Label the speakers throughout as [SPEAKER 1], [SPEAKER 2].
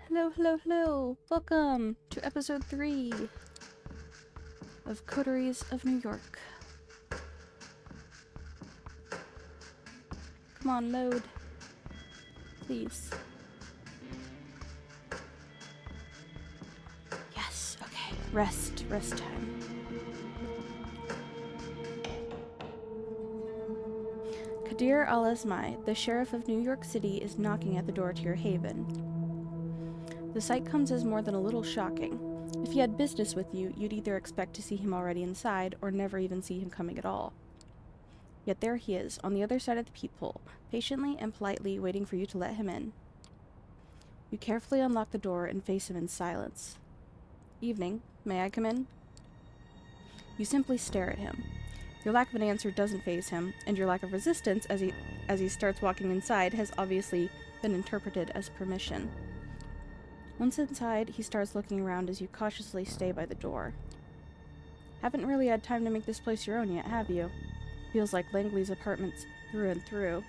[SPEAKER 1] Hello, hello, hello! Welcome to episode 3 of Coteries of New York. Come on, load. Please. Yes, okay. Rest time. Kadir al-Asmai, the sheriff of New York City, is knocking at the door to your haven. The sight comes as more than a little shocking. If he had business with you, you'd either expect to see him already inside, or never even see him coming at all. Yet there he is, on the other side of the peephole, patiently and politely waiting for you to let him in. You carefully unlock the door and face him in silence. Evening, may I come in? You simply stare at him. Your lack of an answer doesn't faze him, and your lack of resistance as he starts walking inside has obviously been interpreted as permission. Once inside, he starts looking around as you cautiously stay by the door. Haven't really had time to make this place your own yet, have you? Feels like Langley's apartments through and through.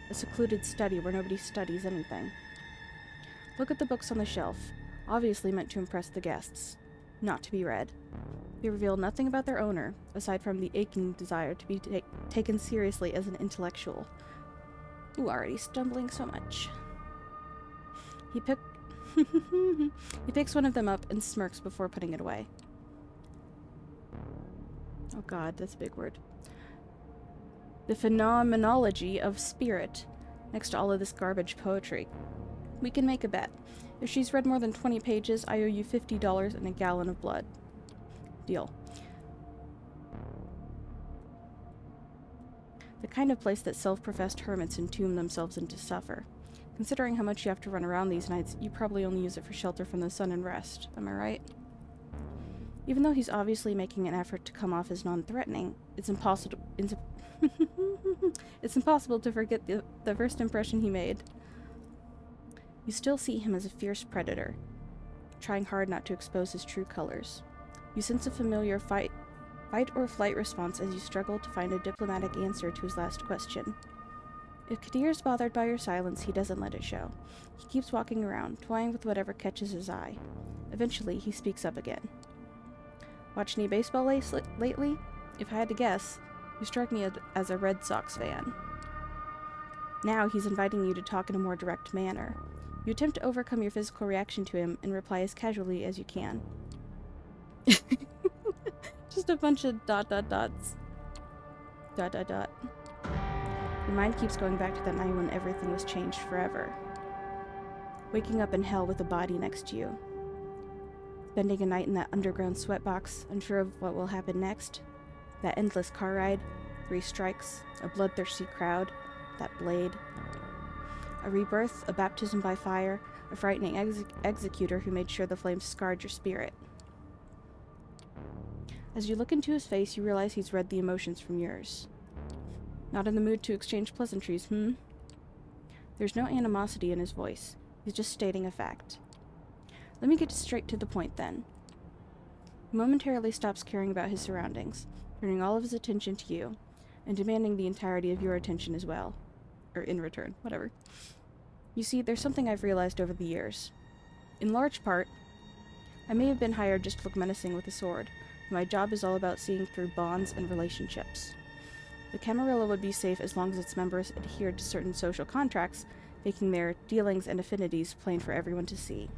[SPEAKER 1] A secluded study where nobody studies anything. Look at the books on the shelf, obviously meant to impress the guests. Not to be read. They reveal nothing about their owner, aside from the aching desire to be taken seriously as an intellectual. Ooh, already stumbling so much. He picks one of them up and smirks before putting it away. Oh god, that's a big word. The phenomenology of spirit, next to all of this garbage poetry. We can make a bet. If she's read more than 20 pages, I owe you $50 and a gallon of blood. Deal. The kind of place that self-professed hermits entomb themselves in to suffer. Considering how much you have to run around these nights, you probably only use it for shelter from the sun and rest. Am I right? Even though he's obviously making an effort to come off as non-threatening, it's impossible to forget the first impression he made. You still see him as a fierce predator, trying hard not to expose his true colors. You sense a familiar fight or flight response as you struggle to find a diplomatic answer to his last question. If Kadir's bothered by your silence, he doesn't let it show. He keeps walking around, toying with whatever catches his eye. Eventually, he speaks up again. Watch any baseball lately? If I had to guess, you strike me as a Red Sox fan. Now he's inviting you to talk in a more direct manner. You attempt to overcome your physical reaction to him and reply as casually as you can. Just a bunch of dots. Your mind keeps going back to that night when everything was changed forever. Waking up in hell with a body next to you. Spending a night in that underground sweatbox, unsure of what will happen next. That endless car ride, 3 strikes, a bloodthirsty crowd, that blade. A rebirth, a baptism by fire, a frightening executor who made sure the flames scarred your spirit. As you look into his face, you realize he's read the emotions from yours. Not in the mood to exchange pleasantries, There's no animosity in his voice. He's just stating a fact. Let me get straight to the point, then. He momentarily stops caring about his surroundings, turning all of his attention to you, and demanding the entirety of your attention as well. Or in return, whatever. You see, there's something I've realized over the years. In large part, I may have been hired just to look menacing with a sword, but my job is all about seeing through bonds and relationships. The Camarilla would be safe as long as its members adhered to certain social contracts, making their dealings and affinities plain for everyone to see.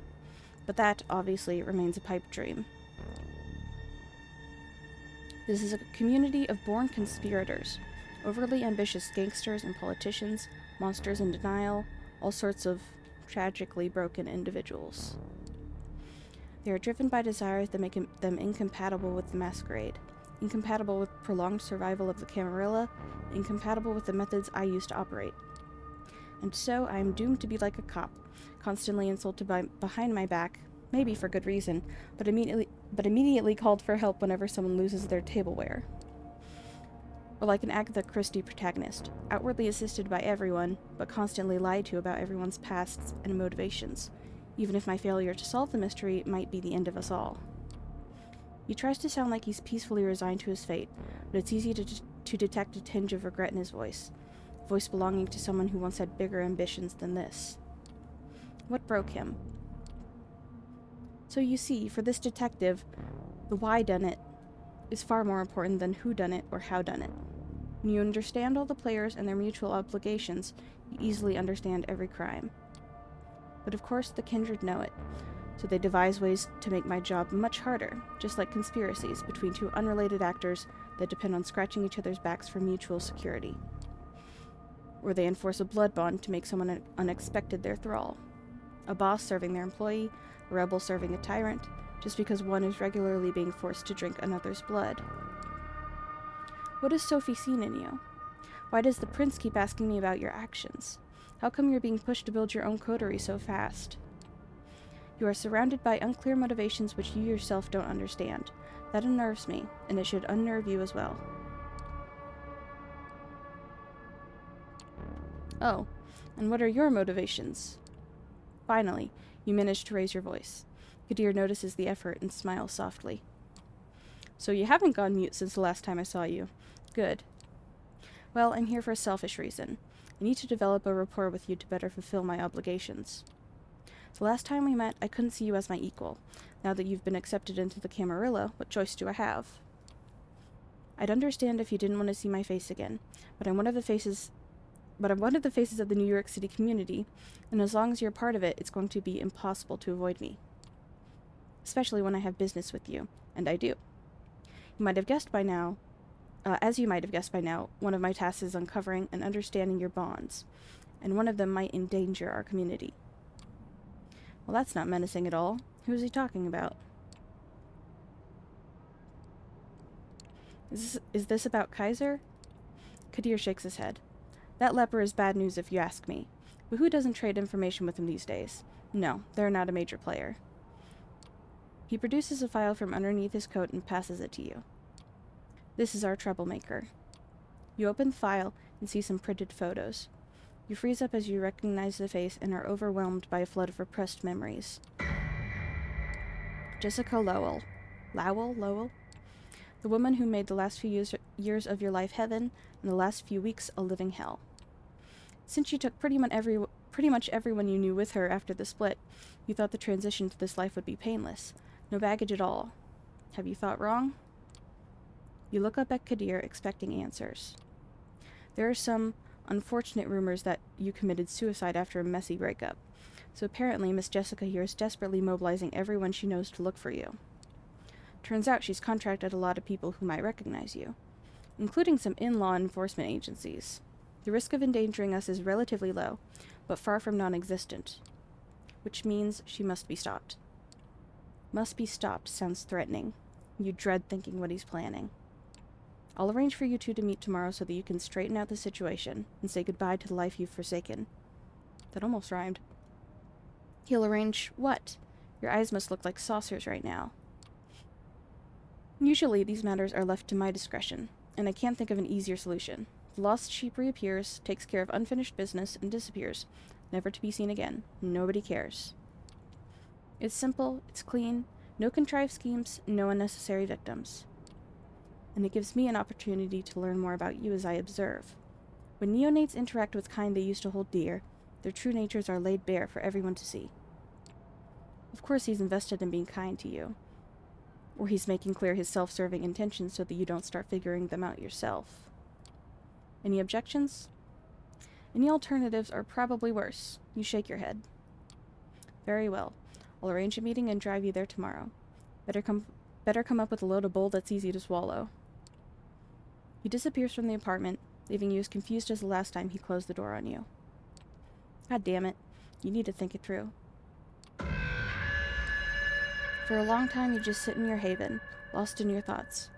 [SPEAKER 1] But that, obviously, remains a pipe dream. This is a community of born conspirators, overly ambitious gangsters and politicians, monsters in denial, all sorts of tragically broken individuals. They are driven by desires that make them incompatible with the Masquerade, incompatible with prolonged survival of the Camarilla, incompatible with the methods I used to operate. And so I am doomed to be like a cop, constantly insulted behind my back, maybe for good reason, but immediately called for help whenever someone loses their tableware. Or like an Agatha Christie protagonist, outwardly assisted by everyone, but constantly lied to about everyone's pasts and motivations, even if my failure to solve the mystery might be the end of us all. He tries to sound like he's peacefully resigned to his fate, but it's easy to detect a tinge of regret in his voice, a voice belonging to someone who once had bigger ambitions than this. What broke him? So you see, for this detective, the why done it is far more important than who done it or how done it. When you understand all the players and their mutual obligations, you easily understand every crime. But of course, the kindred know it, so they devise ways to make my job much harder, just like conspiracies between two unrelated actors that depend on scratching each other's backs for mutual security. Or they enforce a blood bond to make someone unexpected their thrall. A boss serving their employee, a rebel serving a tyrant, just because one is regularly being forced to drink another's blood. What has Sophie seen in you? Why does the prince keep asking me about your actions? How come you're being pushed to build your own coterie so fast? You are surrounded by unclear motivations which you yourself don't understand. That unnerves me, and it should unnerve you as well. Oh, and what are your motivations? Finally, you manage to raise your voice. Kadir notices the effort and smiles softly. So you haven't gone mute since the last time I saw you. Good. Well, I'm here for a selfish reason. I need to develop a rapport with you to better fulfill my obligations. The last time we met, I couldn't see you as my equal. Now that you've been accepted into the Camarilla, what choice do I have? I'd understand if you didn't want to see my face again, but I'm one of the faces of the New York City community, and as long as you're part of it, it's going to be impossible to avoid me. Especially when I have business with you, and I do. You might have guessed by now, one of my tasks is uncovering and understanding your bonds, and one of them might endanger our community. Well, that's not menacing at all. Who is he talking about? Is this about Kaiser? Kadir shakes his head. That leper is bad news if you ask me. But who doesn't trade information with him these days? No, they're not a major player. He produces a file from underneath his coat and passes it to you. This is our troublemaker. You open the file and see some printed photos. You freeze up as you recognize the face and are overwhelmed by a flood of repressed memories. Jessica Lowell. Lowell? The woman who made the last few years of your life heaven and the last few weeks a living hell. Since you took pretty much everyone you knew with her after the split, you thought the transition to this life would be painless. No baggage at all. Have you thought wrong? You look up at Kadir, expecting answers. There are some unfortunate rumors that you committed suicide after a messy breakup, so apparently Miss Jessica here is desperately mobilizing everyone she knows to look for you. Turns out she's contracted a lot of people who might recognize you, including some in-law enforcement agencies. The risk of endangering us is relatively low, but far from non-existent, which means she must be stopped. Must be stopped sounds threatening. You dread thinking what he's planning. I'll arrange for you two to meet tomorrow so that you can straighten out the situation and say goodbye to the life you've forsaken. That almost rhymed. He'll arrange what? Your eyes must look like saucers right now. Usually these matters are left to my discretion, and I can't think of an easier solution. The lost sheep reappears, takes care of unfinished business, and disappears, never to be seen again. Nobody cares. It's simple, it's clean, no contrived schemes, no unnecessary victims. And it gives me an opportunity to learn more about you as I observe. When neonates interact with kind they used to hold dear, their true natures are laid bare for everyone to see. Of course he's invested in being kind to you, or he's making clear his self-serving intentions so that you don't start figuring them out yourself. Any objections? Any alternatives are probably worse. You shake your head. Very well. I'll arrange a meeting and drive you there tomorrow. Better come up with a load of bull that's easy to swallow. He disappears from the apartment, leaving you as confused as the last time he closed the door on you. God damn it. You need to think it through. For a long time you just sit in your haven, lost in your thoughts,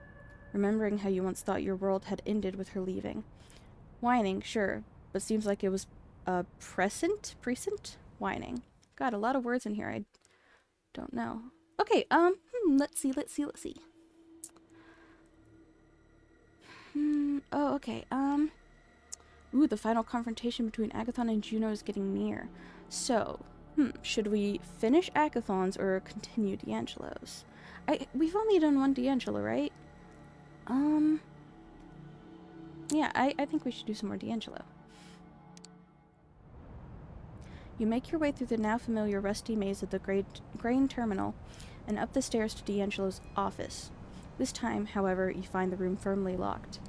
[SPEAKER 1] remembering how you once thought your world had ended with her leaving. Whining, sure, but seems like it was prescient? Whining. God, a lot of words in here, I don't know. Okay, let's see. Oh, okay, ooh, the final confrontation between Agathon and Juno is getting near. So, should we finish Agathon's or continue D'Angelo's? We've only done one D'Angelo, right? Yeah, I think we should do some more D'Angelo. You make your way through the now familiar rusty maze of the grain terminal and up the stairs to D'Angelo's office. This time, however, you find the room firmly locked.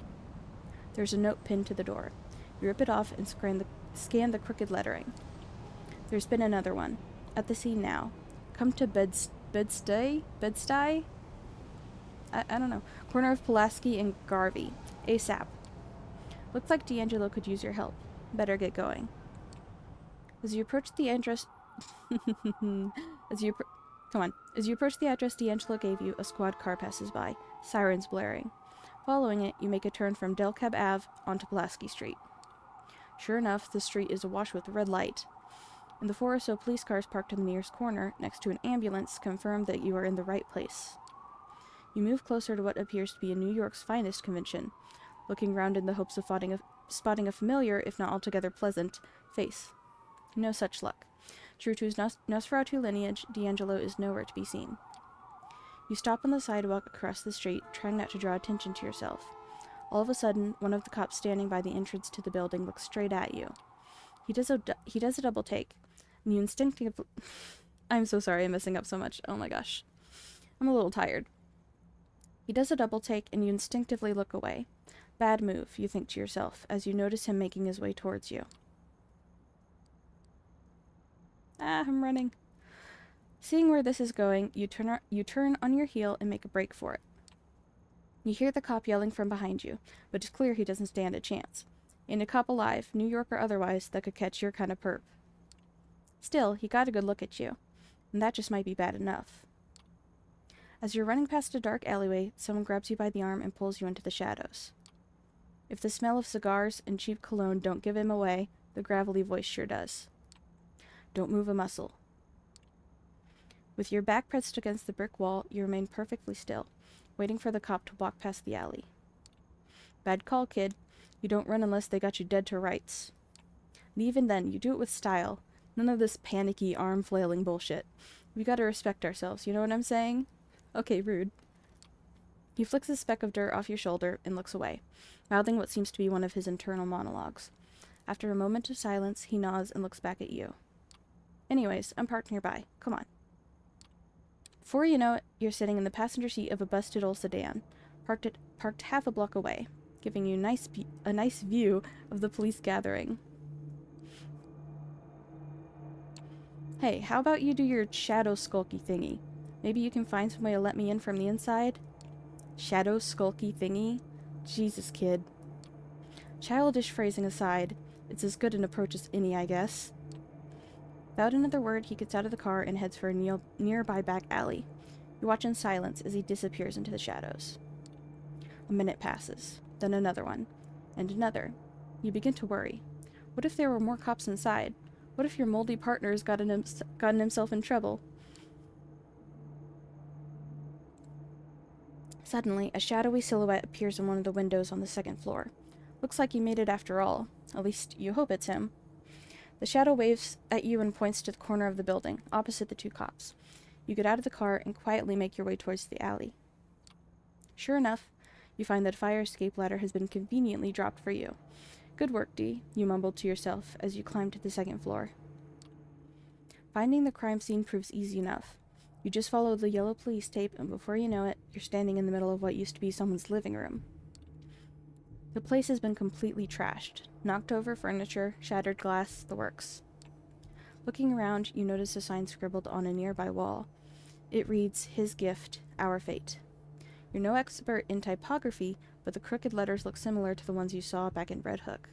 [SPEAKER 1] There's a note pinned to the door. You rip it off and scan the crooked lettering. There's been another one. At the scene now. Come to Bed-Stuy? I don't know. Corner of Pulaski and Garvey. ASAP. Looks like D'Angelo could use your help. Better get going. As you approach the address... As you approach the address D'Angelo gave you, a squad car passes by, sirens blaring. Following it, you make a turn from Delcab Ave onto Pulaski Street. Sure enough, the street is awash with red light, and the 4 or so police cars parked in the nearest corner, next to an ambulance, confirm that you are in the right place. You move closer to what appears to be New York's finest convention, looking round in the hopes of spotting a familiar, if not altogether pleasant, face. No such luck. True to his Nosferatu lineage, D'Angelo is nowhere to be seen. You stop on the sidewalk across the street, trying not to draw attention to yourself. All of a sudden, one of the cops standing by the entrance to the building looks straight at you. He does a double take, and you instinctively... I'm so sorry I'm messing up so much. Oh my gosh. I'm a little tired. He does a double take, and you instinctively look away. Bad move, you think to yourself, as you notice him making his way towards you. I'm running. Seeing where this is going, you turn on your heel and make a break for it. You hear the cop yelling from behind you, but it's clear he doesn't stand a chance. Ain't a cop alive, New York or otherwise, that could catch your kind of perp. Still, he got a good look at you, and that just might be bad enough. As you're running past a dark alleyway, someone grabs you by the arm and pulls you into the shadows. If the smell of cigars and cheap cologne don't give him away, the gravelly voice sure does. Don't move a muscle. With your back pressed against the brick wall, you remain perfectly still, waiting for the cop to walk past the alley. Bad call, kid. You don't run unless they got you dead to rights. And even then, you do it with style. None of this panicky, arm-flailing bullshit. We gotta respect ourselves, you know what I'm saying? Okay, rude. He flicks a speck of dirt off your shoulder and looks away, mouthing what seems to be one of his internal monologues. After a moment of silence, he nods and looks back at you. Anyways, I'm parked nearby. Come on. Before you know it, you're sitting in the passenger seat of a busted old sedan, parked half a block away, giving you a nice view of the police gathering. Hey, how about you do your shadow skulky thingy? Maybe you can find some way to let me in from the inside? Shadow skulky thingy? Jesus, kid. Childish phrasing aside, it's as good an approach as any, I guess. Without another word, he gets out of the car and heads for a nearby back alley. You watch in silence as he disappears into the shadows. A minute passes, then another one, and another. You begin to worry. What if there were more cops inside? What if your moldy partner has gotten himself in trouble? Suddenly, a shadowy silhouette appears in one of the windows on the second floor. Looks like you made it after all. At least, you hope it's him. The shadow waves at you and points to the corner of the building, opposite the 2 cops. You get out of the car and quietly make your way towards the alley. Sure enough, you find that a fire escape ladder has been conveniently dropped for you. Good work, D, you mumbled to yourself as you climbed to the second floor. Finding the crime scene proves easy enough. You just follow the yellow police tape, and before you know it, you're standing in the middle of what used to be someone's living room. The place has been completely trashed. Knocked over furniture, shattered glass, the works. Looking around, you notice a sign scribbled on a nearby wall. It reads, "His gift, our fate." You're no expert in typography, but the crooked letters look similar to the ones you saw back in Red Hook.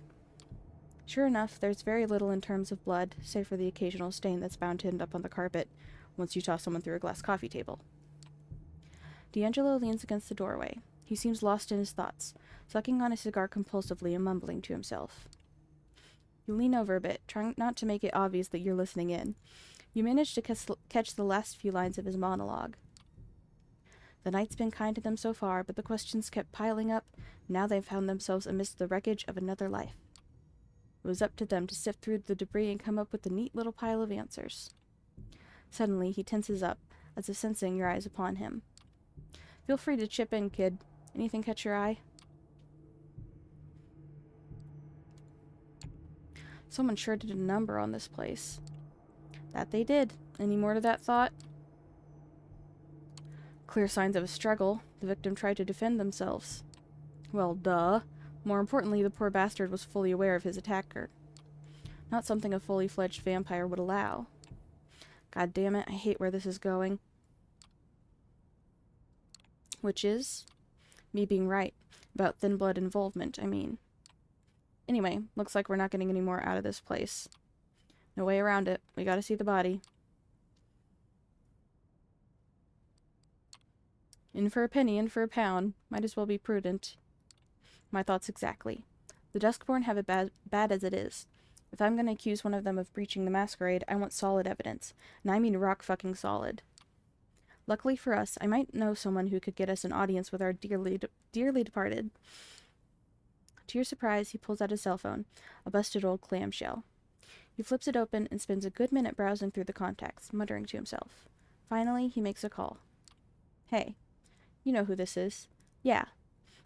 [SPEAKER 1] Sure enough, there's very little in terms of blood, save for the occasional stain that's bound to end up on the carpet once you toss someone through a glass coffee table. D'Angelo leans against the doorway. He seems lost in his thoughts, sucking on a cigar compulsively and mumbling to himself. You lean over a bit, trying not to make it obvious that you're listening in. You manage to catch the last few lines of his monologue. The night's been kind to them so far, but the questions kept piling up, and now they've found themselves amidst the wreckage of another life. It was up to them to sift through the debris and come up with a neat little pile of answers. Suddenly, he tenses up, as if sensing your eyes upon him. Feel free to chip in, kid. Anything catch your eye? Someone sure did a number on this place. That they did. Any more to that thought? Clear signs of a struggle. The victim tried to defend themselves. Well, duh. More importantly, the poor bastard was fully aware of his attacker. Not something a fully fledged vampire would allow. God damn it, I hate where this is going. Which is? Me being right. About thin blood involvement, I mean. Anyway, looks like we're not getting any more out of this place. No way around it. We gotta see the body. In for a penny, in for a pound. Might as well be prudent. My thoughts exactly. The Duskborn have it bad as it is. If I'm gonna accuse one of them of breaching the Masquerade, I want solid evidence. And I mean rock fucking solid. Luckily for us, I might know someone who could get us an audience with our dearly departed. To your surprise, he pulls out his cell phone, a busted old clamshell. He flips it open and spends a good minute browsing through the contacts, muttering to himself. Finally, he makes a call. Hey, you know who this is. Yeah.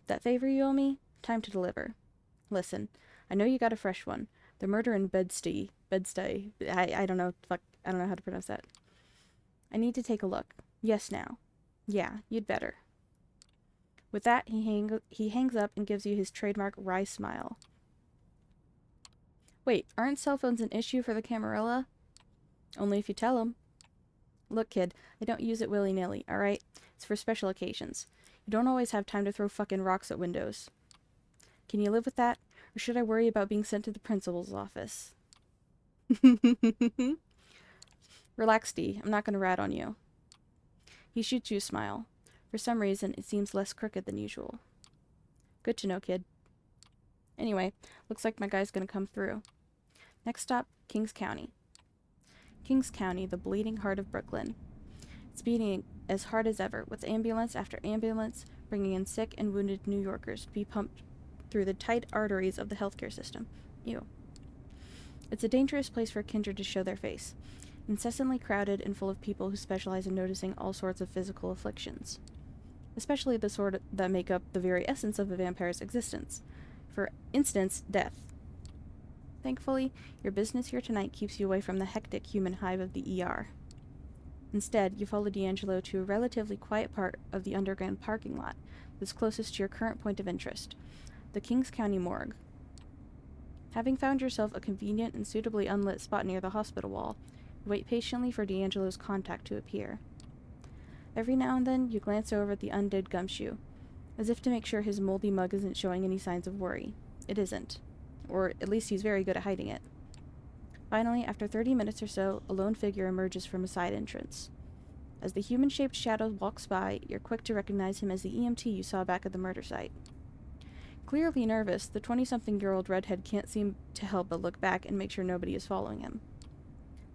[SPEAKER 1] That favor you owe me? Time to deliver. Listen, I know you got a fresh one. The murder in Bedstay. I don't know. Fuck, I don't know how to pronounce that. I need to take a look. Yes, now. Yeah, you'd better. With that, he hangs up and gives you his trademark wry smile. Wait, aren't cell phones an issue for the Camarilla? Only if you tell him. Look, kid, I don't use it willy-nilly, alright? It's for special occasions. You don't always have time to throw fucking rocks at windows. Can you live with that? Or should I worry about being sent to the principal's office? Relax, Dee. I'm not gonna rat on you. He shoots you a smile. For some reason, it seems less crooked than usual. Good to know, kid. Anyway, looks like my guy's gonna come through. Next stop, Kings County. Kings County, the bleeding heart of Brooklyn. It's beating as hard as ever, with ambulance after ambulance bringing in sick and wounded New Yorkers to be pumped through the tight arteries of the healthcare system. Ew. It's a dangerous place for kindred to show their face, incessantly crowded and full of people who specialize in noticing all sorts of physical afflictions, especially the sort that make up the very essence of a vampire's existence. For instance, death. Thankfully, your business here tonight keeps you away from the hectic human hive of the ER. Instead, you follow D'Angelo to a relatively quiet part of the underground parking lot that's closest to your current point of interest, the Kings County morgue. Having found yourself a convenient and suitably unlit spot near the hospital wall, you wait patiently for D'Angelo's contact to appear. Every now and then, you glance over at the undead Gumshoe, as if to make sure his moldy mug isn't showing any signs of worry. It isn't. Or at least he's very good at hiding it. Finally, after 30 minutes or so, a lone figure emerges from a side entrance. As the human-shaped shadow walks by, you're quick to recognize him as the EMT you saw back at the murder site. Clearly nervous, the 20-something-year-old redhead can't seem to help but look back and make sure nobody is following him.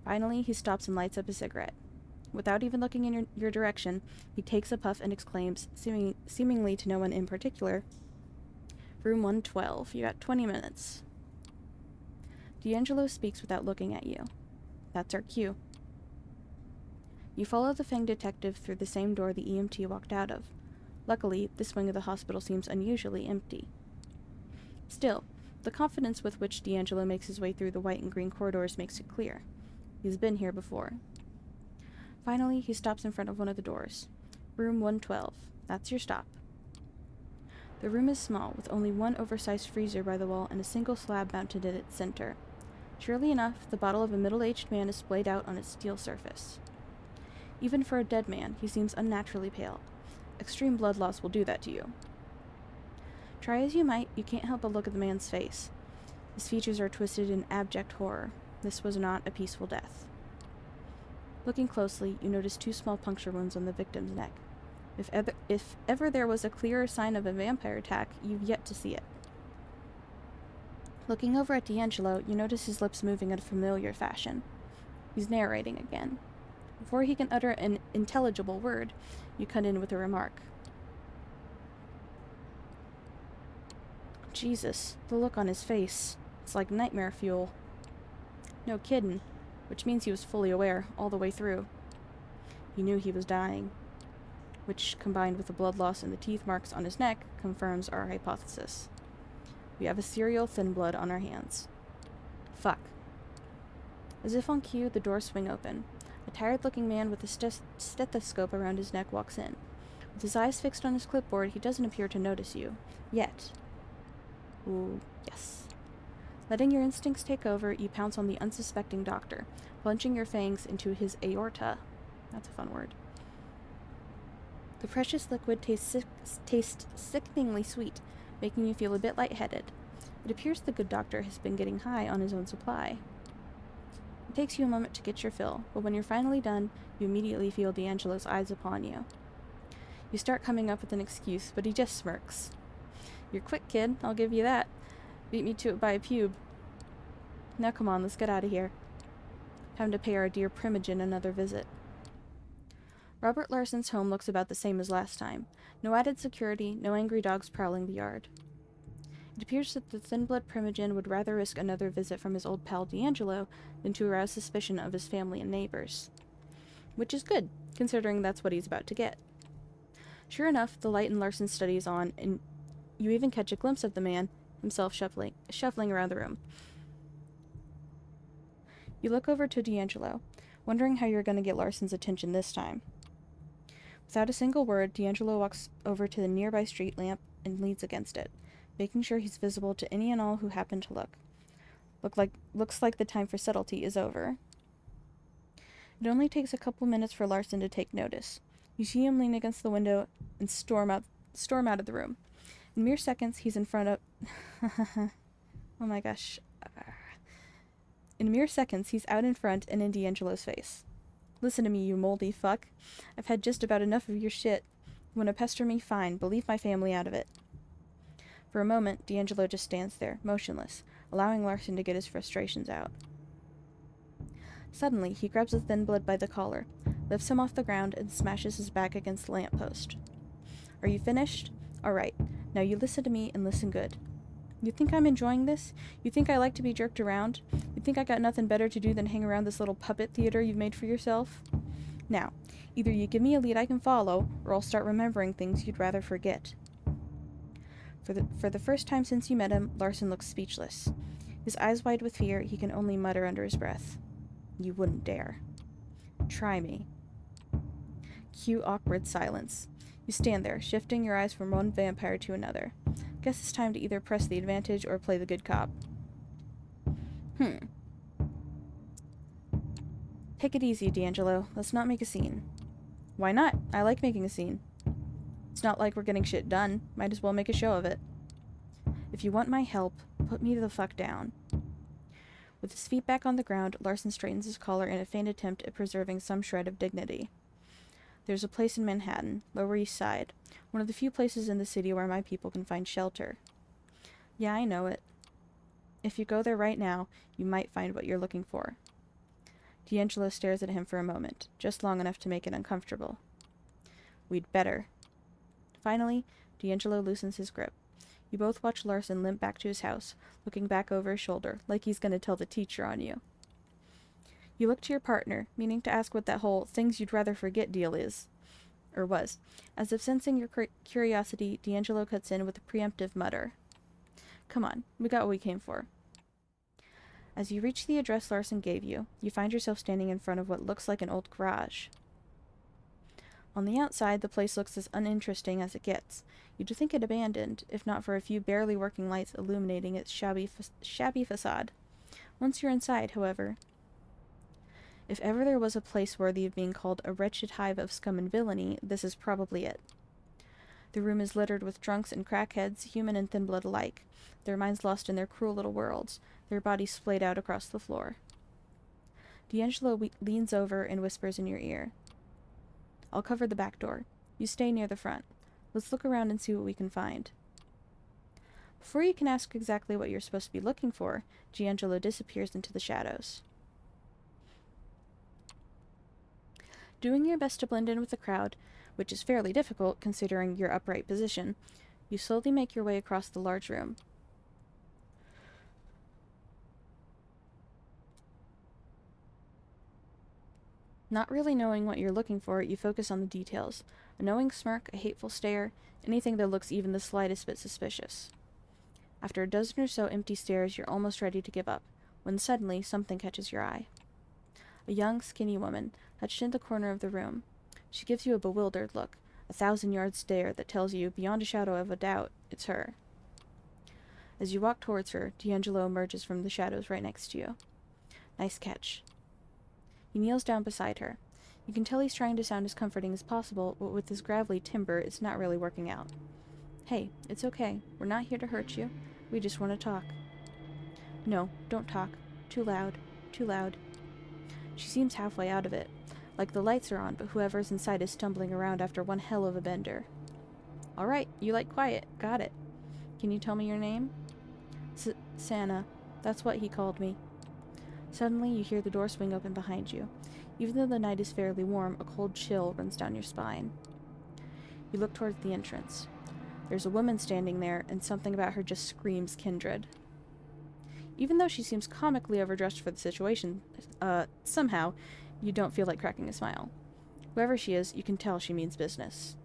[SPEAKER 1] Finally, he stops and lights up a cigarette. Without even looking in your direction, he takes a puff and exclaims, seemingly to no one in particular, Room 112, you got 20 minutes. D'Angelo speaks without looking at you. That's our cue. You follow the Fang detective through the same door the EMT walked out of. Luckily, this wing of the hospital seems unusually empty. Still, the confidence with which D'Angelo makes his way through the white and green corridors makes it clear. He's been here before. Finally, he stops in front of one of the doors. Room 112. That's your stop. The room is small, with only one oversized freezer by the wall and a single slab mounted at its center. Surely enough, the bottle of a middle-aged man is splayed out on its steel surface. Even for a dead man, he seems unnaturally pale. Extreme blood loss will do that to you. Try as you might, you can't help but look at the man's face. His features are twisted in abject horror. This was not a peaceful death. Looking closely, you notice 2 small puncture wounds on the victim's neck. If ever there was a clearer sign of a vampire attack, you've yet to see it. Looking over at D'Angelo, you notice his lips moving in a familiar fashion. He's narrating again. Before he can utter an intelligible word, you cut in with a remark. Jesus, the look on his face. It's like nightmare fuel. No kiddin', which means he was fully aware all the way through. He knew he was dying, which, combined with the blood loss and the teeth marks on his neck, confirms our hypothesis. We have a serial thin blood on our hands. Fuck. As if on cue, the doors swing open. A tired-looking man with a stethoscope around his neck walks in. With his eyes fixed on his clipboard, he doesn't appear to notice you. Yet. Ooh, yes. Letting your instincts take over, you pounce on the unsuspecting doctor, plunging your fangs into his aorta. That's a fun word. The precious liquid tastes sickeningly sweet, making you feel a bit lightheaded. It appears the good doctor has been getting high on his own supply. It takes you a moment to get your fill, but when you're finally done, you immediately feel D'Angelo's eyes upon you. You start coming up with an excuse, but he just smirks. You're quick, kid, I'll give you that. Beat me to it by a pube. Now come on, let's get out of here. Time to pay our dear Primogen another visit. Robert Larson's home looks about the same as last time. No added security, no angry dogs prowling the yard. It appears that the thin-blood Primogen would rather risk another visit from his old pal D'Angelo than to arouse suspicion of his family and neighbors. Which is good, considering that's what he's about to get. Sure enough, the light in Larson's study is on, and you even catch a glimpse of the man himself shuffling around the room. You look over to D'Angelo, wondering how you're going to get Larson's attention this time. Without a single word, D'Angelo walks over to the nearby street lamp and leans against it, making sure he's visible to any and all who happen to look. Looks like the time for subtlety is over. It only takes a couple minutes for Larson to take notice. You see him lean against the window and storm out of the room. In mere seconds, he's in front of... oh my gosh. In mere seconds, he's out in front and in D'Angelo's face. Listen to me, you moldy fuck. I've had just about enough of your shit. You want to pester me? Fine, but leave my family out of it. For a moment, D'Angelo just stands there, motionless, allowing Larson to get his frustrations out. Suddenly, he grabs the thin blood by the collar, lifts him off the ground, and smashes his back against the lamppost. Are you finished? All right. Now you listen to me and listen good. You think I'm enjoying this? You think I like to be jerked around? You think I got nothing better to do than hang around this little puppet theater you've made for yourself? Now, either you give me a lead I can follow, or I'll start remembering things you'd rather forget. For the first time since you met him, Larson looks speechless. His eyes wide with fear, he can only mutter under his breath. You wouldn't dare. Try me. Cue awkward silence. You stand there, shifting your eyes from one vampire to another. Guess it's time to either press the advantage or play the good cop. Take it easy, D'Angelo. Let's not make a scene. Why not? I like making a scene. It's not like we're getting shit done. Might as well make a show of it. If you want my help, put me the fuck down. With his feet back on the ground, Larson straightens his collar in a faint attempt at preserving some shred of dignity. There's a place in Manhattan, Lower East Side, one of the few places in the city where my people can find shelter. Yeah, I know it. If you go there right now, you might find what you're looking for. D'Angelo stares at him for a moment, just long enough to make it uncomfortable. We'd better. Finally, D'Angelo loosens his grip. You both watch Larson limp back to his house, looking back over his shoulder, like he's going to tell the teacher on you. You look to your partner, meaning to ask what that whole things you'd rather forget deal is. Or was. As if sensing your curiosity, D'Angelo cuts in with a preemptive mutter. Come on, we got what we came for. As you reach the address Larson gave you, you find yourself standing in front of what looks like an old garage. On the outside, the place looks as uninteresting as it gets. You'd think it abandoned, if not for a few barely working lights illuminating its shabby facade. Once you're inside, however... If ever there was a place worthy of being called a wretched hive of scum and villainy, this is probably it. The room is littered with drunks and crackheads, human and thin blood alike, their minds lost in their cruel little worlds, their bodies splayed out across the floor. D'Angelo leans over and whispers in your ear. I'll cover the back door. You stay near the front. Let's look around and see what we can find. Before you can ask exactly what you're supposed to be looking for, D'Angelo disappears into the shadows. Doing your best to blend in with the crowd, which is fairly difficult considering your upright position, you slowly make your way across the large room. Not really knowing what you're looking for, you focus on the details. A knowing smirk, a hateful stare, anything that looks even the slightest bit suspicious. After a dozen or so empty stares, you're almost ready to give up, when suddenly something catches your eye. A young, skinny woman, hunched in the corner of the room. She gives you a bewildered look, a 1,000-yard stare that tells you, beyond a shadow of a doubt, it's her. As you walk towards her, D'Angelo emerges from the shadows right next to you. Nice catch. He kneels down beside her. You can tell he's trying to sound as comforting as possible, but with his gravelly timbre, it's not really working out. Hey, it's okay. We're not here to hurt you. We just want to talk. No, don't talk. Too loud. Too loud. She seems halfway out of it. Like the lights are on, but whoever's inside is stumbling around after one hell of a bender. All right, you like quiet. Got it. Can you tell me your name? Santa. That's what he called me. Suddenly, you hear the door swing open behind you. Even though the night is fairly warm, a cold chill runs down your spine. You look towards the entrance. There's a woman standing there, and something about her just screams kindred. Even though she seems comically overdressed for the situation, somehow, you don't feel like cracking a smile. Whoever she is, you can tell she means business.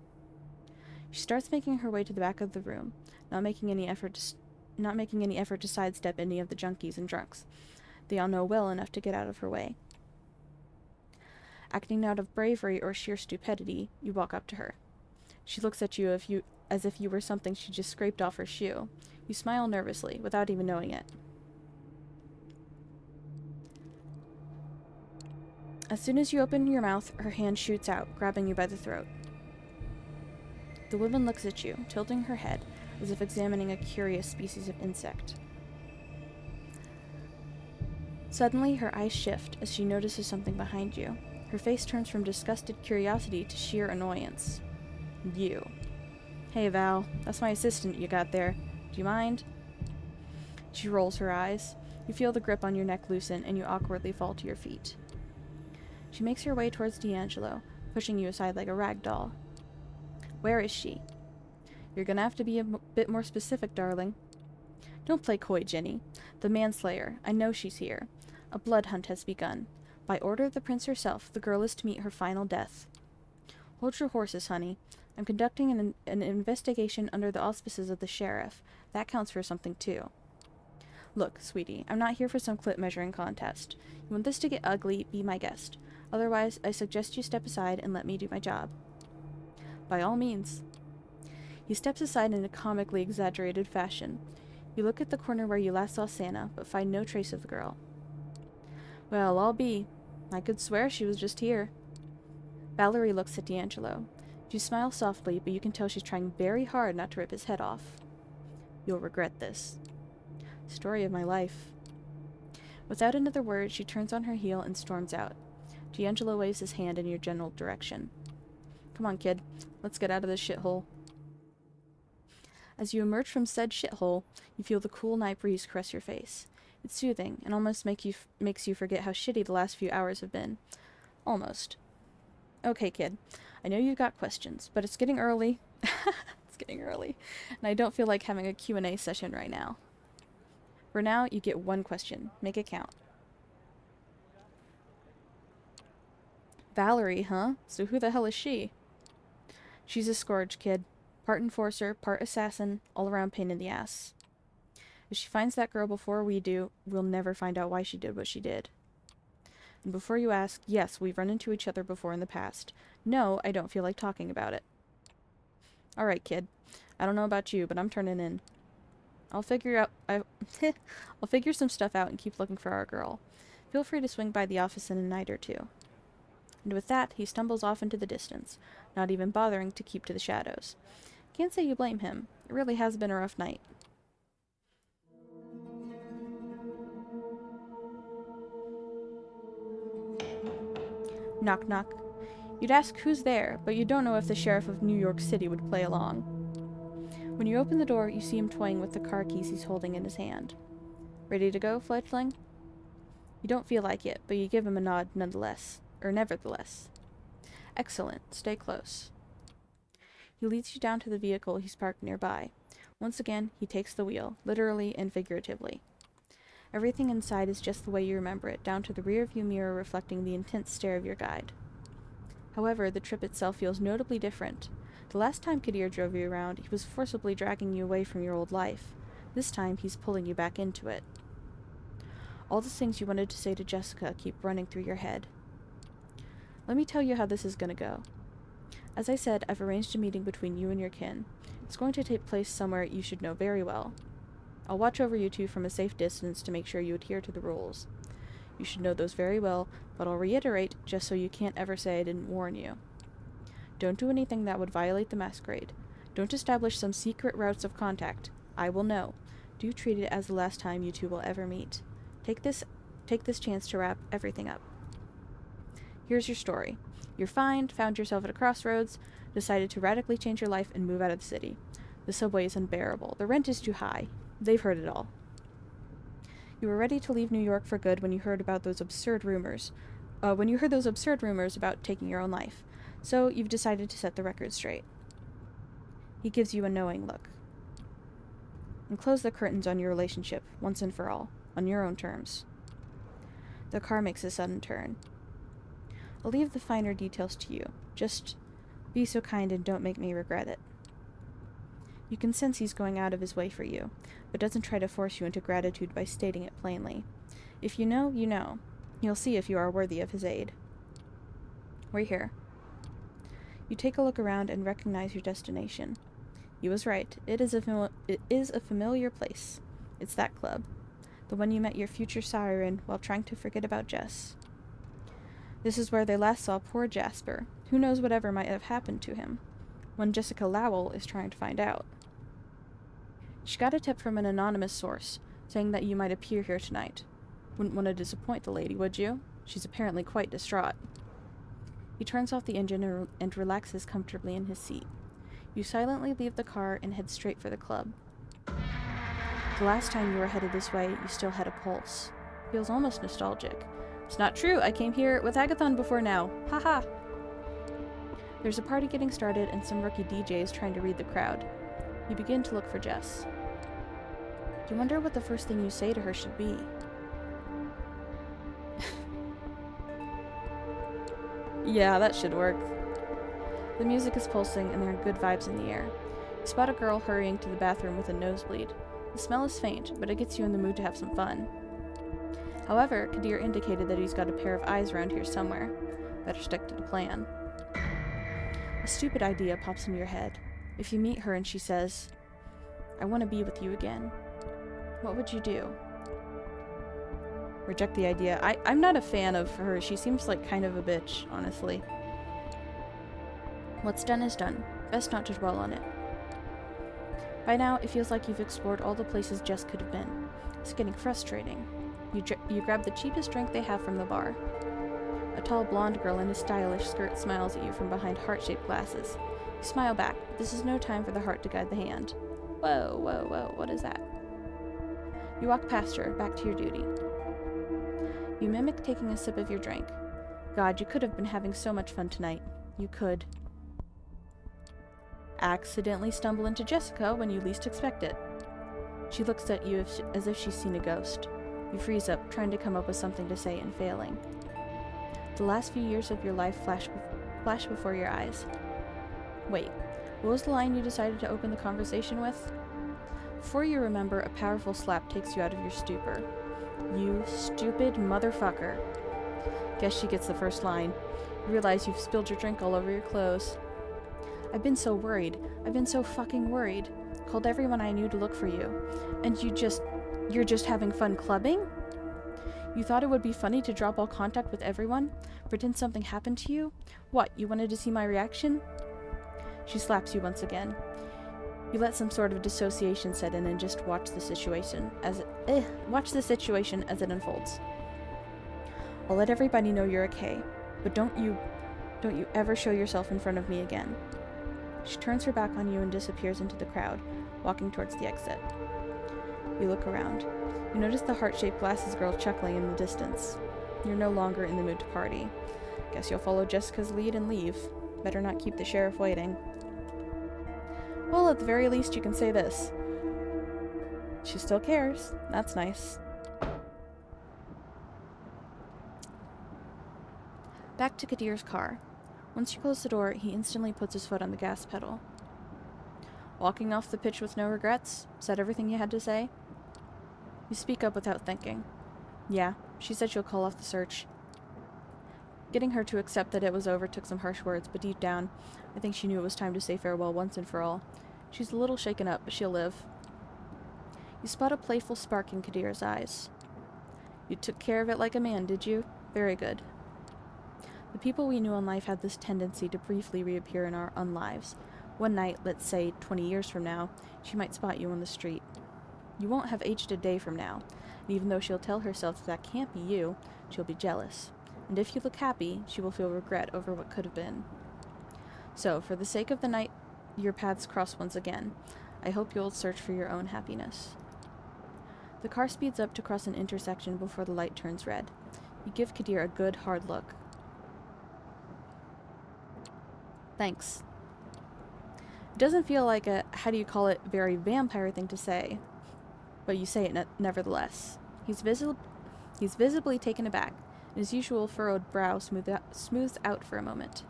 [SPEAKER 1] She starts making her way to the back of the room, not making any effort to sidestep any of the junkies and drunks. They all know well enough to get out of her way. Acting out of bravery or sheer stupidity, you walk up to her. She looks at you as if you were something she just scraped off her shoe. You smile nervously, without even knowing it. As soon as you open your mouth, her hand shoots out, grabbing you by the throat. The woman looks at you, tilting her head, as if examining a curious species of insect. Suddenly, her eyes shift as she notices something behind you. Her face turns from disgusted curiosity to sheer annoyance. You. Hey, Val, that's my assistant you got there. Do you mind? She rolls her eyes. You feel the grip on your neck loosen, and you awkwardly fall to your feet. She makes her way towards D'Angelo, pushing you aside like a rag doll. Where is she? You're gonna have to be a bit more specific, darling. Don't play coy, Jenny. The manslayer. I know she's here. A blood hunt has begun. By order of the prince herself, the girl is to meet her final death. Hold your horses, honey. I'm conducting an investigation under the auspices of the sheriff. That counts for something, too. Look, sweetie, I'm not here for some clip measuring contest. You want this to get ugly, be my guest. Otherwise, I suggest you step aside and let me do my job. By all means. He steps aside in a comically exaggerated fashion. You look at the corner where you last saw Santa, but find no trace of the girl. Well, I'll be. I could swear she was just here. Valerie looks at D'Angelo. She smiles softly, but you can tell she's trying very hard not to rip his head off. You'll regret this. Story of my life. Without another word, she turns on her heel and storms out. D'Angelo waves his hand in your general direction. Come on, kid. Let's get out of this shithole. As you emerge from said shithole, you feel the cool night breeze caress your face. It's soothing, and almost makes you forget how shitty the last few hours have been. Almost. Okay, kid. I know you've got questions, but it's getting early. It's getting early. And I don't feel like having a Q&A session right now. For now, you get one question. Make it count. Valerie, huh? So who the hell is she? She's a scourge, kid. Part enforcer, part assassin, all-around pain in the ass. If she finds that girl before we do, we'll never find out why she did what she did. And before you ask, yes, we've run into each other before in the past. No, I don't feel like talking about it. Alright, kid. I don't know about you, but I'm turning in. I'll figure some stuff out and keep looking for our girl. Feel free to swing by the office in a night or two. And with that, he stumbles off into the distance, not even bothering to keep to the shadows. Can't say you blame him. It really has been a rough night. Knock knock. You'd ask who's there, but you don't know if the sheriff of New York City would play along. When you open the door, you see him toying with the car keys he's holding in his hand. Ready to go, fledgling? You don't feel like it, but you give him a nod nonetheless. Or nevertheless. Excellent. Stay close. He leads you down to the vehicle he's parked nearby. Once again, he takes the wheel, literally and figuratively. Everything inside is just the way you remember it, down to the rear-view mirror reflecting the intense stare of your guide. However, the trip itself feels notably different. The last time Kadir drove you around, he was forcibly dragging you away from your old life. This time, he's pulling you back into it. All the things you wanted to say to Jessica keep running through your head. Let me tell you how this is going to go. As I said, I've arranged a meeting between you and your kin. It's going to take place somewhere you should know very well. I'll watch over you two from a safe distance to make sure you adhere to the rules. You should know those very well, but I'll reiterate just so you can't ever say I didn't warn you. Don't do anything that would violate the Masquerade. Don't establish some secret routes of contact. I will know. Do treat it as the last time you two will ever meet. Take this chance to wrap everything up. Here's your story. You're fine, found yourself at a crossroads, decided to radically change your life and move out of the city. The subway is unbearable. The rent is too high. They've heard it all. You were ready to leave New York for good when you heard those absurd rumors about taking your own life. So you've decided to set the record straight. He gives you a knowing look. And close the curtains on your relationship, once and for all, on your own terms. The car makes a sudden turn. I'll leave the finer details to you. Just be so kind and don't make me regret it. You can sense he's going out of his way for you, but doesn't try to force you into gratitude by stating it plainly. If you know, you know. He'll see if you are worthy of his aid. We're here. You take a look around and recognize your destination. He was right. It is a familiar place. It's that club. The one you met your future sire in while trying to forget about Jess. This is where they last saw poor Jasper. Who knows whatever might have happened to him? One Jessica Lowell is trying to find out. She got a tip from an anonymous source, saying that you might appear here tonight. Wouldn't want to disappoint the lady, would you? She's apparently quite distraught. He turns off the engine and relaxes comfortably in his seat. You silently leave the car and head straight for the club. The last time you were headed this way, you still had a pulse. Feels almost nostalgic. It's not true, I came here with Agathon before now. Haha. There's a party getting started and some rookie DJs trying to read the crowd. You begin to look for Jess. You wonder what the first thing you say to her should be. Yeah, that should work. The music is pulsing and there are good vibes in the air. You spot a girl hurrying to the bathroom with a nosebleed. The smell is faint, but it gets you in the mood to have some fun. However, Kadir indicated that he's got a pair of eyes around here somewhere. Better stick to the plan. A stupid idea pops into your head. If you meet her and she says, "I want to be with you again," what would you do? Reject the idea. I'm not a fan of her. She seems like kind of a bitch, honestly. What's done is done. Best not to dwell on it. By now, it feels like you've explored all the places Jess could have been. It's getting frustrating. You grab the cheapest drink they have from the bar. A tall blonde girl in a stylish skirt smiles at you from behind heart-shaped glasses. You smile back, but this is no time for the heart to guide the hand. Whoa, whoa, whoa, what is that? You walk past her, back to your duty. You mimic taking a sip of your drink. God, you could have been having so much fun tonight. You could. Accidentally stumble into Jessica when you least expect it. She looks at you as if she's seen a ghost. You freeze up, trying to come up with something to say and failing. The last few years of your life flash before your eyes. Wait, what was the line you decided to open the conversation with? Before you remember, a powerful slap takes you out of your stupor. You stupid motherfucker. Guess she gets the first line. You realize you've spilled your drink all over your clothes. I've been so worried. I've been so fucking worried. Called everyone I knew to look for you. And you're just having fun clubbing? You thought it would be funny to drop all contact with everyone? Pretend something happened to you? What, you wanted to see my reaction? She slaps you once again. You let some sort of dissociation set in and just watch the situation as it unfolds. I'll let everybody know you're okay, but don't you ever show yourself in front of me again. She turns her back on you and disappears into the crowd, walking towards the exit. You look around. You notice the heart-shaped glasses girl chuckling in the distance. You're no longer in the mood to party. Guess you'll follow Jessica's lead and leave. Better not keep the sheriff waiting. Well, at the very least, you can say this. She still cares. That's nice. Back to Kadir's car. Once you close the door, he instantly puts his foot on the gas pedal. Walking off the pitch with no regrets? Is that everything you had to say? You speak up without thinking. Yeah, she said she'll call off the search. Getting her to accept that it was over took some harsh words, but deep down, I think she knew it was time to say farewell once and for all. She's a little shaken up, but she'll live. You spot a playful spark in Kadir's eyes. You took care of it like a man, did you? Very good. The people we knew in life had this tendency to briefly reappear in our unlives. One night, let's say 20 years from now, she might spot you on the street. You won't have aged a day from now, and even though she'll tell herself that can't be you, she'll be jealous. And if you look happy, she will feel regret over what could have been. So, for the sake of the night your paths cross once again, I hope you'll search for your own happiness. The car speeds up to cross an intersection before the light turns red. You give Kadir a good, hard look. Thanks. It doesn't feel like a, very vampire thing to say, but you say it nevertheless. He's visibly taken aback, and his usual furrowed brow smooths out for a moment.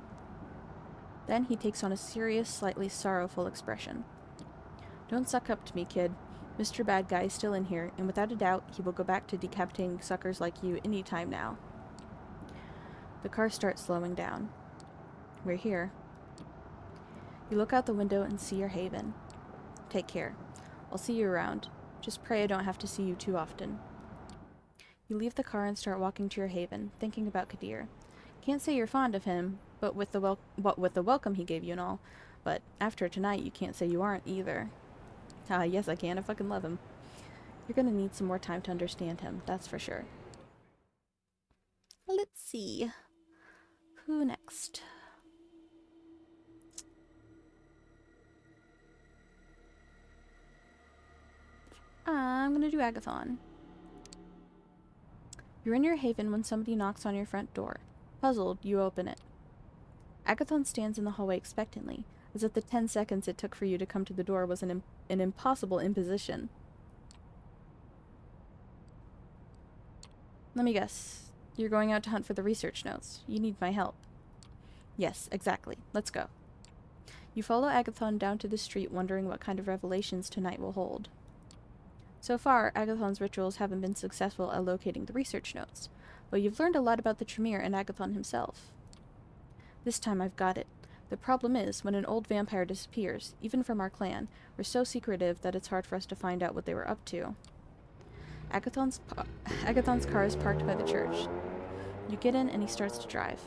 [SPEAKER 1] Then he takes on a serious, slightly sorrowful expression. Don't suck up to me, kid. Mr. Bad Guy is still in here, and without a doubt, he will go back to decapitating suckers like you any time now. The car starts slowing down. We're here. You look out the window and see your haven. Take care. I'll see you around. Just pray I don't have to see you too often. You leave the car and start walking to your haven, thinking about Kadir. Can't say you're fond of him, but with the welcome he gave you and all, but after tonight you can't say you aren't either. Yes I can, I fucking love him. You're gonna need some more time to understand him, that's for sure. Let's see. Who next? I'm gonna do Agathon. You're in your haven when somebody knocks on your front door. Puzzled, you open it. Agathon stands in the hallway expectantly, as if the 10 seconds it took for you to come to the door was an impossible imposition. Let me guess. You're going out to hunt for the research notes. You need my help. Yes, exactly. Let's go. You follow Agathon down to the street, wondering what kind of revelations tonight will hold. So far, Agathon's rituals haven't been successful at locating the research notes, but you've learned a lot about the Tremere and Agathon himself. This time I've got it. The problem is, when an old vampire disappears, even from our clan, we're so secretive that it's hard for us to find out what they were up to. Agathon's car is parked by the church. You get in and he starts to drive.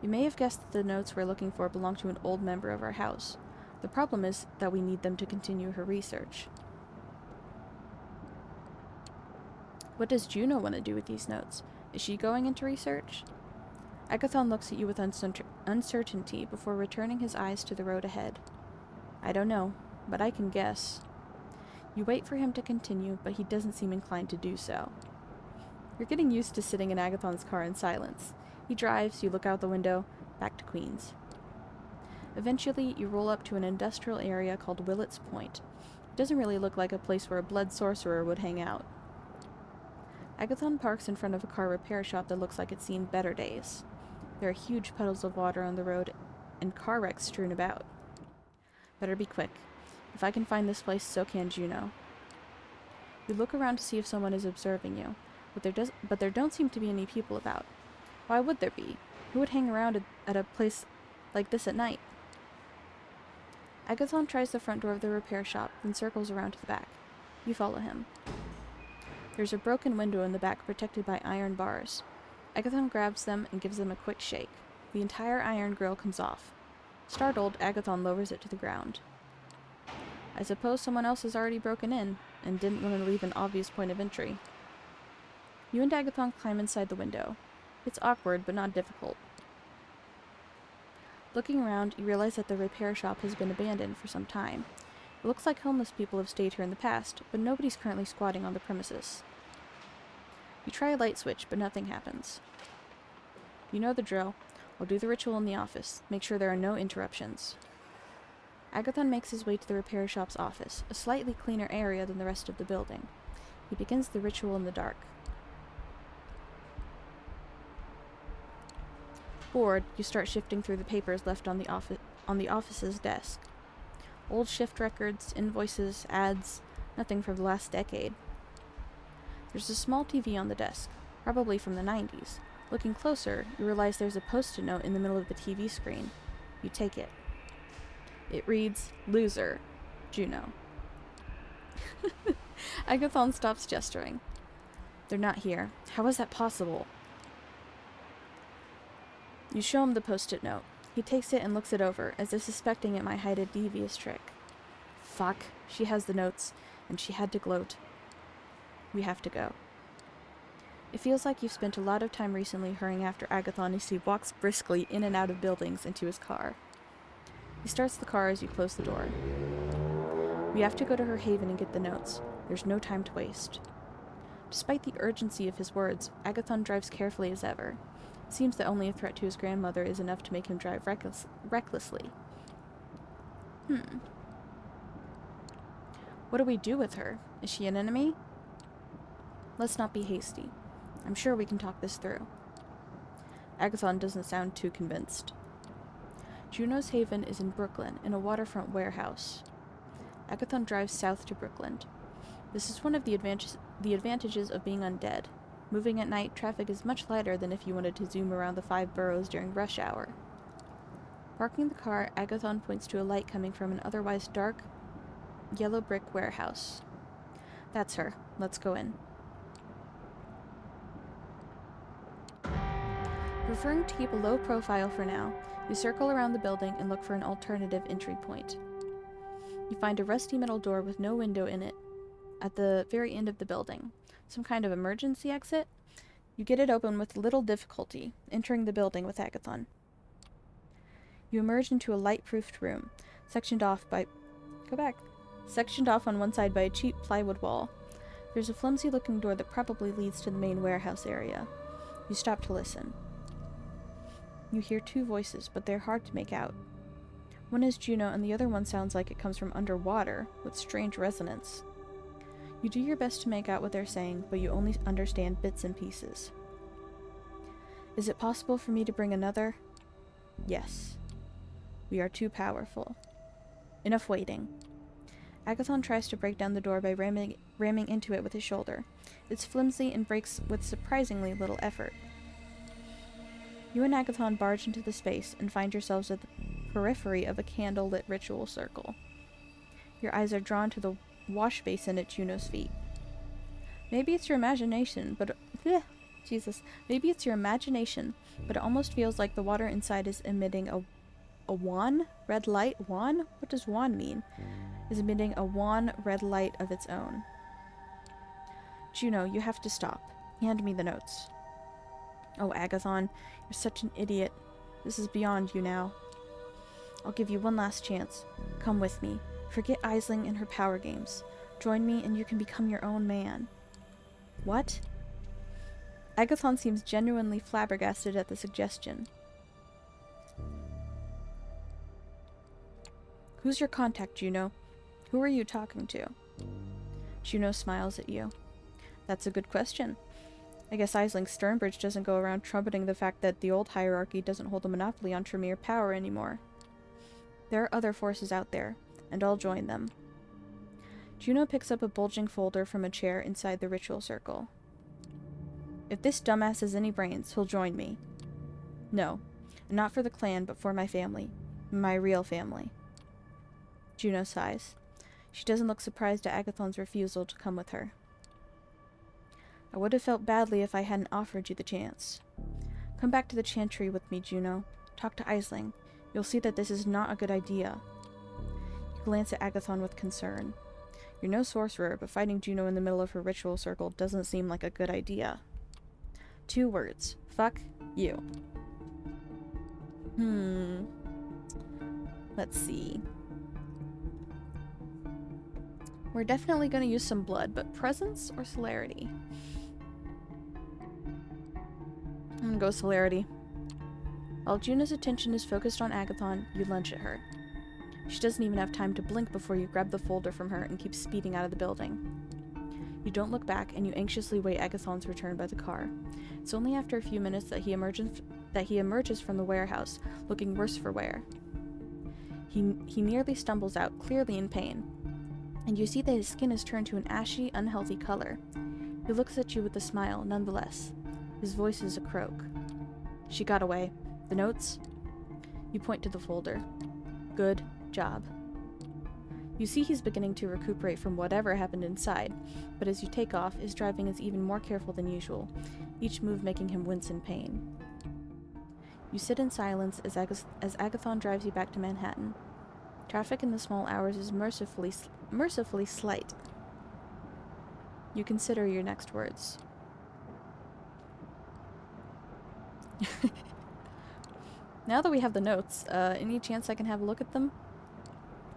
[SPEAKER 1] You may have guessed that the notes we're looking for belong to an old member of our house. The problem is that we need them to continue her research. What does Juno want to do with these notes? Is she going into research? Agathon looks at you with uncertainty before returning his eyes to the road ahead. I don't know, but I can guess. You wait for him to continue, but he doesn't seem inclined to do so. You're getting used to sitting in Agathon's car in silence. He drives, you look out the window, back to Queens. Eventually, you roll up to an industrial area called Willett's Point. It doesn't really look like a place where a blood sorcerer would hang out. Agathon parks in front of a car repair shop that looks like it's seen better days. There are huge puddles of water on the road and car wrecks strewn about. Better be quick. If I can find this place, so can Juno. You look around to see if someone is observing you, but there don't seem to be any people about. Why would there be? Who would hang around at a place like this at night? Agathon tries the front door of the repair shop, then circles around to the back. You follow him. There's a broken window in the back protected by iron bars. Agathon grabs them and gives them a quick shake. The entire iron grill comes off. Startled, Agathon lowers it to the ground. I suppose someone else has already broken in, and didn't want to leave an obvious point of entry. You and Agathon climb inside the window. It's awkward, but not difficult. Looking around, you realize that the repair shop has been abandoned for some time. It looks like homeless people have stayed here in the past, but nobody's currently squatting on the premises. You try a light switch, but nothing happens. You know the drill. I'll do the ritual in the office. Make sure there are no interruptions. Agathon makes his way to the repair shop's office, a slightly cleaner area than the rest of the building. He begins the ritual in the dark. Bored, you start shifting through the papers left on the office's desk. Old shift records, invoices, ads, nothing from the last decade. There's a small TV on the desk, probably from the 90s. Looking closer, you realize there's a post-it note in the middle of the TV screen. You take it. It reads, "Loser, Juno." Agathon stops gesturing. They're not here. How is that possible? You show him the post-it note. He takes it and looks it over, as if suspecting it might hide a devious trick. Fuck, she has the notes, and she had to gloat. We have to go. It feels like you've spent a lot of time recently hurrying after Agathon as he walks briskly in and out of buildings into his car. He starts the car as you close the door. We have to go to her haven and get the notes. There's no time to waste. Despite the urgency of his words, Agathon drives carefully as ever. It seems that only a threat to his grandmother is enough to make him drive recklessly. What do we do with her? Is she an enemy? Let's not be hasty. I'm sure we can talk this through. Agathon doesn't sound too convinced. Juno's haven is in Brooklyn, in a waterfront warehouse. Agathon drives south to Brooklyn. This is one of the advantages of being undead. Moving at night, traffic is much lighter than if you wanted to zoom around the 5 boroughs during rush hour. Parking the car, Agathon points to a light coming from an otherwise dark, yellow brick warehouse. That's her. Let's go in. Preferring to keep a low profile for now, you circle around the building and look for an alternative entry point. You find a rusty metal door with no window in it at the very end of the building. Some kind of emergency exit? You get it open with little difficulty, entering the building with Agathon. You emerge into a light-proofed room, sectioned off on one side by a cheap plywood wall. There's a flimsy-looking door that probably leads to the main warehouse area. You stop to listen. You hear 2 voices, but they're hard to make out. One is Juno, and the other one sounds like it comes from underwater, with strange resonance. You do your best to make out what they're saying, but you only understand bits and pieces. Is it possible for me to bring another? Yes. We are too powerful. Enough waiting. Agathon tries to break down the door by ramming into it with his shoulder. It's flimsy and breaks with surprisingly little effort. You and Agathon barge into the space and find yourselves at the periphery of a candle-lit ritual circle. Your eyes are drawn to the wash basin at Juno's feet. Maybe it's your imagination, but maybe it's your imagination, but it almost feels like the water inside is emitting a wan red light. Wan? What does wan mean? Is emitting a wan red light of its own. Juno, you have to stop. Hand me the notes. Oh, Agathon, you're such an idiot. This is beyond you now. I'll give you one last chance. Come with me. Forget Aisling and her power games. Join me and you can become your own man. What? Agathon seems genuinely flabbergasted at the suggestion. Who's your contact, Juno? Who are you talking to? Juno smiles at you. That's a good question. I guess Aisling Sternbridge doesn't go around trumpeting the fact that the old hierarchy doesn't hold a monopoly on Tremere power anymore. There are other forces out there, and I'll join them. Juno picks up a bulging folder from a chair inside the ritual circle. If this dumbass has any brains, he'll join me. No, not for the clan, but for my family. My real family. Juno sighs. She doesn't look surprised at Agathon's refusal to come with her. I would have felt badly if I hadn't offered you the chance. Come back to the chantry with me, Juno. Talk to Aisling. You'll see that this is not a good idea. You glance at Agathon with concern. You're no sorcerer, but fighting Juno in the middle of her ritual circle doesn't seem like a good idea. 2 words. Fuck you. Let's see. We're definitely going to use some blood, but presence or celerity? I'm going to go celerity. While Juno's attention is focused on Agathon, you lunge at her. She doesn't even have time to blink before you grab the folder from her and keep speeding out of the building. You don't look back, and you anxiously wait Agathon's return by the car. It's only after a few minutes that he emerges from the warehouse, looking worse for wear. He nearly stumbles out, clearly in pain, and you see that his skin has turned to an ashy, unhealthy color. He looks at you with a smile, nonetheless. His voice is a croak. She got away. The notes? You point to the folder. Good job. You see he's beginning to recuperate from whatever happened inside, but as you take off, his driving is even more careful than usual, each move making him wince in pain. You sit in silence as Agathon drives you back to Manhattan. Traffic in the small hours is mercifully slight. You consider your next words. Now that we have the notes, any chance I can have a look at them?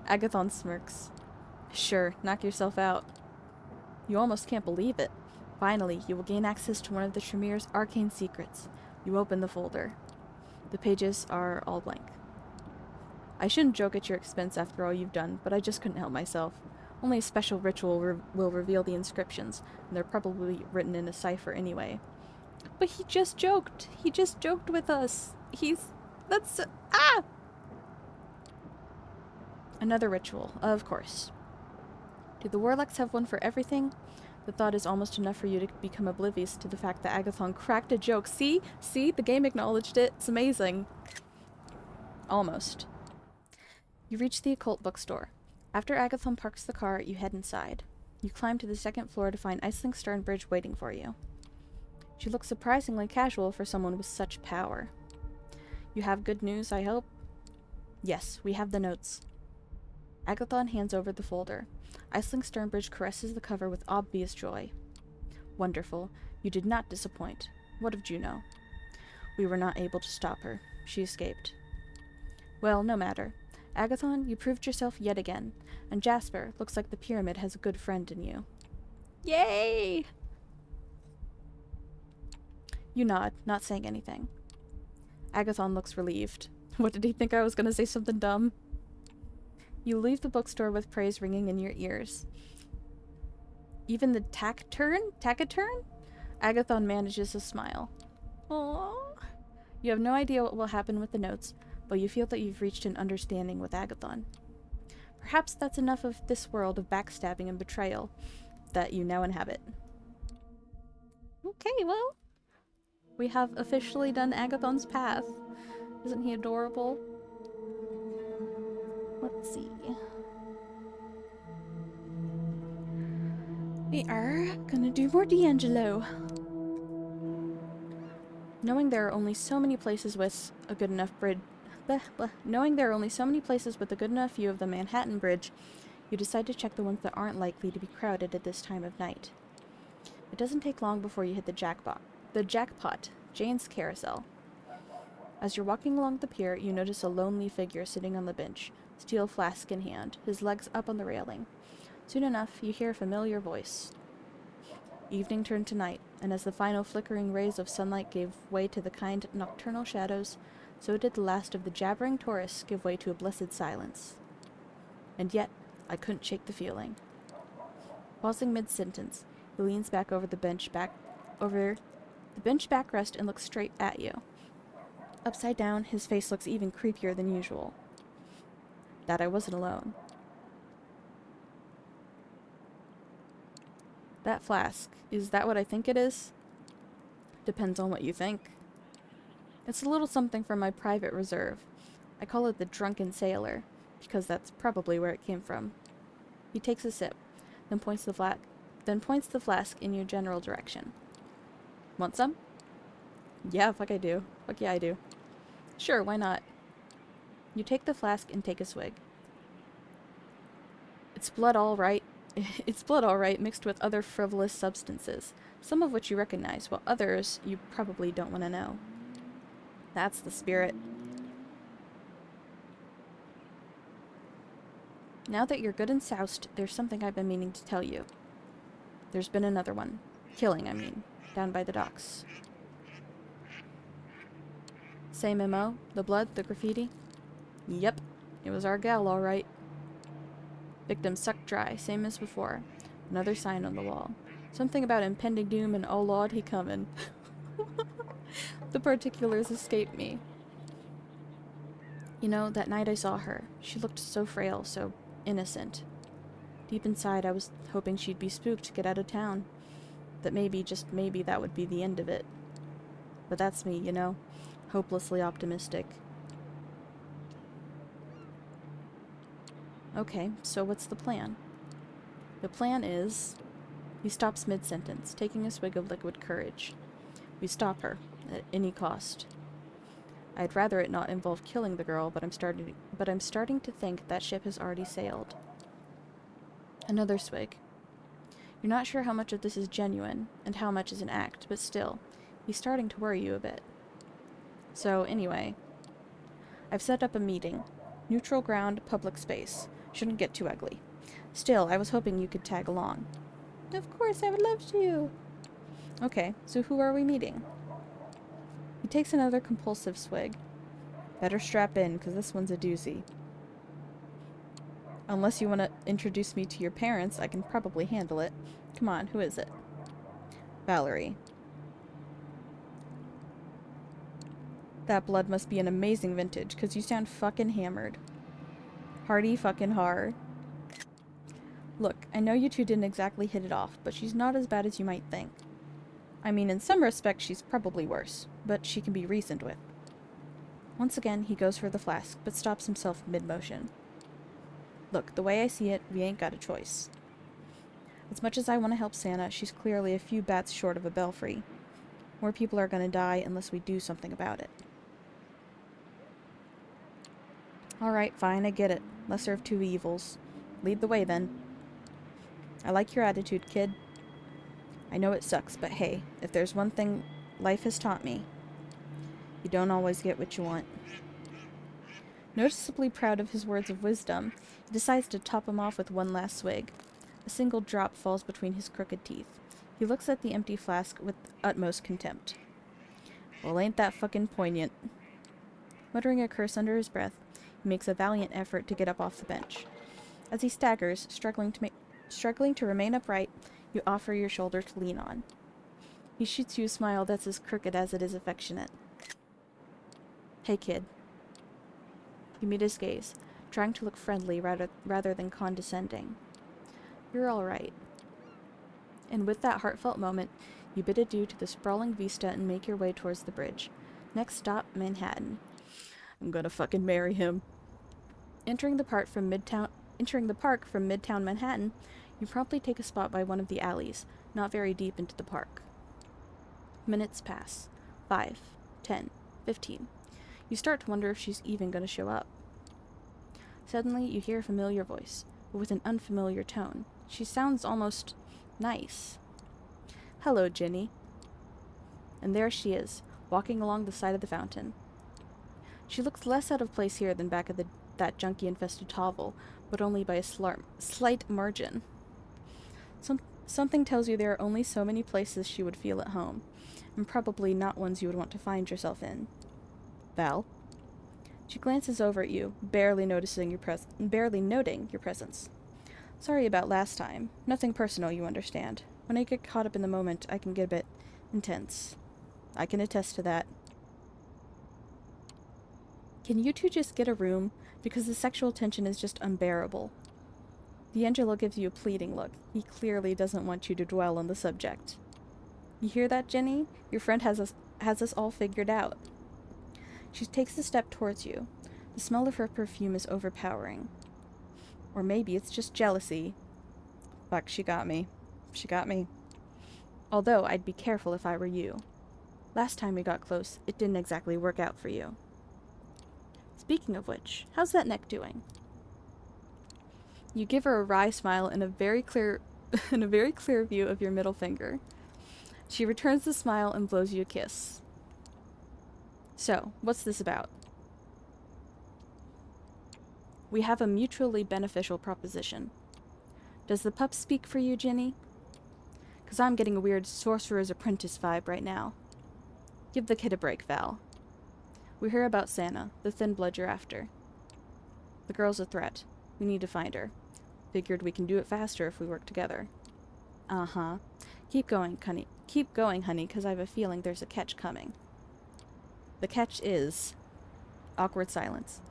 [SPEAKER 1] Agathon smirks. Sure, knock yourself out. You almost can't believe it. Finally, you will gain access to one of the Tremere's arcane secrets. You open the folder. The pages are all blank. I shouldn't joke at your expense after all you've done, but I just couldn't help myself. Only a special ritual will reveal the inscriptions, and they're probably written in a cipher anyway. But he just joked. He just joked with us. That's... Ah! Another ritual, of course. Do the Warlocks have one for everything? The thought is almost enough for you to become oblivious to the fact that Agathon cracked a joke. See? See? The game acknowledged it. It's amazing. Almost. You reach the occult bookstore. After Agathon parks the car, you head inside. You climb to the second floor to find Iceling Sternbridge waiting for you. She looks surprisingly casual for someone with such power. You have good news, I hope? Yes, we have the notes. Agathon hands over the folder. Iceling Sternbridge caresses the cover with obvious joy. Wonderful. You did not disappoint. What of Juno? We were not able to stop her. She escaped. Well, no matter. Agathon, you proved yourself yet again, and Jasper, looks like the pyramid has a good friend in you. Yay! You nod, not saying anything. Agathon looks relieved. What, did he think I was going to say something dumb? You leave the bookstore with praise ringing in your ears. Even the taciturn? Agathon manages a smile. Aww. You have no idea what will happen with the notes, but you feel that you've reached an understanding with Agathon. Perhaps that's enough of this world of backstabbing and betrayal that you now inhabit. Okay, well, we have officially done Agathon's path. Isn't he adorable? Let's see. We are gonna do more D'Angelo. Knowing there are only so many places with a good enough bridge, knowing there are only so many places with a good enough view of the Manhattan Bridge, you decide to check the ones that aren't likely to be crowded at this time of night. It doesn't take long before you hit the jackpot, Jane's Carousel. As you're walking along the pier, you notice a lonely figure sitting on the bench, steel flask in hand, his legs up on the railing. Soon enough, you hear a familiar voice. Evening turned to night, and as the final flickering rays of sunlight gave way to the kind nocturnal shadows, so did the last of the jabbering tourists give way to a blessed silence. And yet, I couldn't shake the feeling. Pausing mid-sentence, he leans back over the bench backrest and looks straight at you. Upside down, his face looks even creepier than usual. That I wasn't alone. That flask, is that what I think it is? Depends on what you think. It's a little something from my private reserve. I call it the Drunken Sailor, because that's probably where it came from. He takes a sip, then points the flask in your general direction. Want some? Yeah, fuck I do. Fuck yeah, I do. Sure, why not? You take the flask and take a swig. It's blood all right. It's blood all right, mixed with other frivolous substances, some of which you recognize, while others you probably don't want to know. That's the spirit. Now that you're good and soused, there's something I've been meaning to tell you. There's been another one. Killing, I mean. Down by the docks. Same MO? The blood? The graffiti? Yep. It was our gal, all right. Victim sucked dry, same as before. Another sign on the wall. Something about impending doom and oh lord, he comin'. The particulars escape me. You know, that night I saw her. She looked so frail, so innocent. Deep inside, I was hoping she'd be spooked to get out of town. That maybe, just maybe, that would be the end of it. But that's me, you know? Hopelessly optimistic. Okay, so what's the plan? The plan is... He stops mid-sentence, taking a swig of liquid courage. We stop her, at any cost. I'd rather it not involve killing the girl, but I'm starting to think that ship has already sailed. Another swig. You're not sure how much of this is genuine, and how much is an act, but still, he's starting to worry you a bit. So, anyway, I've set up a meeting. Neutral ground, public space. Shouldn't get too ugly. Still, I was hoping you could tag along. Of course, I would love to. Okay, so who are we meeting? He takes another compulsive swig. Better strap in, because this one's a doozy. Unless you want to introduce me to your parents, I can probably handle it. Come on, who is it? Valerie. That blood must be an amazing vintage, because you sound fucking hammered. Hardy fucking har. Look, I know you two didn't exactly hit it off, but she's not as bad as you might think. I mean, in some respects, she's probably worse, but she can be reasoned with. Once again, he goes for the flask, but stops himself mid-motion. Look, the way I see it, we ain't got a choice. As much as I want to help Santa, she's clearly a few bats short of a belfry. More people are gonna die unless we do something about it. Alright, fine, I get it. Lesser of two evils. Lead the way, then. I like your attitude, kid. I know it sucks, but hey, if there's one thing life has taught me, you don't always get what you want. Noticeably proud of his words of wisdom, he decides to top him off with one last swig. A single drop falls between his crooked teeth. He looks at the empty flask with utmost contempt. Well, ain't that fucking poignant? Muttering a curse under his breath, he makes a valiant effort to get up off the bench. As he staggers, struggling to remain upright, you offer your shoulder to lean on. He shoots you a smile that's as crooked as it is affectionate. Hey, kid. You meet his gaze, trying to look friendly rather than condescending. You're all right. And with that heartfelt moment, you bid adieu to the sprawling vista and make your way towards the bridge. Next stop, Manhattan. I'm gonna fucking marry him. Entering the park from Midtown Manhattan, you promptly take a spot by one of the alleys, not very deep into the park. Minutes pass. 5, 10, 15. You start to wonder if she's even going to show up. Suddenly, you hear a familiar voice, but with an unfamiliar tone. She sounds almost nice. Hello, Ginny. And there she is, walking along the side of the fountain. She looks less out of place here than back at that junkie-infested hovel, but only by a slight margin. Something tells you there are only so many places she would feel at home, and probably not ones you would want to find yourself in. Val? She glances over at you, barely noting your presence. Sorry about last time. Nothing personal, you understand. When I get caught up in the moment, I can get a bit intense. I can attest to that. Can you two just get a room? Because the sexual tension is just unbearable. D'Angelo gives you a pleading look. He clearly doesn't want you to dwell on the subject. You hear that, Jenny? Your friend has us all figured out. She takes a step towards you. The smell of her perfume is overpowering. Or maybe it's just jealousy. Fuck, she got me. She got me. Although, I'd be careful if I were you. Last time we got close, it didn't exactly work out for you. Speaking of which, how's that neck doing? You give her a wry smile and a very clear view of your middle finger. She returns the smile and blows you a kiss. So, what's this about? We have a mutually beneficial proposition. Does the pup speak for you, Ginny? 'Cause I'm getting a weird sorcerer's apprentice vibe right now. Give the kid a break, Val. We hear about Santa, the thin blood you're after. The girl's a threat. We need to find her. Figured we can do it faster if we work together. Uh-huh. Keep going, honey. Keep going, honey, 'cause I have a feeling there's a catch coming. The catch is... Awkward silence.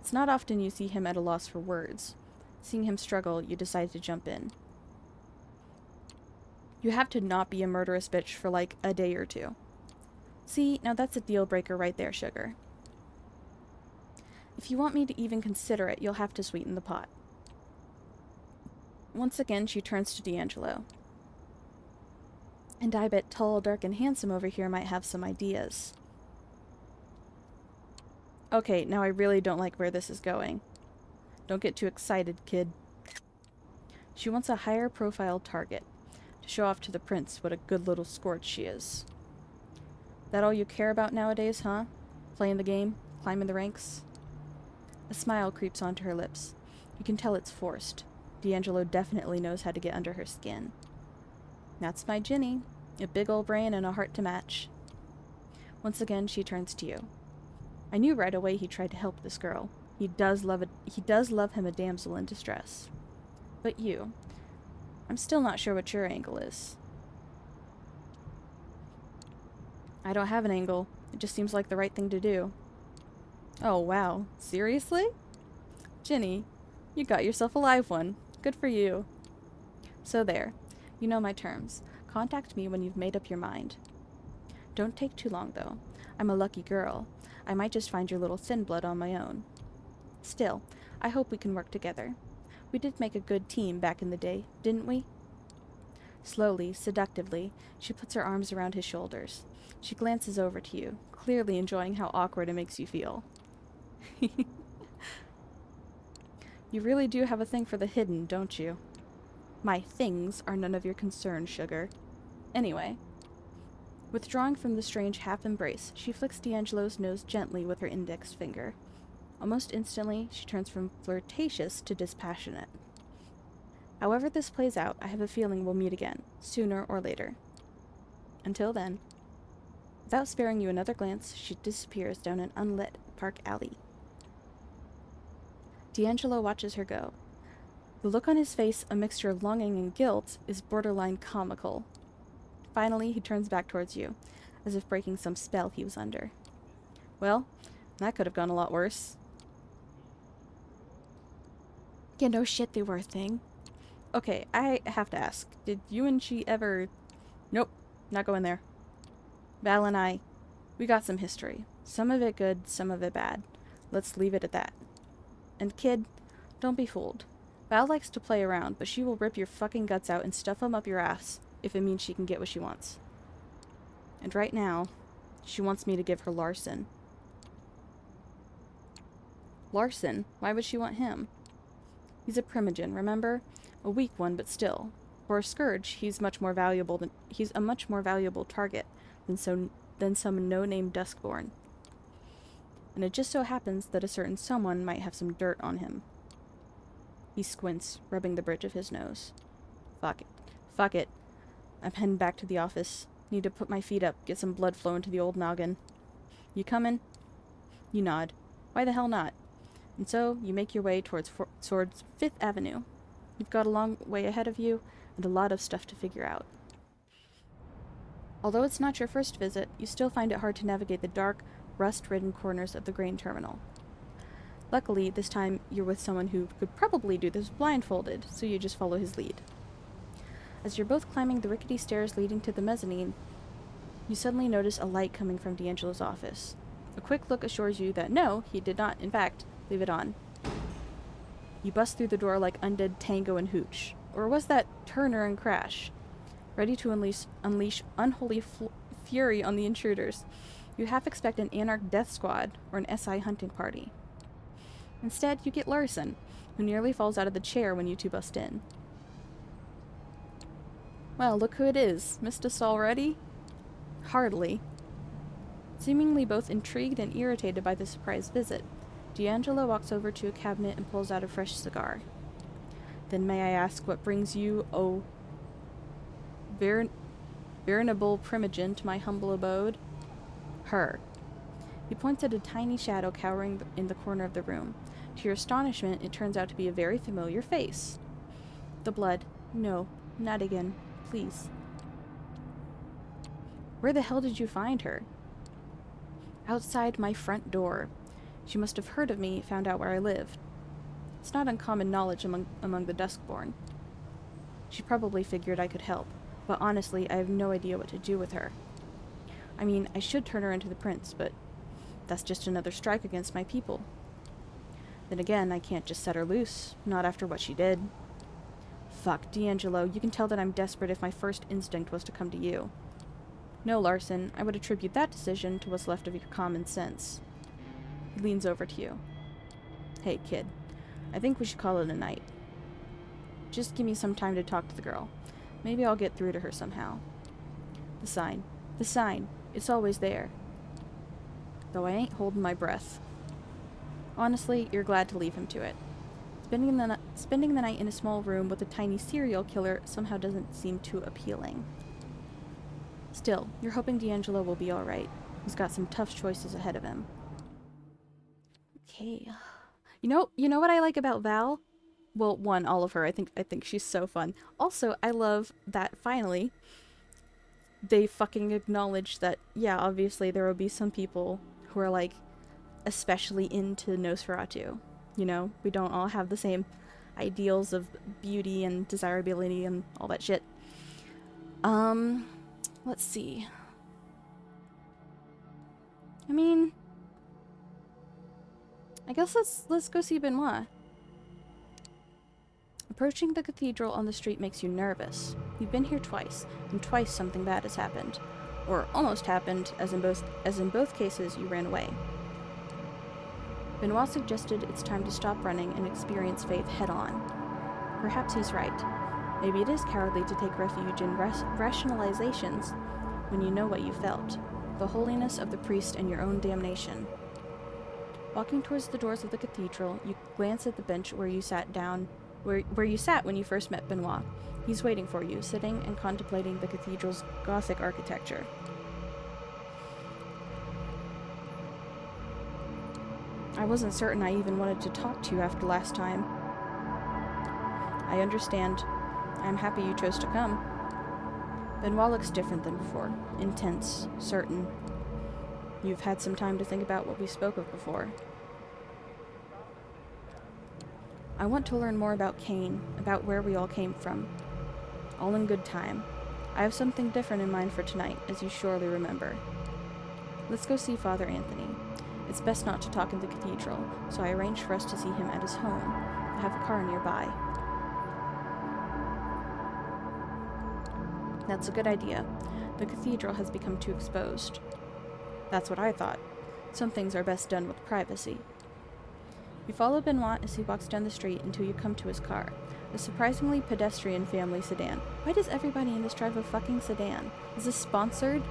[SPEAKER 1] It's not often you see him at a loss for words. Seeing him struggle, you decide to jump in. You have to not be a murderous bitch for like a day or two. See, now that's a deal breaker right there, sugar. If you want me to even consider it, you'll have to sweeten the pot. Once again, she turns to D'Angelo. And I bet tall, dark, and handsome over here might have some ideas. Okay, now I really don't like where this is going. Don't get too excited, kid. She wants a higher profile target, to show off to the prince what a good little scorch she is. That all you care about nowadays, huh? Playing the game? Climbing the ranks? A smile creeps onto her lips. You can tell it's forced. D'Angelo definitely knows how to get under her skin. That's my Ginny. A big ol' brain and a heart to match. Once again, she turns to you. I knew right away he tried to help this girl. He does love him a damsel in distress. But you, I'm still not sure what your angle is. I don't have an angle. It just seems like the right thing to do. Oh, wow. Seriously? Ginny, you got yourself a live one. Good for you. So there. You know my terms. Contact me when you've made up your mind. Don't take too long, though. I'm a lucky girl. I might just find your little thin blood on my own. Still, I hope we can work together. We did make a good team back in the day, didn't we? Slowly, seductively, she puts her arms around his shoulders. She glances over to you, clearly enjoying how awkward it makes you feel. You really do have a thing for the hidden, don't you? My things are none of your concern, sugar. Anyway. Withdrawing from the strange half-embrace, she flicks D'Angelo's nose gently with her index finger. Almost instantly, she turns from flirtatious to dispassionate. However this plays out, I have a feeling we'll meet again, sooner or later. Until then. Without sparing you another glance, she disappears down an unlit park alley. D'Angelo watches her go. The look on his face, a mixture of longing and guilt, is borderline comical. Finally, he turns back towards you, as if breaking some spell he was under. Well, that could have gone a lot worse. Yeah, no shit, they were a thing. Okay, I have to ask, did you and she ever... Nope, not going there. Val and I, we got some history. Some of it good, some of it bad. Let's leave it at that. And kid, don't be fooled. Val likes to play around, but she will rip your fucking guts out and stuff them up your ass if it means she can get what she wants. And right now, she wants me to give her Larson. Larson? Why would she want him? He's a primogen, remember? A weak one, but still. For a scourge, he's a much more valuable target than some no-name Duskborn. And it just so happens that a certain someone might have some dirt on him. He squints, rubbing the bridge of his nose. Fuck it. I'm heading back to the office. Need to put my feet up, get some blood flowing to the old noggin. You coming? You nod. Why the hell not? And so, you make your way towards Fifth Avenue. You've got a long way ahead of you, and a lot of stuff to figure out. Although it's not your first visit, you still find it hard to navigate the dark, rust-ridden corners of the grain terminal. Luckily, this time you're with someone who could probably do this blindfolded, so you just follow his lead. As you're both climbing the rickety stairs leading to the mezzanine, you suddenly notice a light coming from D'Angelo's office. A quick look assures you that no, he did not, in fact, leave it on. You bust through the door like undead Tango and Hooch. Or was that Turner and Crash? Ready to unleash unholy fury on the intruders. You half expect an Anarch death squad or an SI hunting party. Instead, you get Larson, who nearly falls out of the chair when you two bust in. Well, look who it is. Missed us already? Hardly. Seemingly both intrigued and irritated by the surprise visit, D'Angelo walks over to a cabinet and pulls out a fresh cigar. Then may I ask what brings you, oh, venerable primogen, to my humble abode? Her. He points at a tiny shadow cowering in the corner of the room. To your astonishment, it turns out to be a very familiar face. The blood. No, not again. Please. Where the hell did you find her? Outside my front door. She must have heard of me, found out where I lived. It's not uncommon knowledge among the Duskborn. She probably figured I could help. But honestly, I have no idea what to do with her. I mean, I should turn her into the prince, but that's just another strike against my people. Then again, I can't just set her loose, not after what she did. Fuck, D'Angelo, you can tell that I'm desperate if my first instinct was to come to you. No, Larson, I would attribute that decision to what's left of your common sense. He leans over to you. Hey, kid, I think we should call it a night. Just give me some time to talk to the girl. Maybe I'll get through to her somehow. The sign. The sign. It's always there. Though I ain't holding my breath. Honestly, you're glad to leave him to it. Spending the night in a small room with a tiny serial killer somehow doesn't seem too appealing. Still, you're hoping D'Angelo will be alright. He's got some tough choices ahead of him. Okay. You know what I like about Val? Well, one, all of her. I think she's so fun. Also, I love that finally they fucking acknowledge that, yeah, obviously there will be some people who are like especially into Nosferatu. You know, we don't all have the same ideals of beauty and desirability and all that shit. Let's see. I mean, I guess let's go see Benoit. Approaching the cathedral on the street makes you nervous. You've been here twice, and twice something bad has happened. Or almost happened, as in both cases you ran away. Benoit suggested it's time to stop running and experience faith head-on. Perhaps he's right. Maybe it is cowardly to take refuge in rationalizations when you know what you felt. The holiness of the priest and your own damnation. Walking towards the doors of the cathedral, you glance at the bench where you sat down, where you sat when you first met Benoit. He's waiting for you, sitting and contemplating the cathedral's Gothic architecture. I wasn't certain I even wanted to talk to you after last time. I understand. I'm happy you chose to come. Benoit looks different than before. Intense, certain. You've had some time to think about what we spoke of before. I want to learn more about Cain, about where we all came from. All in good time. I have something different in mind for tonight, as you surely remember. Let's go see Father Anthony. It's best not to talk in the cathedral, so I arranged for us to see him at his home. I have a car nearby. That's a good idea. The cathedral has become too exposed. That's what I thought. Some things are best done with privacy. You follow Benoit as he walks down the street until you come to his car. A surprisingly pedestrian family sedan. Why does everybody in this drive a fucking sedan? Is this sponsored?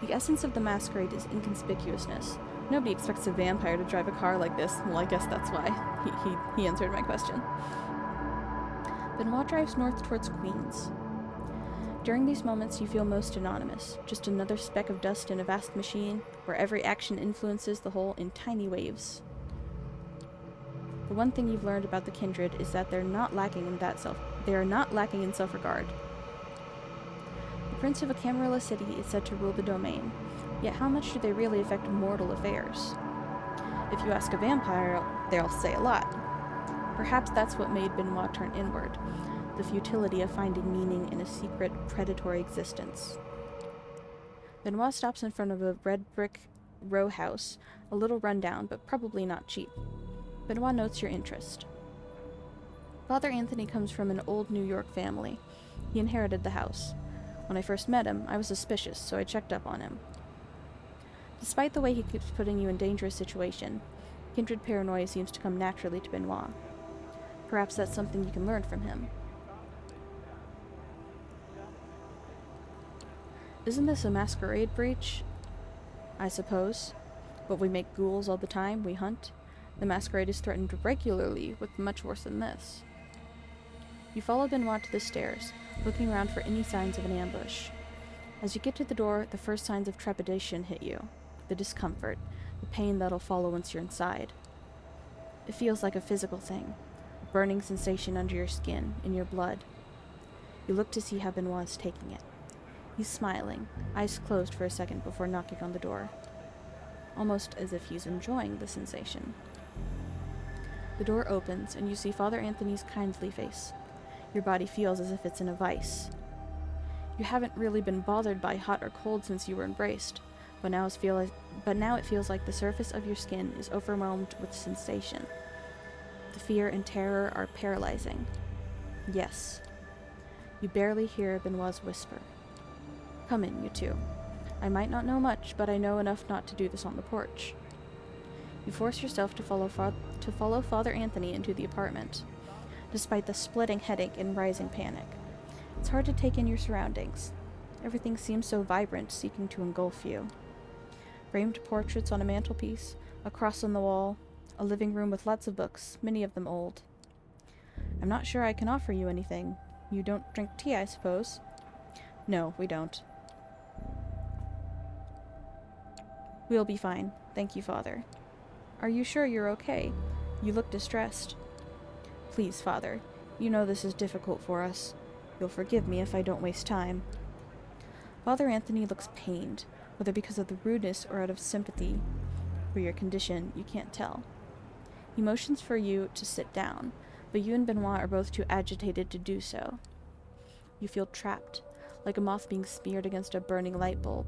[SPEAKER 1] The essence of the Masquerade is inconspicuousness. Nobody expects a vampire to drive a car like this. Well, I guess that's why. He answered my question. Benoit drives north towards Queens. During these moments, you feel most anonymous, just another speck of dust in a vast machine where every action influences the whole in tiny waves. The one thing you've learned about the Kindred is that they are not lacking in self-regard. The prince of a camarilla city is said to rule the domain, yet how much do they really affect mortal affairs? If you ask a vampire, they'll say a lot. Perhaps that's what made Benoit turn inward, the futility of finding meaning in a secret, predatory existence. Benoit stops in front of a red brick row house, a little rundown, but probably not cheap. Benoit notes your interest. Father Anthony comes from an old New York family. He inherited the house. When I first met him, I was suspicious, so I checked up on him. Despite the way he keeps putting you in dangerous situation, kindred paranoia seems to come naturally to Benoit. Perhaps that's something you can learn from him. Isn't this a masquerade breach? I suppose. But we make ghouls all the time, we hunt. The masquerade is threatened regularly with much worse than this. You follow Benoit to the stairs, looking around for any signs of an ambush. As you get to the door, the first signs of trepidation hit you. The discomfort, the pain that'll follow once you're inside. It feels like a physical thing, a burning sensation under your skin, in your blood. You look to see how Benoit is taking it. He's smiling, eyes closed for a second before knocking on the door. Almost as if he's enjoying the sensation. The door opens, and you see Father Anthony's kindly face. Your body feels as if it's in a vice. You haven't really been bothered by hot or cold since you were embraced, but now it feels like the surface of your skin is overwhelmed with sensation. The fear and terror are paralyzing. Yes. You barely hear Benoit's whisper. Come in, you two. I might not know much, but I know enough not to do this on the porch. You force yourself to follow Father Anthony into the apartment, despite the splitting headache and rising panic. It's hard to take in your surroundings. Everything seems so vibrant, seeking to engulf you. Framed portraits on a mantelpiece, a cross on the wall, a living room with lots of books, many of them old. I'm not sure I can offer you anything. You don't drink tea, I suppose? No, we don't. We'll be fine. Thank you, Father. Are you sure you're okay? You look distressed. Please, Father. You know this is difficult for us. You'll forgive me if I don't waste time. Father Anthony looks pained, whether because of the rudeness or out of sympathy for your condition, you can't tell. He motions for you to sit down, but you and Benoit are both too agitated to do so. You feel trapped, like a moth being smeared against a burning light bulb.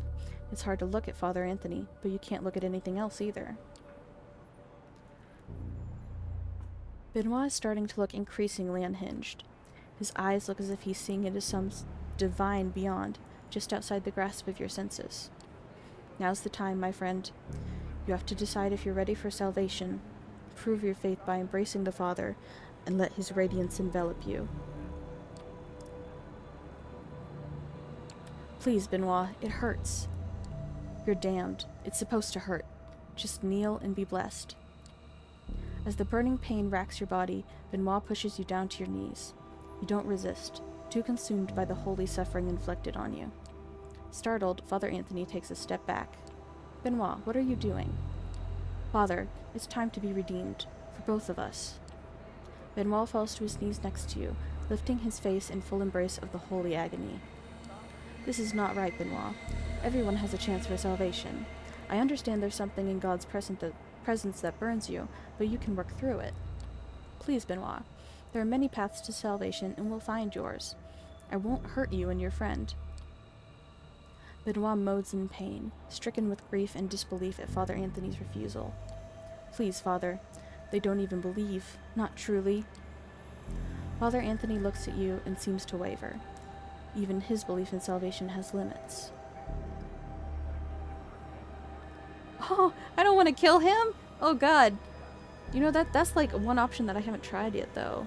[SPEAKER 1] It's hard to look at Father Anthony, but you can't look at anything else either. Benoit is starting to look increasingly unhinged. His eyes look as if he's seeing into some divine beyond, just outside the grasp of your senses. Now's the time, my friend. You have to decide if you're ready for salvation. Prove your faith by embracing the Father, and let his radiance envelop you. Please, Benoit, it hurts. You're damned. It's supposed to hurt. Just kneel and be blessed. As the burning pain racks your body, Benoit pushes you down to your knees. You don't resist, too consumed by the holy suffering inflicted on you. Startled, Father Anthony takes a step back. Benoit, what are you doing? Father, it's time to be redeemed, for both of us. Benoit falls to his knees next to you, lifting his face in full embrace of the holy agony. This is not right, Benoit. Everyone has a chance for salvation. I understand there's something in God's presence that burns you, but you can work through it. Please, Benoit. There are many paths to salvation, and we'll find yours. I won't hurt you and your friend. Benoit moans in pain, stricken with grief and disbelief at Father Anthony's refusal. Please, Father. They don't even believe. Not truly. Father Anthony looks at you and seems to waver. Even his belief in salvation has limits. Oh, I don't want to kill him? Oh god. You know, that's like one option that I haven't tried yet, though.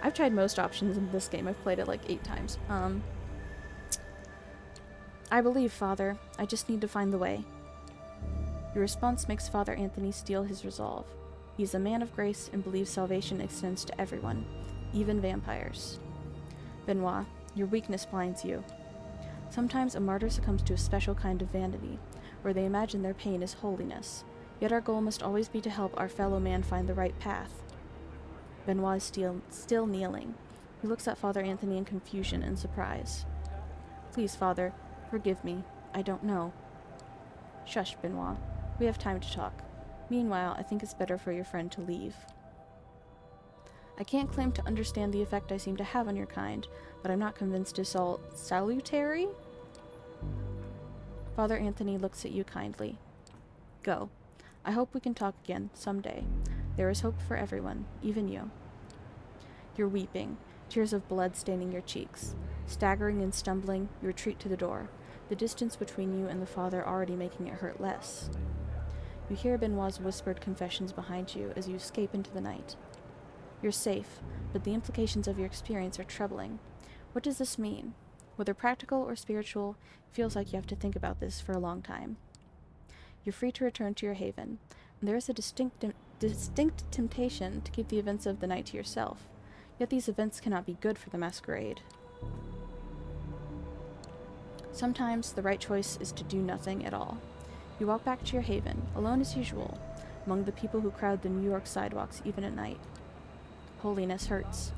[SPEAKER 1] I've tried most options in this game. I've played it like 8 times. I believe, Father. I just need to find the way. Your response makes Father Anthony steel his resolve. He's a man of grace and believes salvation extends to everyone, even vampires. Benoit, your weakness blinds you. Sometimes a martyr succumbs to a special kind of vanity, where they imagine their pain is holiness. Yet our goal must always be to help our fellow man find the right path. Benoit is still kneeling. He looks at Father Anthony in confusion and surprise. Please, Father, forgive me. I don't know. Shush, Benoit. We have time to talk. Meanwhile, I think it's better for your friend to leave. I can't claim to understand the effect I seem to have on your kind, but I'm not convinced it's all salutary? Father Anthony looks at you kindly. Go. I hope we can talk again, someday. There is hope for everyone, even you. You're weeping, tears of blood staining your cheeks. Staggering and stumbling, you retreat to the door, the distance between you and the Father already making it hurt less. You hear Benoit's whispered confessions behind you as you escape into the night. You're safe, but the implications of your experience are troubling. What does this mean? Whether practical or spiritual, it feels like you have to think about this for a long time. You're free to return to your haven, and there is a distinct temptation to keep the events of the night to yourself. Yet these events cannot be good for the Masquerade. Sometimes the right choice is to do nothing at all. You walk back to your haven, alone as usual, among the people who crowd the New York sidewalks even at night. Holiness hurts.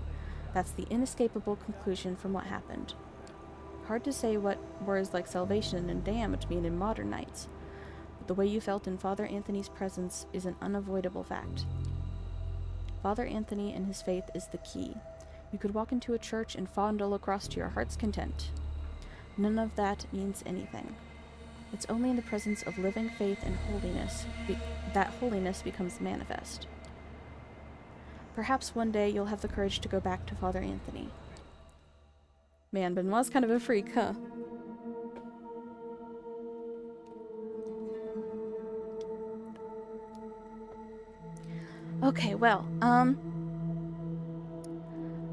[SPEAKER 1] That's the inescapable conclusion from what happened. Hard to say what words like salvation and damned mean in modern nights, but the way you felt in Father Anthony's presence is an unavoidable fact. Father Anthony and his faith is the key. You could walk into a church and fondle across to your heart's content. None of that means anything. It's only in the presence of living faith and holiness that holiness becomes manifest. Perhaps one day you'll have the courage to go back to Father Anthony. Man, Benoit's kind of a freak, huh? Okay, well,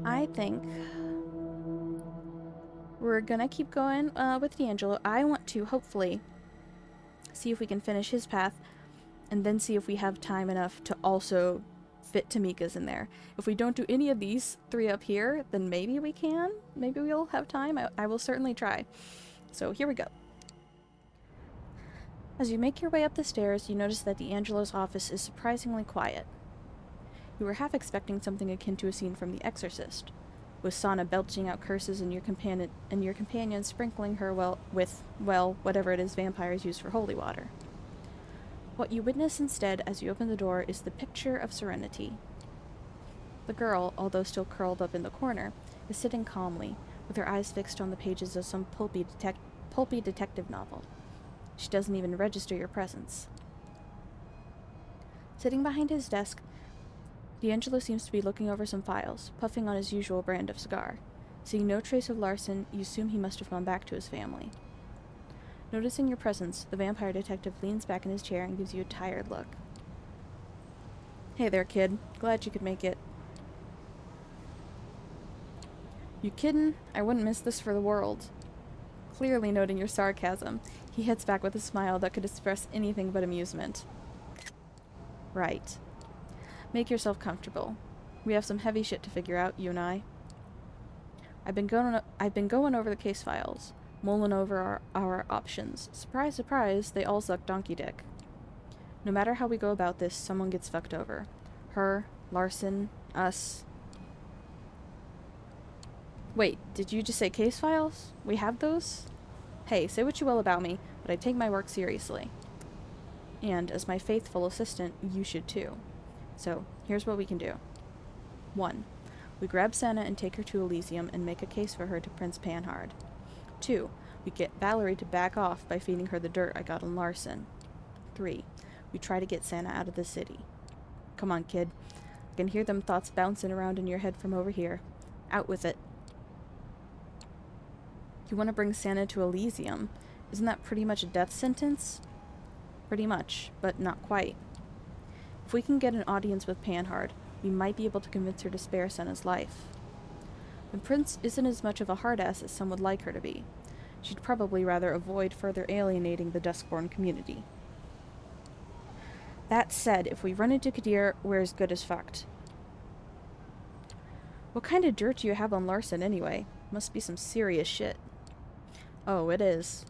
[SPEAKER 1] I think we're gonna keep going with D'Angelo. I want to, hopefully, see if we can finish his path, and then see if we have time enough to also fit Tamika's in there. If we don't do any of these 3 up here, then maybe we can. Maybe we'll have time. I will certainly try. So here we go. As you make your way up the stairs, you notice that D'Angelo's office is surprisingly quiet. You were half expecting something akin to a scene from The Exorcist, with Sana belching out curses and your companion sprinkling her with whatever it is vampires use for holy water. What you witness instead as you open the door is the picture of serenity. The girl, although still curled up in the corner, is sitting calmly, with her eyes fixed on the pages of some pulpy detective novel. She doesn't even register your presence. Sitting behind his desk, D'Angelo seems to be looking over some files, puffing on his usual brand of cigar. Seeing no trace of Larson, you assume he must have gone back to his family. Noticing your presence, the vampire detective leans back in his chair and gives you a tired look. Hey there, kid. Glad you could make it. You kiddin'? I wouldn't miss this for the world. Clearly noting your sarcasm, he hits back with a smile that could express anything but amusement. Right. Make yourself comfortable. We have some heavy shit to figure out, you and I. I've been going over the case files, mulling over our options. Surprise, surprise, they all suck donkey dick. No matter how we go about this, someone gets fucked over. Her, Larson, us. Wait, did you just say case files? We have those? Hey, say what you will about me, but I take my work seriously. And, as my faithful assistant, you should too. So, here's what we can do. 1. We grab Senna and take her to Elysium and make a case for her to Prince Panhard. 2. We get Valerie to back off by feeding her the dirt I got on Larson. 3. We try to get Santa out of the city. Come on, kid. I can hear them thoughts bouncing around in your head from over here. Out with it. You want to bring Santa to Elysium? Isn't that pretty much a death sentence? Pretty much, but not quite. If we can get an audience with Panhard, we might be able to convince her to spare Senna's life. The prince isn't as much of a hard-ass as some would like her to be. She'd probably rather avoid further alienating the Duskborn community. That said, if we run into Kadir, we're as good as fucked. What kind of dirt do you have on Larson anyway? Must be some serious shit. Oh, it is.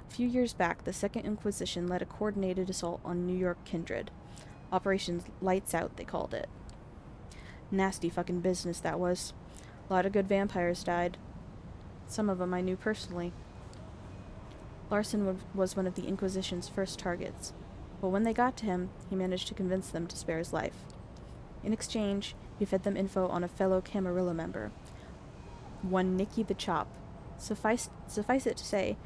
[SPEAKER 1] A few years back, the Second Inquisition led a coordinated assault on New York Kindred. Operation Lights Out, they called it. Nasty fucking business, that was. A lot of good vampires died. Some of them I knew personally. Larson was one of the Inquisition's first targets. But when they got to him, he managed to convince them to spare his life. In exchange, he fed them info on a fellow Camarilla member, one Nicky the Chop. Suffice it to say,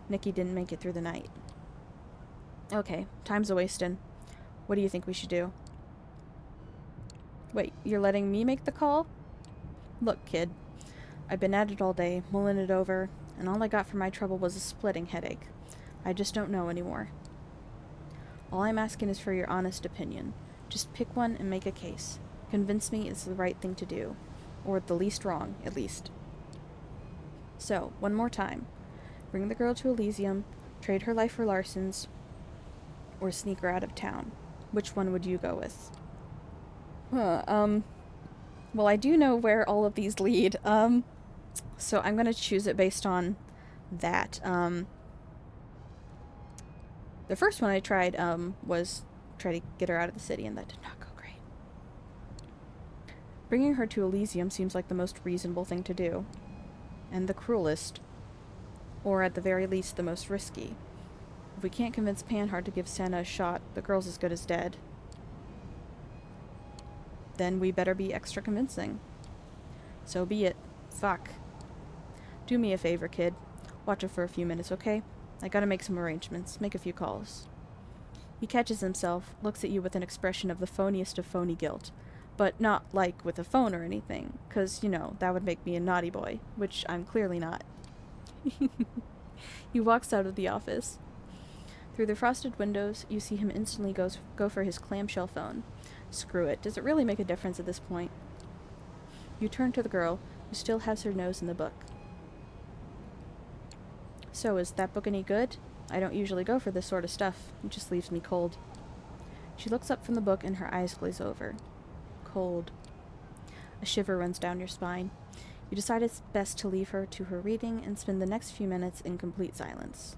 [SPEAKER 1] Nicky didn't make it through the night. Okay, time's a-wastin'. What do you think we should do? Wait, you're letting me make the call? Look, kid. I've been at it all day, mulling it over, and all I got for my trouble was a splitting headache. I just don't know anymore. All I'm asking is for your honest opinion. Just pick one and make a case. Convince me it's the right thing to do. Or the least wrong, at least. So, one more time. Bring the girl to Elysium, trade her life for Larson's, or sneak her out of town. Which one would you go with? Well, I do know where all of these lead, so I'm gonna choose it based on that. The first one I tried, was try to get her out of the city, and that did not go great. Bringing her to Elysium seems like the most reasonable thing to do. And the cruelest. Or at the very least, the most risky. If we can't convince Panhard to give Santa a shot, the girl's as good as dead. Then we better be extra convincing. So be it. Fuck. Do me a favor, kid. Watch her for a few minutes, okay? I gotta make some arrangements, make a few calls. He catches himself, looks at you with an expression of the phoniest of phony guilt. But not like with a phone or anything, 'cause, you know, that would make me a naughty boy, which I'm clearly not. He walks out of the office. Through the frosted windows, you see him instantly go for his clamshell phone. Screw it, does it really make a difference at this point? You turn to the girl, who still has her nose in the book. So, is that book any good? I don't usually go for this sort of stuff. It just leaves me cold. She looks up from the book and her eyes glaze over. Cold. A shiver runs down your spine. You decide it's best to leave her to her reading and spend the next few minutes in complete silence.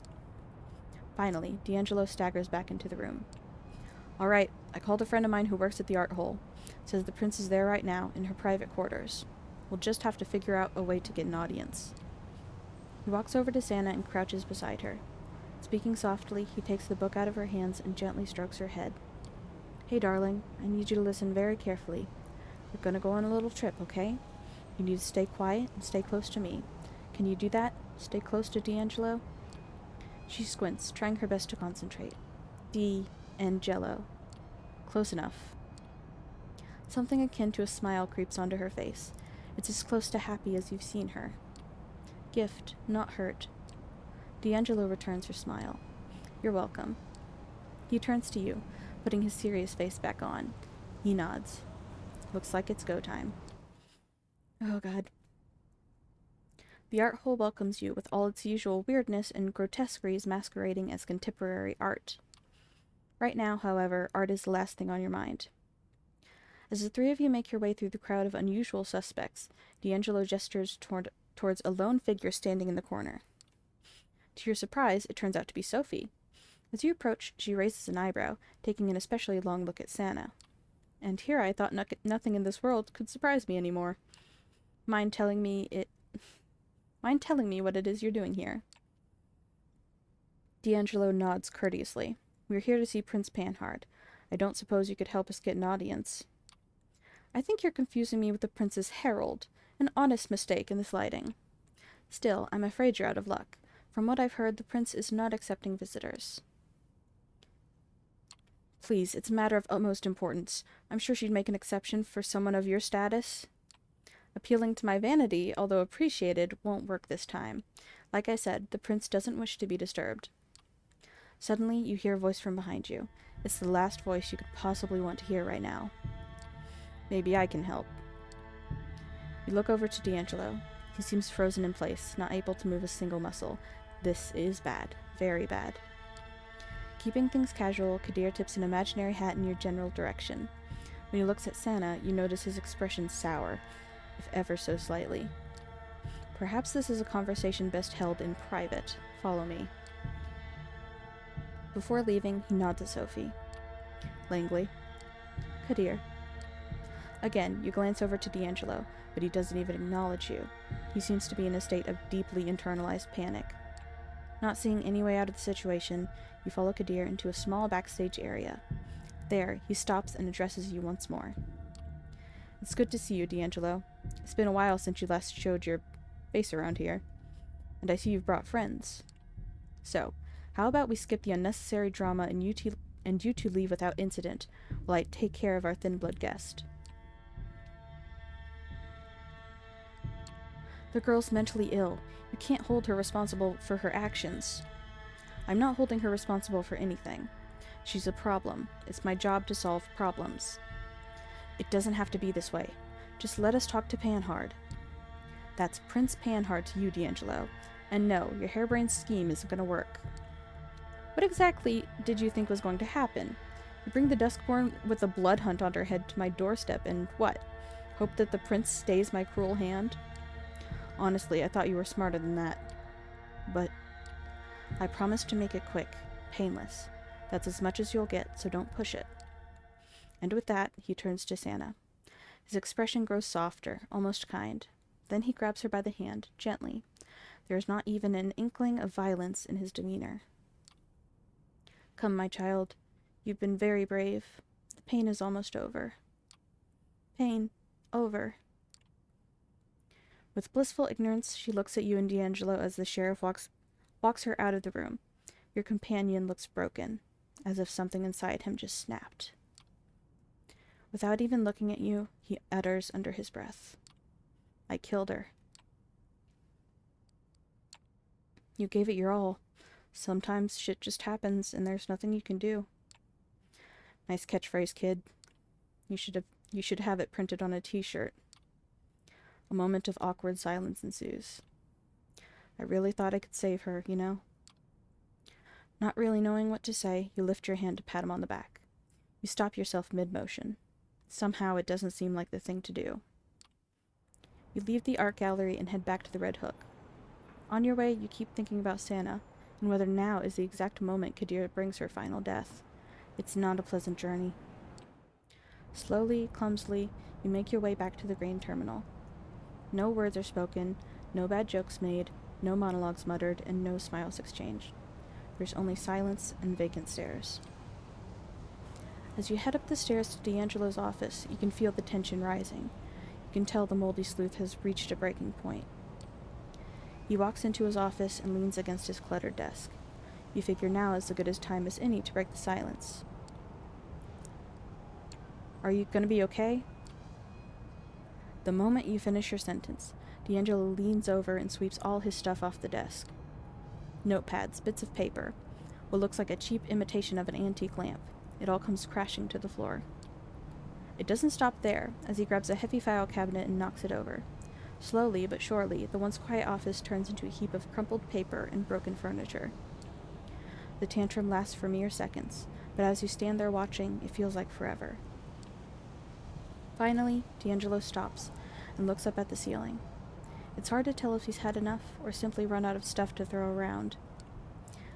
[SPEAKER 1] Finally, D'Angelo staggers back into the room. All right, I called a friend of mine who works at the art hole. Says the prince is there right now, in her private quarters. We'll just have to figure out a way to get an audience. He walks over to Santa and crouches beside her. Speaking softly, he takes the book out of her hands and gently strokes her head. Hey, darling, I need you to listen very carefully. We're gonna go on a little trip, okay? You need to stay quiet and stay close to me. Can you do that? Stay close to D'Angelo? She squints, trying her best to concentrate. D'Angelo. Close enough. Something akin to a smile creeps onto her face. It's as close to happy as you've seen her. Gift, not hurt. D'Angelo returns her smile. You're welcome. He turns to you, putting his serious face back on. He nods. Looks like it's go time. Oh, God. The art hole welcomes you with all its usual weirdness and grotesqueries masquerading as contemporary art. Right now, however, art is the last thing on your mind. As the three of you make your way through the crowd of unusual suspects, D'Angelo gestures towards a lone figure standing in the corner. To your surprise, it turns out to be Sophie. As you approach, she raises an eyebrow, taking an especially long look at Santa. And here I thought nothing in this world could surprise me anymore. Mind telling me what it is you're doing here? D'Angelo nods courteously. We're here to see Prince Panhard. I don't suppose you could help us get an audience. I think you're confusing me with the prince's herald. An honest mistake in this lighting. Still, I'm afraid you're out of luck. From what I've heard, the prince is not accepting visitors. Please, it's a matter of utmost importance. I'm sure she'd make an exception for someone of your status. Appealing to my vanity, although appreciated, won't work this time. Like I said, the prince doesn't wish to be disturbed. Suddenly, you hear a voice from behind you. It's the last voice you could possibly want to hear right now. Maybe I can help. You look over to D'Angelo. He seems frozen in place, not able to move a single muscle. This is bad. Very bad. Keeping things casual, Kadir tips an imaginary hat in your general direction. When he looks at Santa, you notice his expression sour, if ever so slightly. Perhaps this is a conversation best held in private. Follow me. Before leaving, he nods at Sophie. Langley. Kadir. Again, you glance over to D'Angelo, but he doesn't even acknowledge you. He seems to be in a state of deeply internalized panic. Not seeing any way out of the situation, you follow Kadir into a small backstage area. There, he stops and addresses you once more. It's good to see you, D'Angelo. It's been a while since you last showed your face around here. And I see you've brought friends. So, how about we skip the unnecessary drama and you two leave without incident, while I take care of our thin-blood guest? The girl's mentally ill. You can't hold her responsible for her actions. I'm not holding her responsible for anything. She's a problem. It's my job to solve problems. It doesn't have to be this way. Just let us talk to Panhard. That's Prince Panhard to you, D'Angelo. And no, your harebrained scheme isn't going to work. What exactly did you think was going to happen? You bring the Duskborn with a blood hunt on her head to my doorstep and what? Hope that the prince stays my cruel hand? Honestly, I thought you were smarter than that. But I promise to make it quick, painless. That's as much as you'll get, so don't push it. And with that, he turns to Santa. His expression grows softer, almost kind. Then he grabs her by the hand, gently. There is not even an inkling of violence in his demeanor. Come, my child. You've been very brave. The pain is almost over. Pain. Over. With blissful ignorance, she looks at you and D'Angelo as the sheriff walks walks her out of the room. Your companion looks broken, as if something inside him just snapped. Without even looking at you, he utters under his breath, "I killed her." You gave it your all. Sometimes shit just happens and there's nothing you can do. Nice catchphrase, kid. You should have it printed on a t-shirt. A moment of awkward silence ensues. I really thought I could save her, you know? Not really knowing what to say, you lift your hand to pat him on the back. You stop yourself mid-motion. Somehow it doesn't seem like the thing to do. You leave the art gallery and head back to the Red Hook. On your way, you keep thinking about Santa, and whether now is the exact moment Kadir brings her final death. It's not a pleasant journey. Slowly, clumsily, you make your way back to the grain terminal. No words are spoken, no bad jokes made, no monologues muttered, and no smiles exchanged. There's only silence and vacant stares. As you head up the stairs to D'Angelo's office, you can feel the tension rising. You can tell the moldy sleuth has reached a breaking point. He walks into his office and leans against his cluttered desk. You figure now is as good a time as any to break the silence. Are you gonna be okay? The moment you finish your sentence, D'Angelo leans over and sweeps all his stuff off the desk. Notepads, bits of paper, what looks like a cheap imitation of an antique lamp. It all comes crashing to the floor. It doesn't stop there, as he grabs a heavy file cabinet and knocks it over. Slowly but surely, the once quiet office turns into a heap of crumpled paper and broken furniture. The tantrum lasts for mere seconds, but as you stand there watching, it feels like forever. Finally, D'Angelo stops and looks up at the ceiling. It's hard to tell if he's had enough or simply run out of stuff to throw around.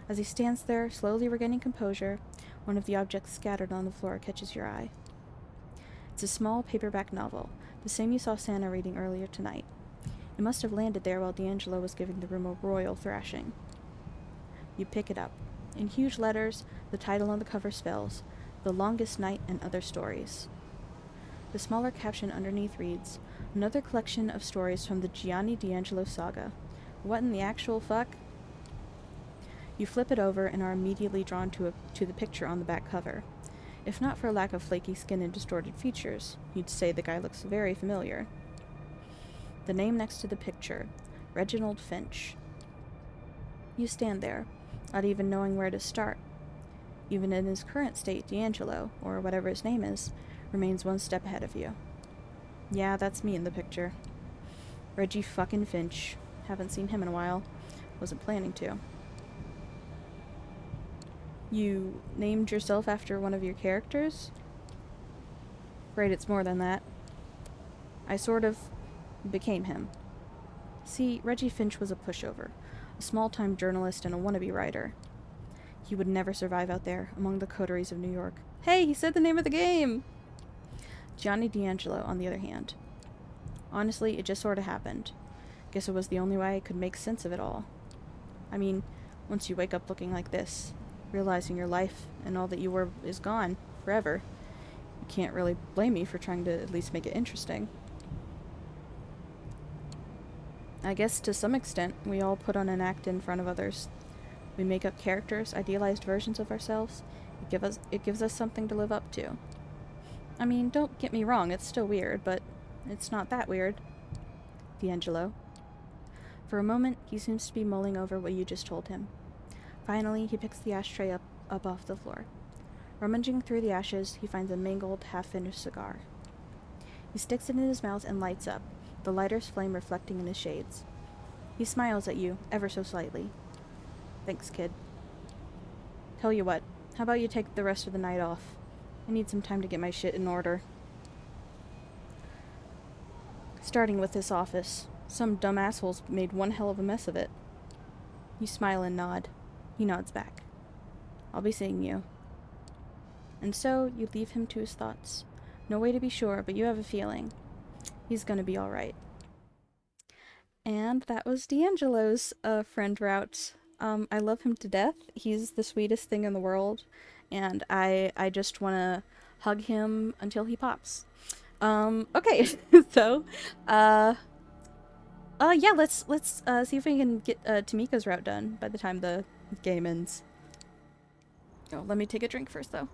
[SPEAKER 1] As he stands there, slowly regaining composure, one of the objects scattered on the floor catches your eye. It's a small paperback novel, the same you saw Santa reading earlier tonight. It must have landed there while D'Angelo was giving the room a royal thrashing. You pick it up. In huge letters, the title on the cover spells, "The Longest Night and Other Stories." The smaller caption underneath reads, "Another collection of stories from the Gianni D'Angelo saga." What in the actual fuck? You flip it over and are immediately drawn to the picture on the back cover. If not for lack of flaky skin and distorted features, you'd say the guy looks very familiar. The name next to the picture, Reginald Finch. You stand there, not even knowing where to start. Even in his current state, D'Angelo, or whatever his name is, remains one step ahead of you. Yeah, that's me in the picture. Reggie fucking Finch. Haven't seen him in a while. Wasn't planning to. You named yourself after one of your characters? Right, it's more than that. I sort of became him. See, Reggie Finch was a pushover, a small-time journalist and a wannabe writer. He would never survive out there, among the coteries of New York. Hey, he said the name of the game! Gianni D'Angelo, on the other hand. Honestly, it just sort of happened. Guess it was the only way I could make sense of it all. I mean, once you wake up looking like this, realizing your life and all that you were is gone, forever, you can't really blame me for trying to at least make it interesting. I guess to some extent, we all put on an act in front of others. We make up characters, idealized versions of ourselves. It gives us something to live up to. I mean, don't get me wrong, it's still weird, but it's not that weird. D'Angelo. For a moment, he seems to be mulling over what you just told him. Finally, he picks the ashtray up off the floor. Rummaging through the ashes, he finds a mangled, half-finished cigar. He sticks it in his mouth and lights up, the lighter's flame reflecting in his shades. He smiles at you, ever so slightly. Thanks, kid. Tell you what, how about you take the rest of the night off? I need some time to get my shit in order. Starting with this office. Some dumb assholes made one hell of a mess of it. You smile and nod. He nods back. I'll be seeing you. And so, you leave him to his thoughts. No way to be sure, but you have a feeling. He's gonna be alright. And that was D'Angelo's friend route. I love him to death. He's the sweetest thing in the world. And I just want to hug him until he pops. Okay, so, Yeah, let's see if we can get Tamika's route done by the time the game ends. Oh, let me take a drink first, though.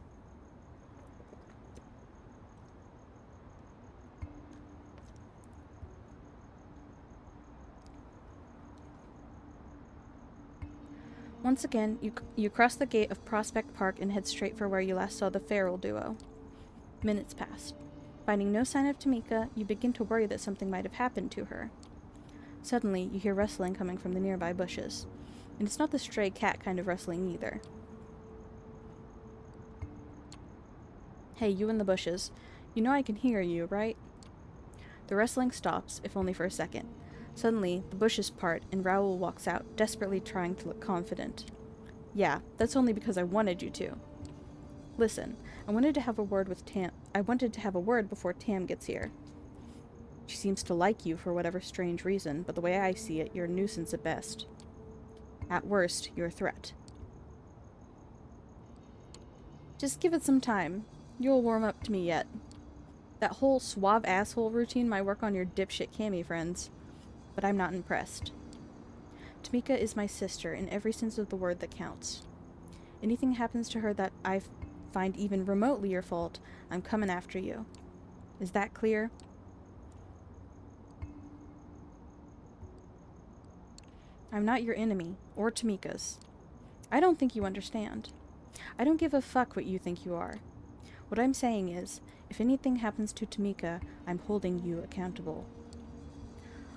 [SPEAKER 1] Once again, you cross the gate of Prospect Park and head straight for where you last saw the Farrell duo. Minutes pass. Finding no sign of Tamika, you begin to worry that something might have happened to her. Suddenly, you hear rustling coming from the nearby bushes. And it's not the stray cat kind of rustling either. Hey, you in the bushes. You know I can hear you, right? The rustling stops, if only for a second. Suddenly, the bushes part and Raoul walks out, desperately trying to look confident. Yeah, that's only because I wanted you to. Listen, I wanted to have a word before Tam gets here. She seems to like you for whatever strange reason, but the way I see it, you're a nuisance at best. At worst, you're a threat. Just give it some time. You'll warm up to me yet. That whole suave asshole routine might work on your dipshit cami friends, but I'm not impressed. Tamika is my sister in every sense of the word that counts. Anything happens to her that I find even remotely your fault, I'm coming after you. Is that clear? I'm not your enemy, or Tamika's. I don't think you understand. I don't give a fuck what you think you are. What I'm saying is, if anything happens to Tamika, I'm holding you accountable.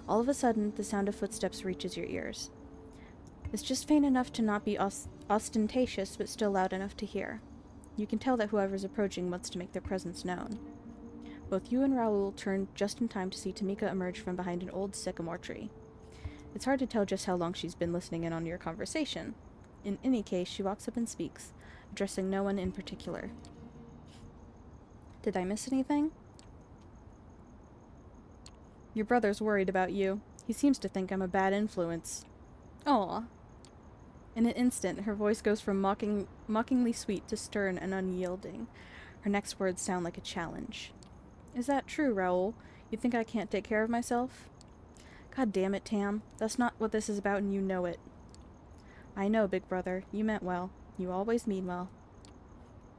[SPEAKER 1] All of a sudden, the sound of footsteps reaches your ears. It's just faint enough to not be ostentatious, but still loud enough to hear. You can tell that whoever's approaching wants to make their presence known. Both you and Raoul turn just in time to see Tamika emerge from behind an old sycamore tree. It's hard to tell just how long she's been listening in on your conversation. In any case, she walks up and speaks, addressing no one in particular. Did I miss anything? Your brother's worried about you. He seems to think I'm a bad influence. Aw. In an instant, her voice goes from mockingly sweet to stern and unyielding. Her next words sound like a challenge. Is that true, Raoul? You think I can't take care of myself? God damn it, Tam. That's not what this is about and you know it. I know, big brother. You meant well. You always mean well.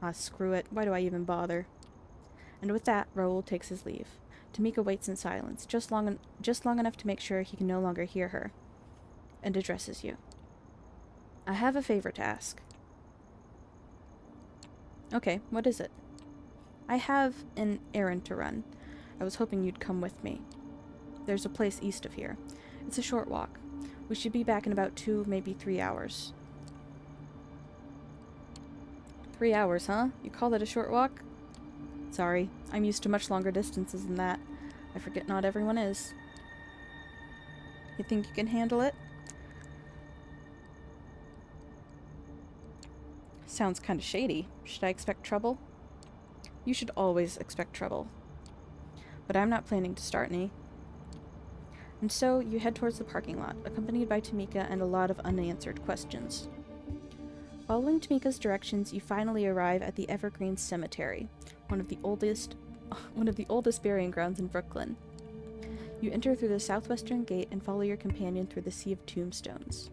[SPEAKER 1] Ah, screw it. Why do I even bother? And with that, Raoul takes his leave. Tamika waits in silence, just long enough to make sure he can no longer hear her, and addresses you. I have a favor to ask. Okay, what is it? I have an errand to run. I was hoping you'd come with me. There's a place east of here. It's a short walk. We should be back in about 2, maybe 3 hours. 3 hours, huh? You call that a short walk? Sorry, I'm used to much longer distances than that. I forget not everyone is. You think you can handle it? Sounds kinda shady. Should I expect trouble? You should always expect trouble. But I'm not planning to start any. And so, you head towards the parking lot, accompanied by Tamika and a lot of unanswered questions. Following Tamika's directions, you finally arrive at the Evergreen Cemetery, one of the oldest burying grounds in Brooklyn. You enter through the southwestern gate and follow your companion through the sea of tombstones.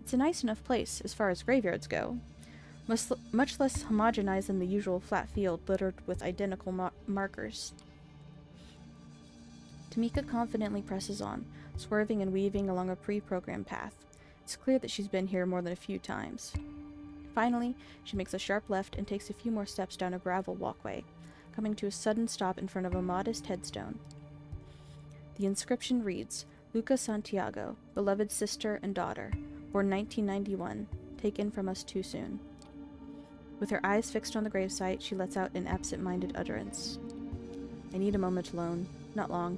[SPEAKER 1] It's a nice enough place, as far as graveyards go, much less homogenized than the usual flat field littered with identical markers. Tamika confidently presses on, swerving and weaving along a pre-programmed path. It's clear that she's been here more than a few times. Finally, she makes a sharp left and takes a few more steps down a gravel walkway, coming to a sudden stop in front of a modest headstone. The inscription reads, Luca Santiago, beloved sister and daughter, born 1991, taken from us too soon. With her eyes fixed on the gravesite, she lets out an absent-minded utterance. I need a moment alone. Not long.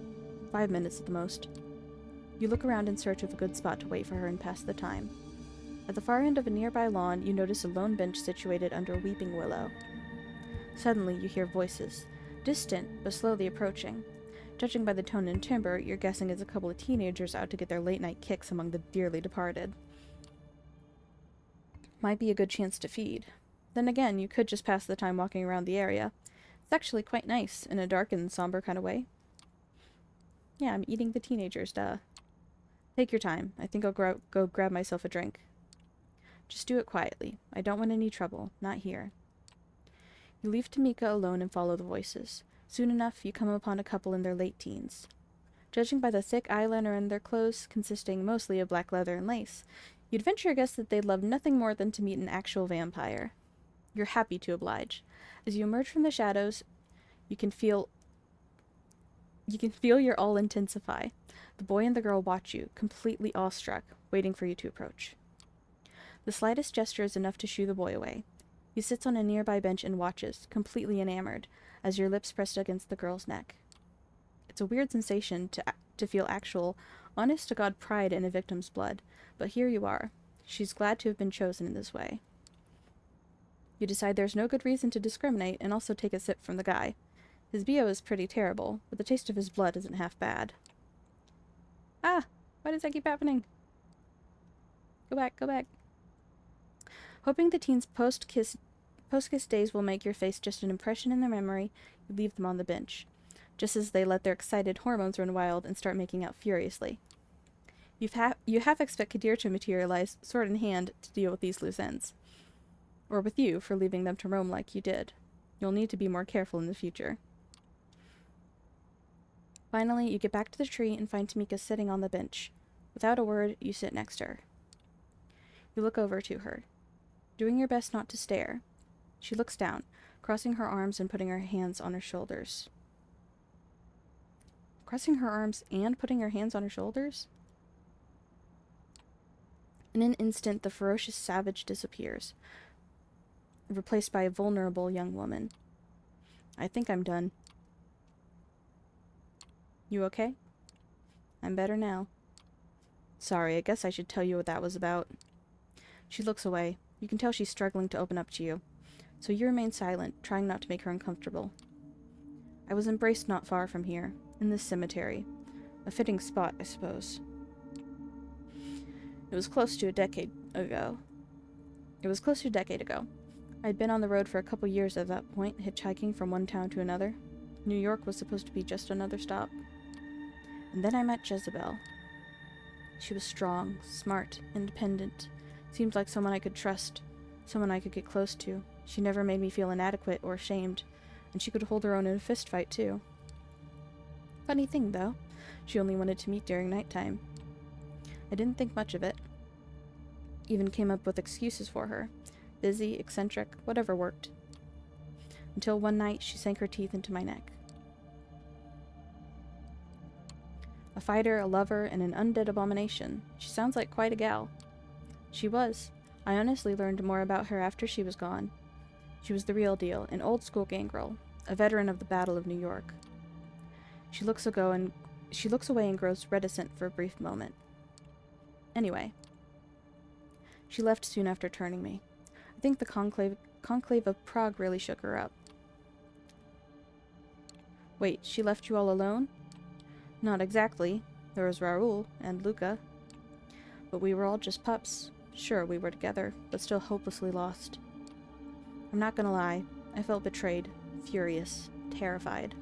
[SPEAKER 1] 5 minutes at the most. You look around in search of a good spot to wait for her and pass the time. At the far end of a nearby lawn, you notice a lone bench situated under a weeping willow. Suddenly, you hear voices, distant but slowly approaching. Judging by the tone and timbre, you're guessing it's a couple of teenagers out to get their late-night kicks among the dearly departed. Might be a good chance to feed. Then again, you could just pass the time walking around the area. It's actually quite nice, in a dark and somber kind of way. Yeah, I'm eating the teenagers, duh. Take your time. I think I'll go grab myself a drink. Just do it quietly. I don't want any trouble. Not here. You leave Tamika alone and follow the voices. Soon enough, you come upon a couple in their late teens. Judging by the thick eyeliner in their clothes, consisting mostly of black leather and lace, you'd venture a guess that they'd love nothing more than to meet an actual vampire. You're happy to oblige. As you emerge from the shadows, you can feel your all intensify. The boy and the girl watch you, completely awestruck, waiting for you to approach. The slightest gesture is enough to shoo the boy away. He sits on a nearby bench and watches, completely enamored, as your lips pressed against the girl's neck. It's a weird sensation to feel actual, honest-to-God pride in a victim's blood, but here you are. She's glad to have been chosen in this way. You decide there's no good reason to discriminate and also take a sip from the guy. His BO is pretty terrible, but the taste of his blood isn't half bad. Ah! Why does that keep happening? Go back, go back. Hoping the teens' post-kiss days will make your face just an impression in their memory, you leave them on the bench, just as they let their excited hormones run wild and start making out furiously. You half expect Kadir to materialize, sword in hand, to deal with these loose ends. Or with you for leaving them to roam like you did. You'll need to be more careful in the future. Finally, you get back to the tree and find Tamika sitting on the bench. Without a word, you sit next to her. You look over to her, doing your best not to stare. She looks down, crossing her arms and putting her hands on her shoulders. Crossing her arms and putting her hands on her shoulders? In an instant, the ferocious savage disappears, replaced by a vulnerable young woman. I think I'm done. You okay? I'm better now. Sorry, I guess I should tell you what that was about. She looks away. You can tell she's struggling to open up to you, so you remain silent, trying not to make her uncomfortable. I was embraced not far from here, in this cemetery. A fitting spot, I suppose. It was close to a decade ago. I'd been on the road for a couple years at that point, hitchhiking from one town to another. New York was supposed to be just another stop. And then I met Jezebel. She was strong, smart, independent. Seemed like someone I could trust, someone I could get close to. She never made me feel inadequate or ashamed, and she could hold her own in a fist fight, too. Funny thing, though, she only wanted to meet during nighttime. I didn't think much of it. Even came up with excuses for her. Busy, eccentric, whatever worked. Until one night, she sank her teeth into my neck. A fighter, a lover, and an undead abomination. She sounds like quite a gal. She was. I honestly learned more about her after she was gone. She was the real deal, an old-school gangrel, a veteran of the Battle of New York. She looks away and grows reticent for a brief moment. Anyway, she left soon after turning me. I think the conclave of Prague really shook her up. Wait, she left you all alone? Not exactly. There was Raoul and Luca. But we were all just pups. Sure, we were together, but still hopelessly lost. I'm not gonna lie. I felt betrayed, furious, terrified.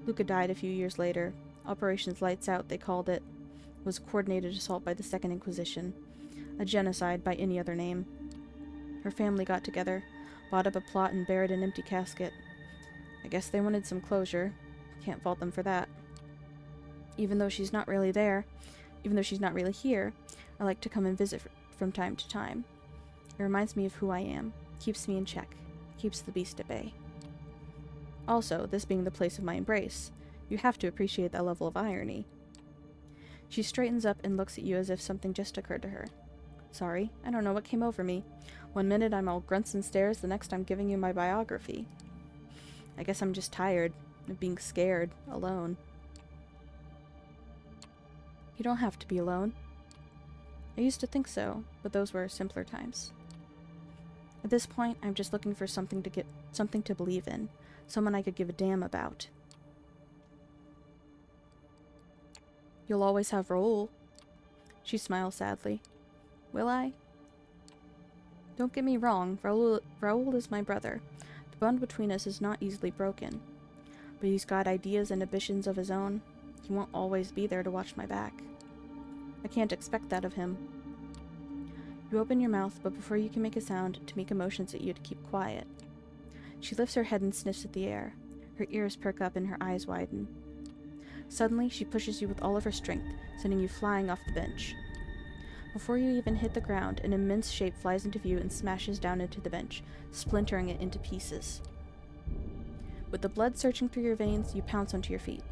[SPEAKER 1] Luca died a few years later. Operations Lights Out, they called it. It was a coordinated assault by the Second Inquisition. A genocide by any other name. Her family got together, bought up a plot and buried an empty casket. I guess they wanted some closure. Can't fault them for that. Even though she's not really here, I like to come and visit from time to time. It reminds me of who I am, keeps me in check, keeps the beast at bay. Also, this being the place of my embrace, you have to appreciate that level of irony. She straightens up and looks at you as if something just occurred to her. Sorry, I don't know what came over me. One minute I'm all grunts and stares, the next I'm giving you my biography. I guess I'm just tired of being scared, alone. You don't have to be alone. I used to think so, but those were simpler times. At this point, I'm just looking for something to believe in, someone I could give a damn about. You'll always have Raoul. She smiles sadly. Will I? Don't get me wrong, Raoul is my brother. The bond between us is not easily broken. But he's got ideas and ambitions of his own. He won't always be there to watch my back. I can't expect that of him. You open your mouth, but before you can make a sound, Tamika motions at you to keep quiet. She lifts her head and sniffs at the air. Her ears perk up and her eyes widen. Suddenly, she pushes you with all of her strength, sending you flying off the bench. Before you even hit the ground, an immense shape flies into view and smashes down into the bench, splintering it into pieces. With the blood surging through your veins, you pounce onto your feet.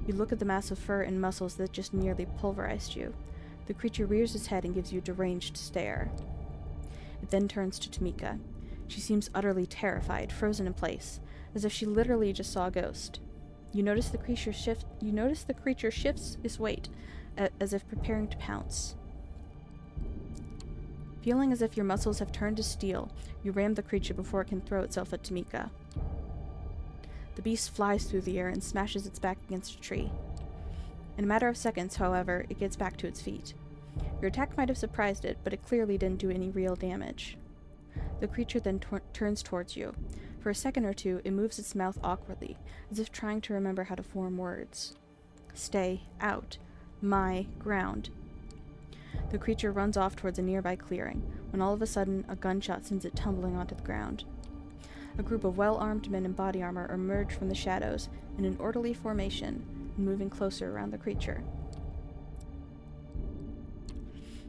[SPEAKER 1] You look at the mass of fur and muscles that just nearly pulverized you. The creature rears its head and gives you a deranged stare. It then turns to Tamika. She seems utterly terrified, frozen in place, as if she literally just saw a ghost. You notice the creature shifts its weight, as if preparing to pounce. Feeling as if your muscles have turned to steel, you ram the creature before it can throw itself at Tamika. The beast flies through the air and smashes its back against a tree. In a matter of seconds, however, it gets back to its feet. Your attack might have surprised it, but it clearly didn't do any real damage. The creature then turns towards you. For a second or two, it moves its mouth awkwardly, as if trying to remember how to form words. Stay out. My ground. The creature runs off towards a nearby clearing, when all of a sudden, a gunshot sends it tumbling onto the ground. A group of well-armed men in body armor emerge from the shadows in an orderly formation, moving closer around the creature.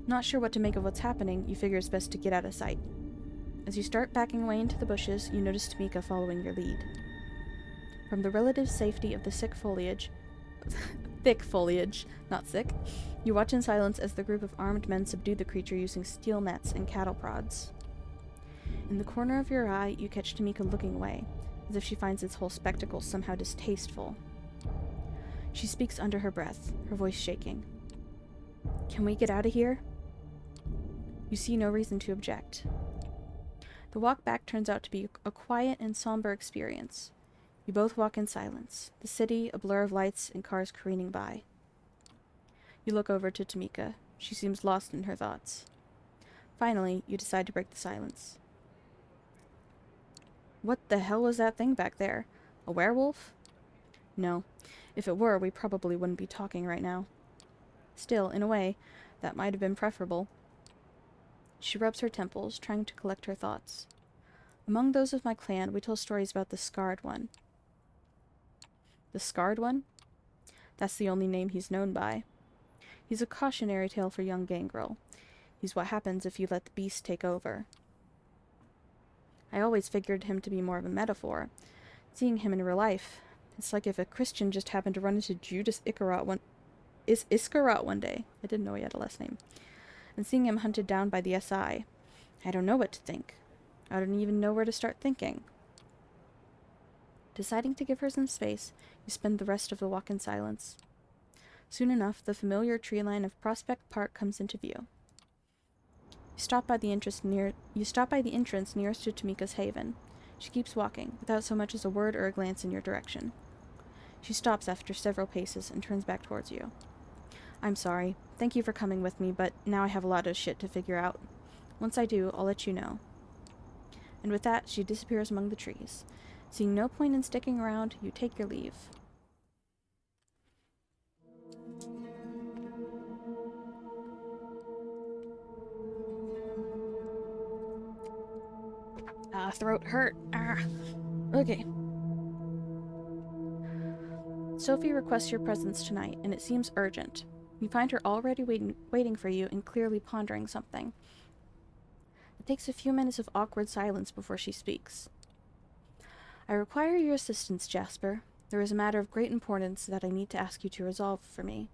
[SPEAKER 1] Not sure what to make of what's happening, you figure it's best to get out of sight. As you start backing away into the bushes, you notice Tamika following your lead. From the relative safety of the thick foliage, not sick, you watch in silence as the group of armed men subdue the creature using steel nets and cattle prods. In the corner of your eye, you catch Tamika looking away, as if she finds this whole spectacle somehow distasteful. She speaks under her breath, her voice shaking. Can we get out of here? You see no reason to object. The walk back turns out to be a quiet and somber experience. You both walk in silence, the city a blur of lights and cars careening by. You look over to Tamika. She seems lost in her thoughts. Finally, you decide to break the silence. What the hell was that thing back there? A werewolf? No. If it were, we probably wouldn't be talking right now. Still, in a way, that might have been preferable. She rubs her temples, trying to collect her thoughts. Among those of my clan, we tell stories about the Scarred One. The Scarred One? That's the only name he's known by. He's a cautionary tale for young Gangrel. He's what happens if you let the beast take over. I always figured him to be more of a metaphor. Seeing him in real life, it's like if a Christian just happened to run into Judas Iscariot one day. I didn't know he had a last name. And seeing him hunted down by the SI. I don't know what to think. I don't even know where to start thinking. Deciding to give her some space, you spend the rest of the walk in silence. Soon enough, the familiar tree line of Prospect Park comes into view. You stop by the entrance nearest to Tamika's haven. She keeps walking, without so much as a word or a glance in your direction. She stops after several paces and turns back towards you. I'm sorry. Thank you for coming with me, but now I have a lot of shit to figure out. Once I do, I'll let you know. And with that, she disappears among the trees. Seeing no point in sticking around, you take your leave. Throat hurt. Okay. Sophie requests your presence tonight, and it seems urgent. You find her already waiting for you and clearly pondering something. It takes a few minutes of awkward silence before she speaks. I require your assistance, Jasper. There is a matter of great importance that I need to ask you to resolve for me.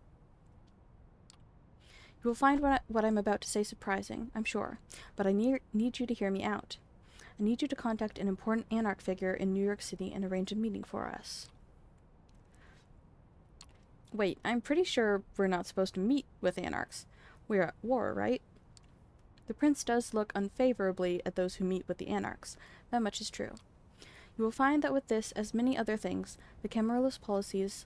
[SPEAKER 1] You will find what I'm about to say surprising, I'm sure, but I need you to hear me out. I need you to contact an important Anarch figure in New York City and arrange a meeting for us. Wait, I'm pretty sure we're not supposed to meet with Anarchs. We're at war, right? The prince does look unfavorably at those who meet with the Anarchs. That much is true. You will find that with this, as many other things, the Camarillist policies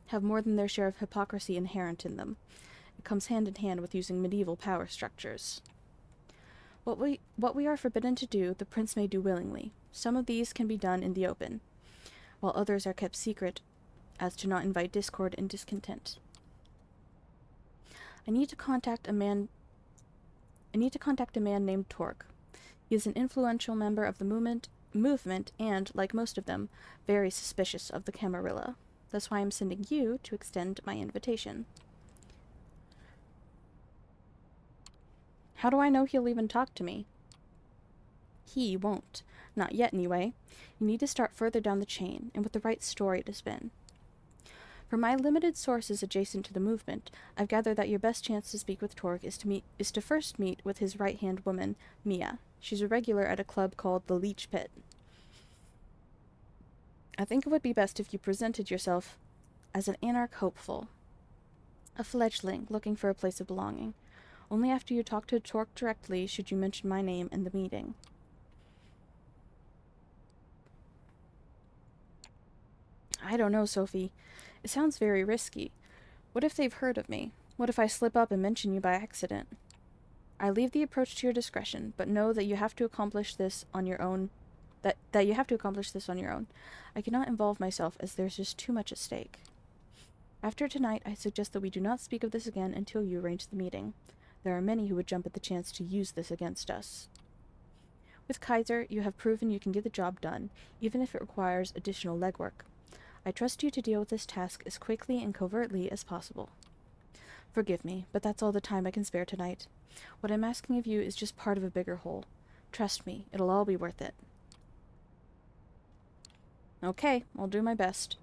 [SPEAKER 1] have more than their share of hypocrisy inherent in them. It comes hand in hand with using medieval power structures. What we are forbidden to do, the prince may do willingly. Some of these can be done in the open, while others are kept secret, as to not invite discord and discontent. I need to contact a man named Torque. He is an influential member of the movement and, like most of them, very suspicious of the Camarilla. That's why I'm sending you to extend my invitation. How do I know he'll even talk to me? He won't. Not yet, anyway. You need to start further down the chain, and with the right story to spin. From my limited sources adjacent to the movement, I've gathered that your best chance to speak with Torque is to first meet with his right-hand woman, Mia. She's a regular at a club called the Leech Pit. I think it would be best if you presented yourself as an anarch hopeful, a fledgling looking for a place of belonging. Only after you talk to Torque directly should you mention my name in the meeting. I don't know, Sophie. It sounds very risky. What if they've heard of me? What if I slip up and mention you by accident? I leave the approach to your discretion, but know that you have to accomplish this on your own. That you have to accomplish this on your own. I cannot involve myself, as there's just too much at stake. After tonight, I suggest that we do not speak of this again until you arrange the meeting. There are many who would jump at the chance to use this against us. With Kaiser, you have proven you can get the job done, even if it requires additional legwork. I trust you to deal with this task as quickly and covertly as possible. Forgive me, but that's all the time I can spare tonight. What I'm asking of you is just part of a bigger whole. Trust me, it'll all be worth it. Okay, I'll do my best.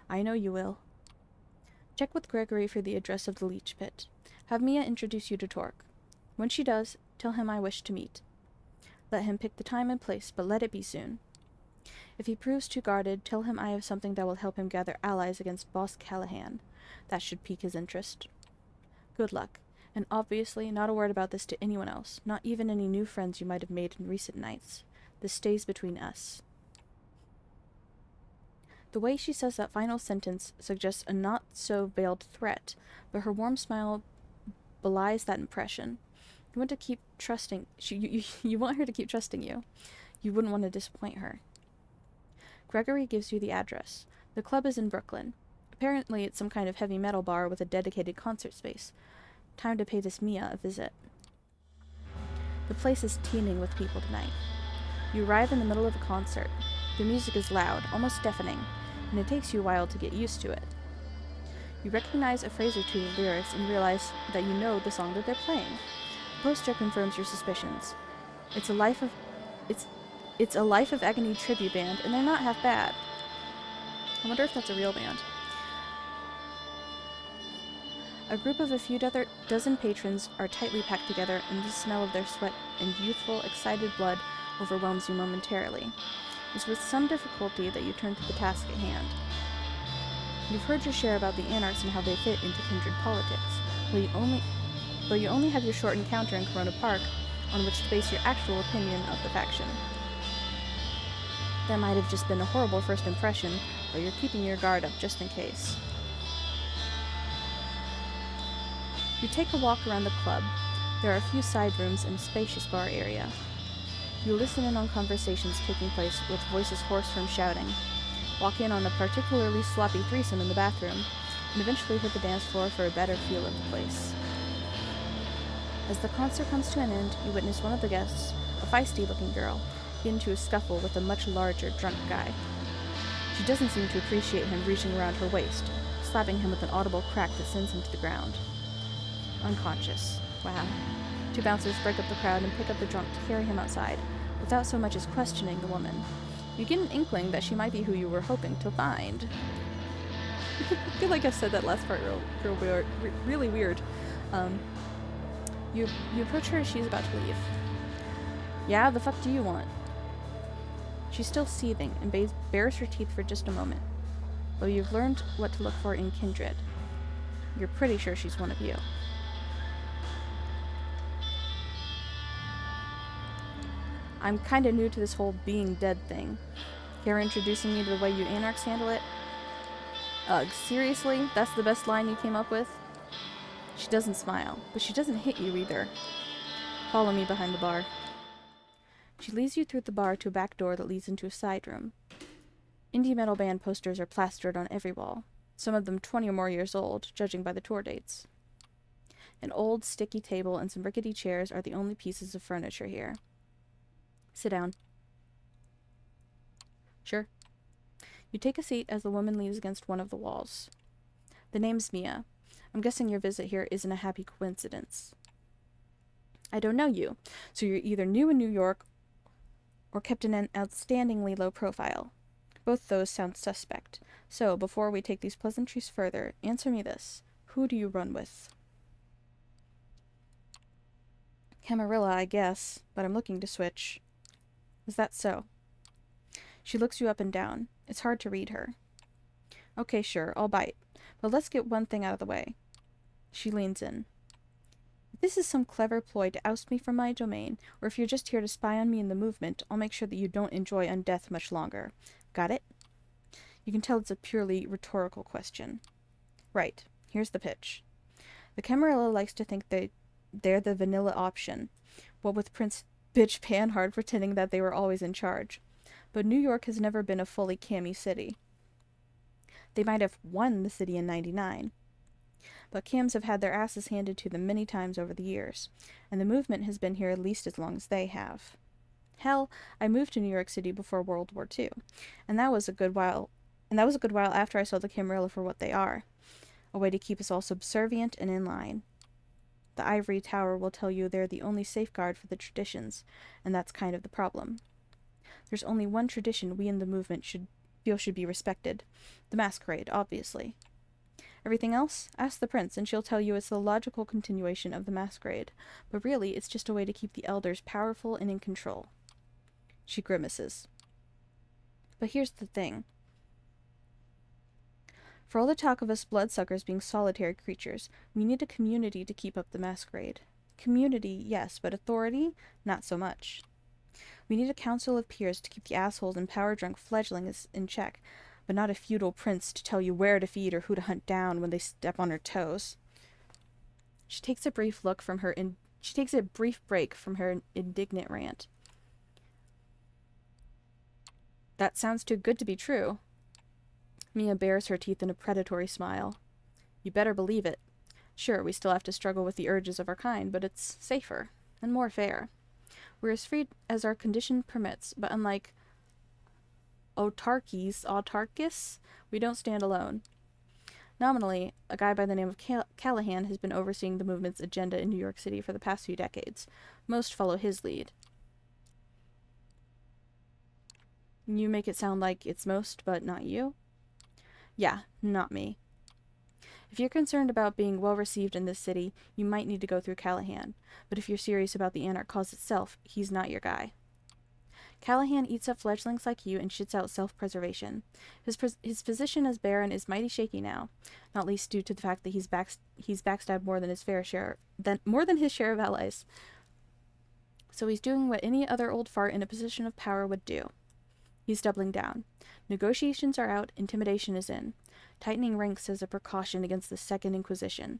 [SPEAKER 1] I know you will. Check with Gregory for the address of the Leech Pit. Have Mia introduce you to Torque. When she does, tell him I wish to meet. Let him pick the time and place, but let it be soon. If he proves too guarded, tell him I have something that will help him gather allies against Boss Callahan. That should pique his interest. Good luck, and obviously not a word about this to anyone else, not even any new friends you might have made in recent nights. This stays between us. The way she says that final sentence suggests a not-so-veiled threat, but her warm smile belies that impression. You want to keep trusting... You want her to keep trusting you. You wouldn't want to disappoint her. Gregory gives you the address. The club is in Brooklyn. Apparently it's some kind of heavy metal bar with a dedicated concert space. Time to pay this Mia a visit. The place is teeming with people tonight. You arrive in the middle of a concert. The music is loud, almost deafening, and it takes you a while to get used to it. You recognize a phrase or two of lyrics and realize that you know the song that they're playing. The poster confirms your suspicions. It's a Life of Agony tribute band, and they're not half bad. I wonder if that's a real band. A group of a few dozen patrons are tightly packed together, and the smell of their sweat and youthful, excited blood overwhelms you momentarily. It's with some difficulty that you turn to the task at hand. You've heard your share about the anarchs and how they fit into kindred politics, but you only have your short encounter in Corona Park on which to base your actual opinion of the faction. That might have just been a horrible first impression, but you're keeping your guard up just in case. You take a walk around the club. There are a few side rooms and a spacious bar area. You listen in on conversations taking place with voices hoarse from shouting, walk in on a particularly sloppy threesome in the bathroom, and eventually hit the dance floor for a better feel of the place. As the concert comes to an end, you witness one of the guests, a feisty-looking girl, get into a scuffle with a much larger, drunk guy. She doesn't seem to appreciate him reaching around her waist, slapping him with an audible crack that sends him to the ground. Unconscious. Wow. Two bouncers break up the crowd and pick up the drunk to carry him outside, without so much as questioning the woman. You get an inkling that she might be who you were hoping to find. I feel like I've said that last part really weird. You approach her as she's about to leave. Yeah, the fuck do you want? She's still seething and bares her teeth for just a moment. Though you've learned what to look for in kindred, you're pretty sure she's one of you. I'm kinda new to this whole being dead thing. Care introducing me to the way you anarchs handle it? Ugh, seriously? That's the best line you came up with? She doesn't smile, but she doesn't hit you either. Follow me behind the bar. She leads you through the bar to a back door that leads into a side room. Indie metal band posters are plastered on every wall, some of them 20 or more years old, judging by the tour dates. An old, sticky table and some rickety chairs are the only pieces of furniture here. Sit down. Sure. You take a seat as the woman leans against one of the walls. The name's Mia. I'm guessing your visit here isn't a happy coincidence. I don't know you, so you're either new in New York or kept an outstandingly low profile. Both those sound suspect. So, before we take these pleasantries further, answer me this. Who do you run with? Camarilla, I guess, but I'm looking to switch. Is that so? She looks you up and down. It's hard to read her. Okay, sure, I'll bite. But let's get one thing out of the way. She leans in. If this is some clever ploy to oust me from my domain, or if you're just here to spy on me in the movement, I'll make sure that you don't enjoy undeath much longer. Got it? You can tell it's a purely rhetorical question. Right. Here's the pitch. The Camarilla likes to think they're the vanilla option, what with Prince Bitch Panhard pretending that they were always in charge. But New York has never been a fully cammy city. They might have won the city in '99. But cams have had their asses handed to them many times over the years, and the movement has been here at least as long as they have. Hell, I moved to New York City before World War II, and that was a good while after I saw the Camarilla for what they are, a way to keep us all subservient and in line. The ivory tower will tell you they're the only safeguard for the traditions, and that's kind of the problem. There's only one tradition we in the movement should be respected. The Masquerade, obviously. Everything else? Ask the prince, and she'll tell you it's the logical continuation of the Masquerade, but really it's just a way to keep the elders powerful and in control. She grimaces. But here's the thing. For all the talk of us bloodsuckers being solitary creatures, we need a community to keep up the Masquerade. Community, yes, but authority? Not so much. We need a council of peers to keep the assholes and power-drunk fledglings in check, but not a feudal prince to tell you where to feed or who to hunt down when they step on her toes. She takes a brief break from her indignant rant. That sounds too good to be true. Mia bares her teeth in a predatory smile. You better believe it. Sure, we still have to struggle with the urges of our kind, but it's safer and more fair. We're as free as our condition permits, but unlike autarchis, we don't stand alone. Nominally, a guy by the name of Callahan has been overseeing the movement's agenda in New York City for the past few decades. Most follow his lead. You make it sound like it's most, but not you? Yeah, not me. If you're concerned about being well received in this city, you might need to go through Callahan. But if you're serious about the Anarch cause itself, he's not your guy. Callahan eats up fledglings like you and shits out self-preservation. His position as Baron is mighty shaky now, not least due to the fact that he's backstabbed more than his share of allies. So he's doing what any other old fart in a position of power would do. He's doubling down. Negotiations are out, intimidation is in. Tightening ranks as a precaution against the Second Inquisition.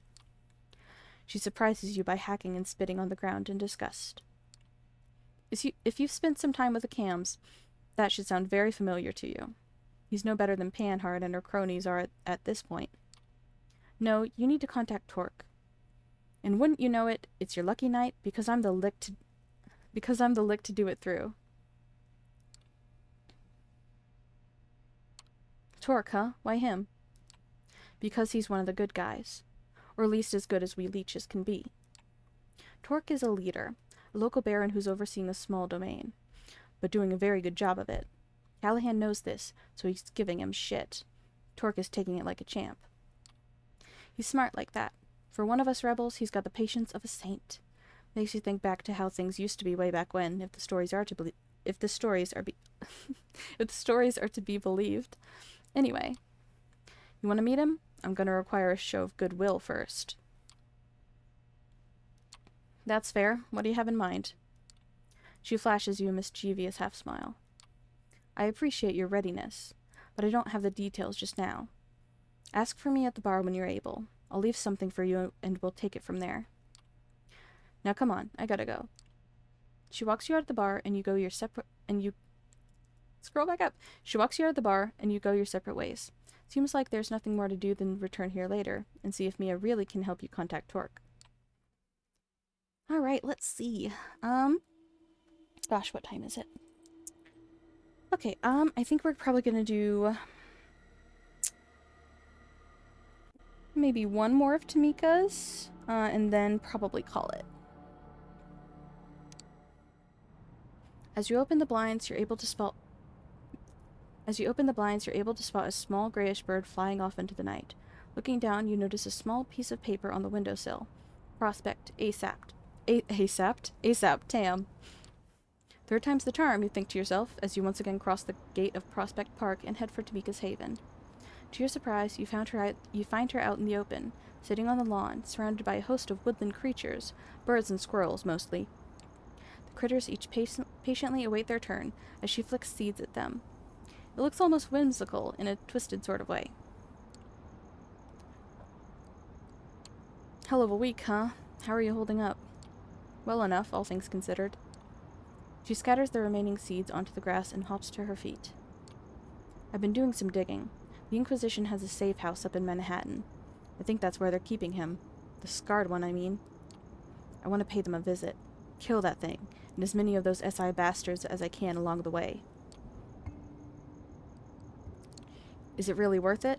[SPEAKER 1] She surprises you by hacking and spitting on the ground in disgust. If you've spent some time with the Cams, that should sound very familiar to you. He's no better than Panhard and her cronies are at this point. No, you need to contact Torque. And wouldn't you know it, it's your lucky night because I'm the lick to do it through. Torque, huh? Why him? Because he's one of the good guys. Or at least as good as we leeches can be. Torque is a leader, a local baron who's overseeing a small domain, but doing a very good job of it. Callahan knows this, so he's giving him shit. Torque is taking it like a champ. He's smart like that. For one of us rebels, he's got the patience of a saint. Makes you think back to how things used to be way back when, if the stories are to be believed. Anyway, you want to meet him? I'm going to require a show of goodwill first. That's fair. What do you have in mind? She flashes you a mischievous half-smile. I appreciate your readiness, but I don't have the details just now. Ask for me at the bar when you're able. I'll leave something for you, and we'll take it from there. Now come on, I gotta go. She walks you out of the bar, and you go your separate... Scroll back up. She walks you out of the bar, and you go your separate ways. Seems like there's nothing more to do than return here later, and see if Mia really can help you contact Torque. Alright, let's see. Gosh, what time is it? Okay, I think we're probably gonna do maybe one more of Tamika's, and then probably call it. As you open the blinds, you're able to spot a small grayish bird flying off into the night. Looking down, you notice a small piece of paper on the windowsill. Prospect, ASAP. ASAP, Tam. Third time's the charm, you think to yourself, as you once again cross the gate of Prospect Park and head for Tamika's haven. To your surprise, you find her out in the open, sitting on the lawn, surrounded by a host of woodland creatures, birds and squirrels mostly. The critters each patiently await their turn, as she flicks seeds at them. It looks almost whimsical, in a twisted sort of way. Hell of a week, huh? How are you holding up? Well enough, all things considered. She scatters the remaining seeds onto the grass and hops to her feet. I've been doing some digging. The Inquisition has a safe house up in Manhattan. I think that's where they're keeping him. The scarred one, I mean. I want to pay them a visit. Kill that thing, and as many of those SI bastards as I can along the way. Is it really worth it?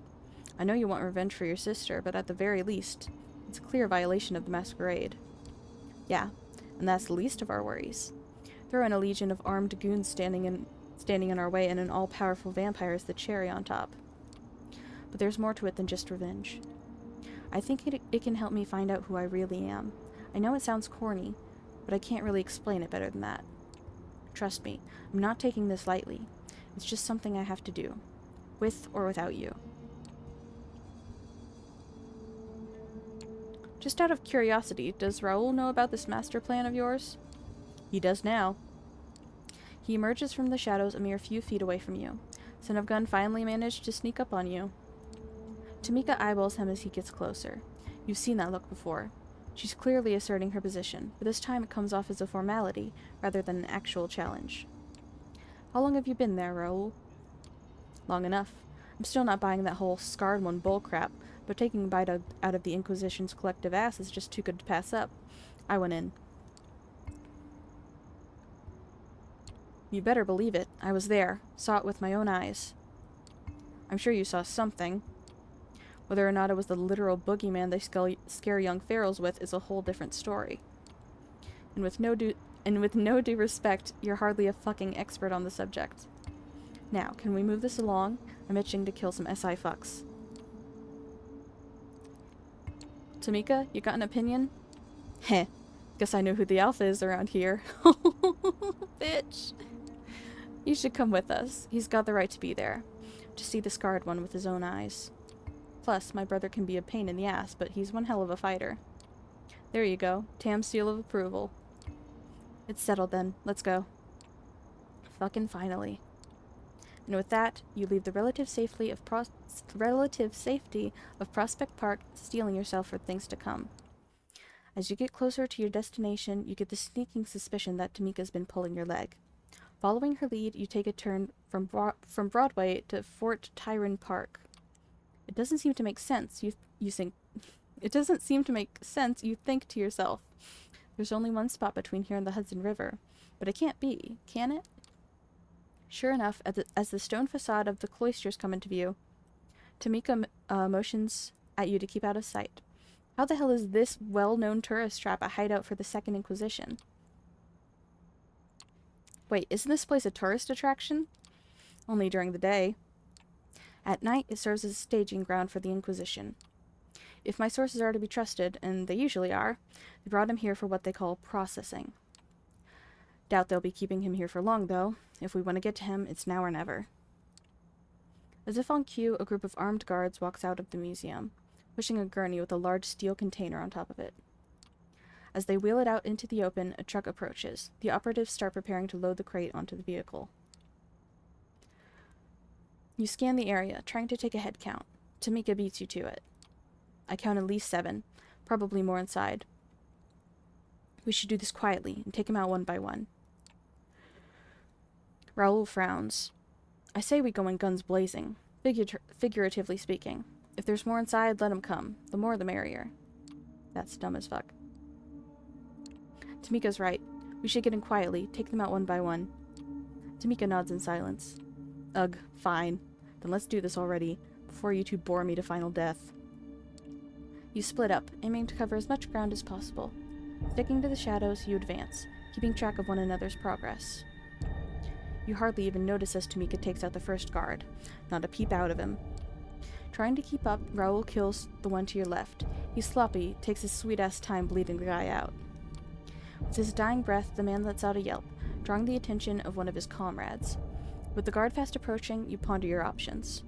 [SPEAKER 1] I know you want revenge for your sister, but at the very least, it's a clear violation of the Masquerade. Yeah, and that's the least of our worries. Throw in a legion of armed goons standing in our way, and an all-powerful vampire is the cherry on top. But there's more to it than just revenge. I think it can help me find out who I really am. I know it sounds corny, but I can't really explain it better than that. Trust me, I'm not taking this lightly. It's just something I have to do. With or without you. Just out of curiosity, does Raoul know about this master plan of yours? He does now. He emerges from the shadows a mere few feet away from you. Son of Gun finally managed to sneak up on you. Tamika eyeballs him as he gets closer. You've seen that look before. She's clearly asserting her position, but this time it comes off as a formality rather than an actual challenge. How long have you been there, Raoul? Long enough. I'm still not buying that whole scarred one bullcrap, but taking a bite out of the Inquisition's collective ass is just too good to pass up. I went in. You better believe it. I was there. Saw it with my own eyes. I'm sure you saw something. Whether or not it was the literal boogeyman they scare young ferals with is a whole different story. And with no due respect, you're hardly a fucking expert on the subject. Now, can we move this along? I'm itching to kill some SI fucks. Tamika, you got an opinion? Heh. Guess I know who the alpha is around here. Bitch. You should come with us. He's got the right to be there. To see the scarred one with his own eyes. Plus, my brother can be a pain in the ass, but he's one hell of a fighter. There you go. Tam's seal of approval. It's settled then. Let's go. Fucking finally. And with that, you leave the relative safety of Prospect Park, steeling yourself for things to come. As you get closer to your destination, you get the sneaking suspicion that Tamika's been pulling your leg. Following her lead, you take a turn from Broadway to Fort Tyrone Park. It doesn't seem to make sense, you think. It doesn't seem to make sense, you think to yourself. There's only one spot between here and the Hudson River. But it can't be, can it? Sure enough, as the stone facade of the cloisters come into view, Tamika motions at you to keep out of sight. How the hell is this well-known tourist trap a hideout for the Second Inquisition? Wait, isn't this place a tourist attraction? Only during the day. At night, it serves as a staging ground for the Inquisition. If my sources are to be trusted, and they usually are, they brought him here for what they call processing. Doubt they'll be keeping him here for long, though. If we want to get to him, it's now or never. As if on cue, a group of armed guards walks out of the museum, pushing a gurney with a large steel container on top of it. As they wheel it out into the open, a truck approaches. The operatives start preparing to load the crate onto the vehicle. You scan the area, trying to take a head count. Tamika beats you to it. I count at least 7, probably more inside. We should do this quietly and take him out one by one. Raoul frowns. I say we go in guns blazing, figuratively speaking. If there's more inside, let him come. The more the merrier. That's dumb as fuck. Tamika's right. We should get in quietly, take them out one by one. Tamika nods in silence. Ugh, fine. Then let's do this already, before you two bore me to final death. You split up, aiming to cover as much ground as possible. Sticking to the shadows, you advance, keeping track of one another's progress. You hardly even notice as Tamika takes out the first guard. Not a peep out of him. Trying to keep up, Raoul kills the one to your left. He's sloppy, takes his sweet-ass time bleeding the guy out. With his dying breath, the man lets out a yelp, drawing the attention of one of his comrades. With the guard fast approaching, you ponder your options.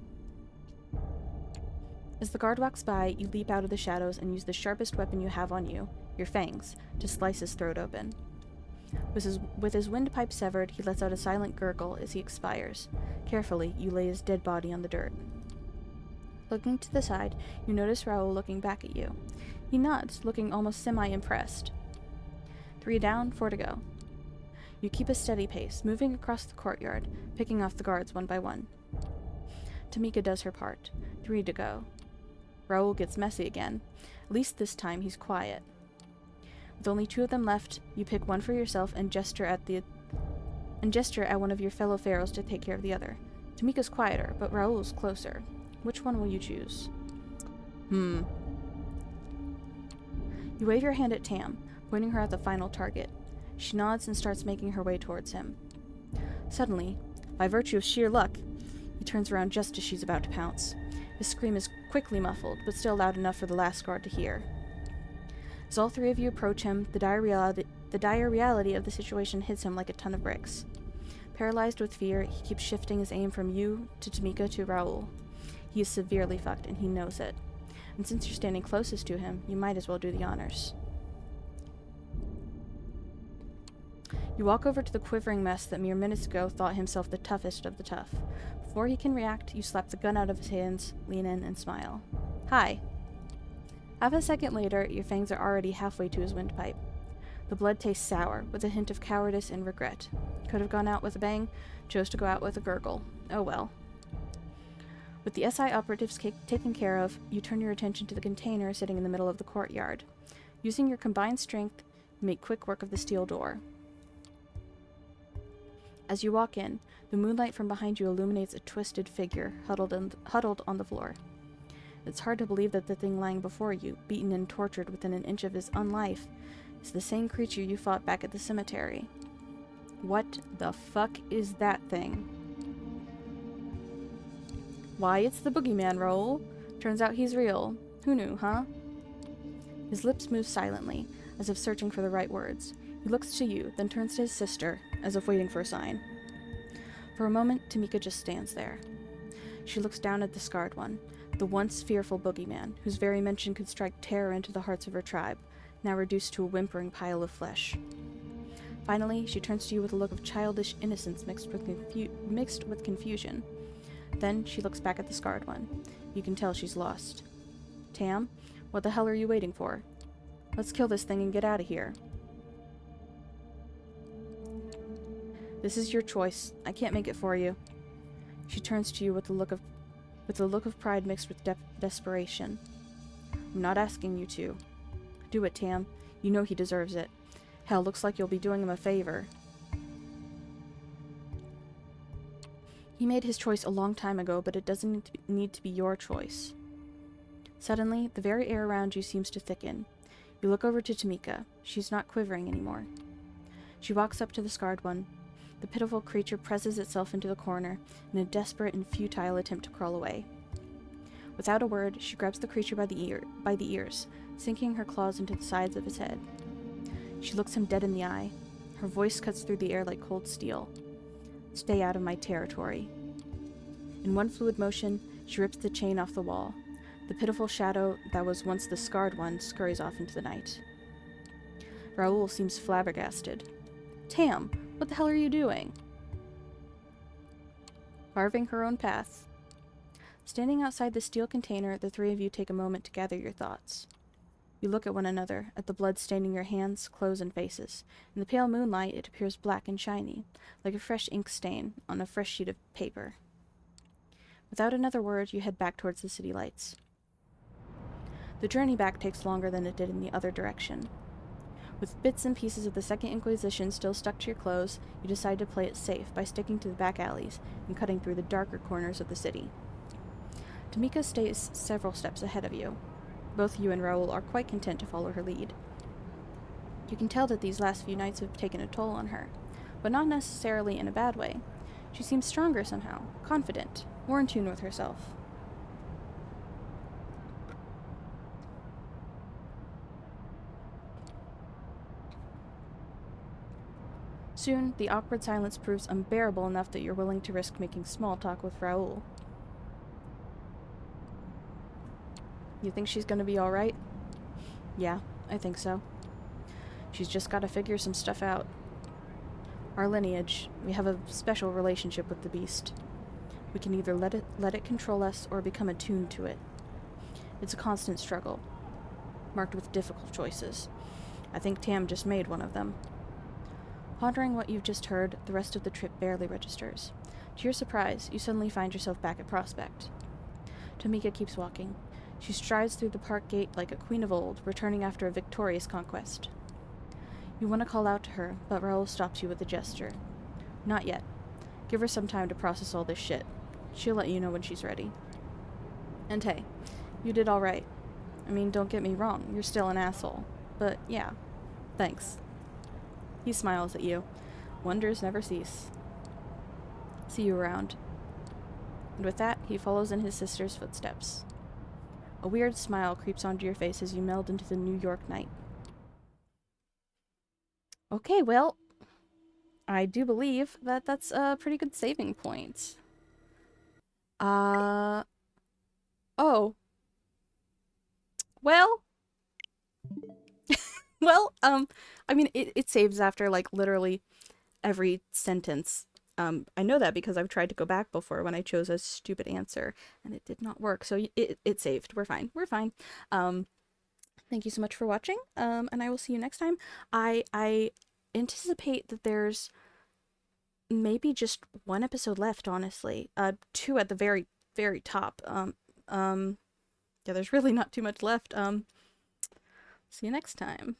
[SPEAKER 1] As the guard walks by, you leap out of the shadows and use the sharpest weapon you have on you, your fangs, to slice his throat open. With his windpipe severed, he lets out a silent gurgle as he expires. Carefully, you lay his dead body on the dirt. Looking to the side, you notice Raoul looking back at you. He nods, looking almost semi-impressed. 3 down, 4 to go. You keep a steady pace, moving across the courtyard, picking off the guards one by one. Tamika does her part. 3 to go. Raoul gets messy again. At least this time he's quiet. With only 2 of them left, you pick one for yourself and gesture at one of your fellow pharaohs to take care of the other. Tamika's quieter, but Raoul's closer. Which one will you choose? You wave your hand at Tam, pointing her at the final target. She nods and starts making her way towards him. Suddenly, by virtue of sheer luck, he turns around just as she's about to pounce. His scream is quickly muffled, but still loud enough for the last guard to hear. As all 3 of you approach him, the dire reality of the situation hits him like a ton of bricks. Paralyzed with fear, he keeps shifting his aim from you to Tamika to Raoul. He is severely fucked, and he knows it. And since you're standing closest to him, you might as well do the honors. You walk over to the quivering mess that mere minutes ago thought himself the toughest of the tough. Before he can react, you slap the gun out of his hands, lean in, and smile. Hi. Half a second later, your fangs are already halfway to his windpipe. The blood tastes sour, with a hint of cowardice and regret. Could have gone out with a bang, chose to go out with a gurgle. Oh well. With the SI operatives taken care of, you turn your attention to the container sitting in the middle of the courtyard. Using your combined strength, you make quick work of the steel door. As you walk in, the moonlight from behind you illuminates a twisted figure huddled on the floor. It's hard to believe that the thing lying before you, beaten and tortured within an inch of his unlife, is the same creature you fought back at the cemetery. What the fuck is that thing? Why, it's the boogeyman, Raoul. Turns out he's real. Who knew, huh? His lips move silently, as if searching for the right words. He looks to you, then turns to his sister, as if waiting for a sign. For a moment, Tamika just stands there. She looks down at the scarred one, the once fearful boogeyman, whose very mention could strike terror into the hearts of her tribe, now reduced to a whimpering pile of flesh. Finally, she turns to you with a look of childish innocence mixed with confusion. Then she looks back at the scarred one. You can tell she's lost. Tam, what the hell are you waiting for? Let's kill this thing and get out of here. This is your choice. I can't make it for you. She turns to you with a look of pride mixed with desperation. I'm not asking you to. Do it, Tam. You know he deserves it. Hell, looks like you'll be doing him a favor. He made his choice a long time ago, but it doesn't need to be your choice. Suddenly, the very air around you seems to thicken. You look over to Tamika. She's not quivering anymore. She walks up to the scarred one. The pitiful creature presses itself into the corner in a desperate and futile attempt to crawl away. Without a word, she grabs the creature by the ears, sinking her claws into the sides of his head. She looks him dead in the eye. Her voice cuts through the air like cold steel. Stay out of my territory. In one fluid motion, she rips the chain off the wall. The pitiful shadow that was once the scarred one scurries off into the night. Raoul seems flabbergasted. Tam, what the hell are you doing? Carving her own path. Standing outside the steel container, the 3 of you take a moment to gather your thoughts. You look at one another, at the blood staining your hands, clothes, and faces. In the pale moonlight, it appears black and shiny, like a fresh ink stain on a fresh sheet of paper. Without another word, you head back towards the city lights. The journey back takes longer than it did in the other direction. With bits and pieces of the Second Inquisition still stuck to your clothes, you decide to play it safe by sticking to the back alleys and cutting through the darker corners of the city. Tamika stays several steps ahead of you. Both you and Raoul are quite content to follow her lead. You can tell that these last few nights have taken a toll on her, but not necessarily in a bad way. She seems stronger somehow, confident, more in tune with herself. Soon, the awkward silence proves unbearable enough that you're willing to risk making small talk with Raoul. You think she's gonna be alright? Yeah, I think so. She's just gotta figure some stuff out. Our lineage, we have a special relationship with the beast. We can either let it control us or become attuned to it. It's a constant struggle, marked with difficult choices. I think Tam just made one of them. Pondering what you've just heard, the rest of the trip barely registers. To your surprise, you suddenly find yourself back at Prospect. Tamika keeps walking. She strides through the park gate like a queen of old, returning after a victorious conquest. You want to call out to her, but Raoul stops you with a gesture. Not yet. Give her some time to process all this shit. She'll let you know when she's ready. And hey, you did alright. I mean, don't get me wrong, you're still an asshole. But yeah, thanks. He smiles at you. Wonders never cease. See you around. And with that, he follows in his sister's footsteps. A weird smile creeps onto your face as you meld into the New York night. Okay, well, I do believe that that's a pretty good saving point. Oh. Well. Well, I mean, it saves after, like, literally every sentence. I know that because I've tried to go back before when I chose a stupid answer, and it did not work, so it saved. We're fine. We're fine. Thank you so much for watching, and I will see you next time. I anticipate that there's maybe just one episode left, honestly. Two at the very, very top. Yeah, there's really not too much left. See you next time.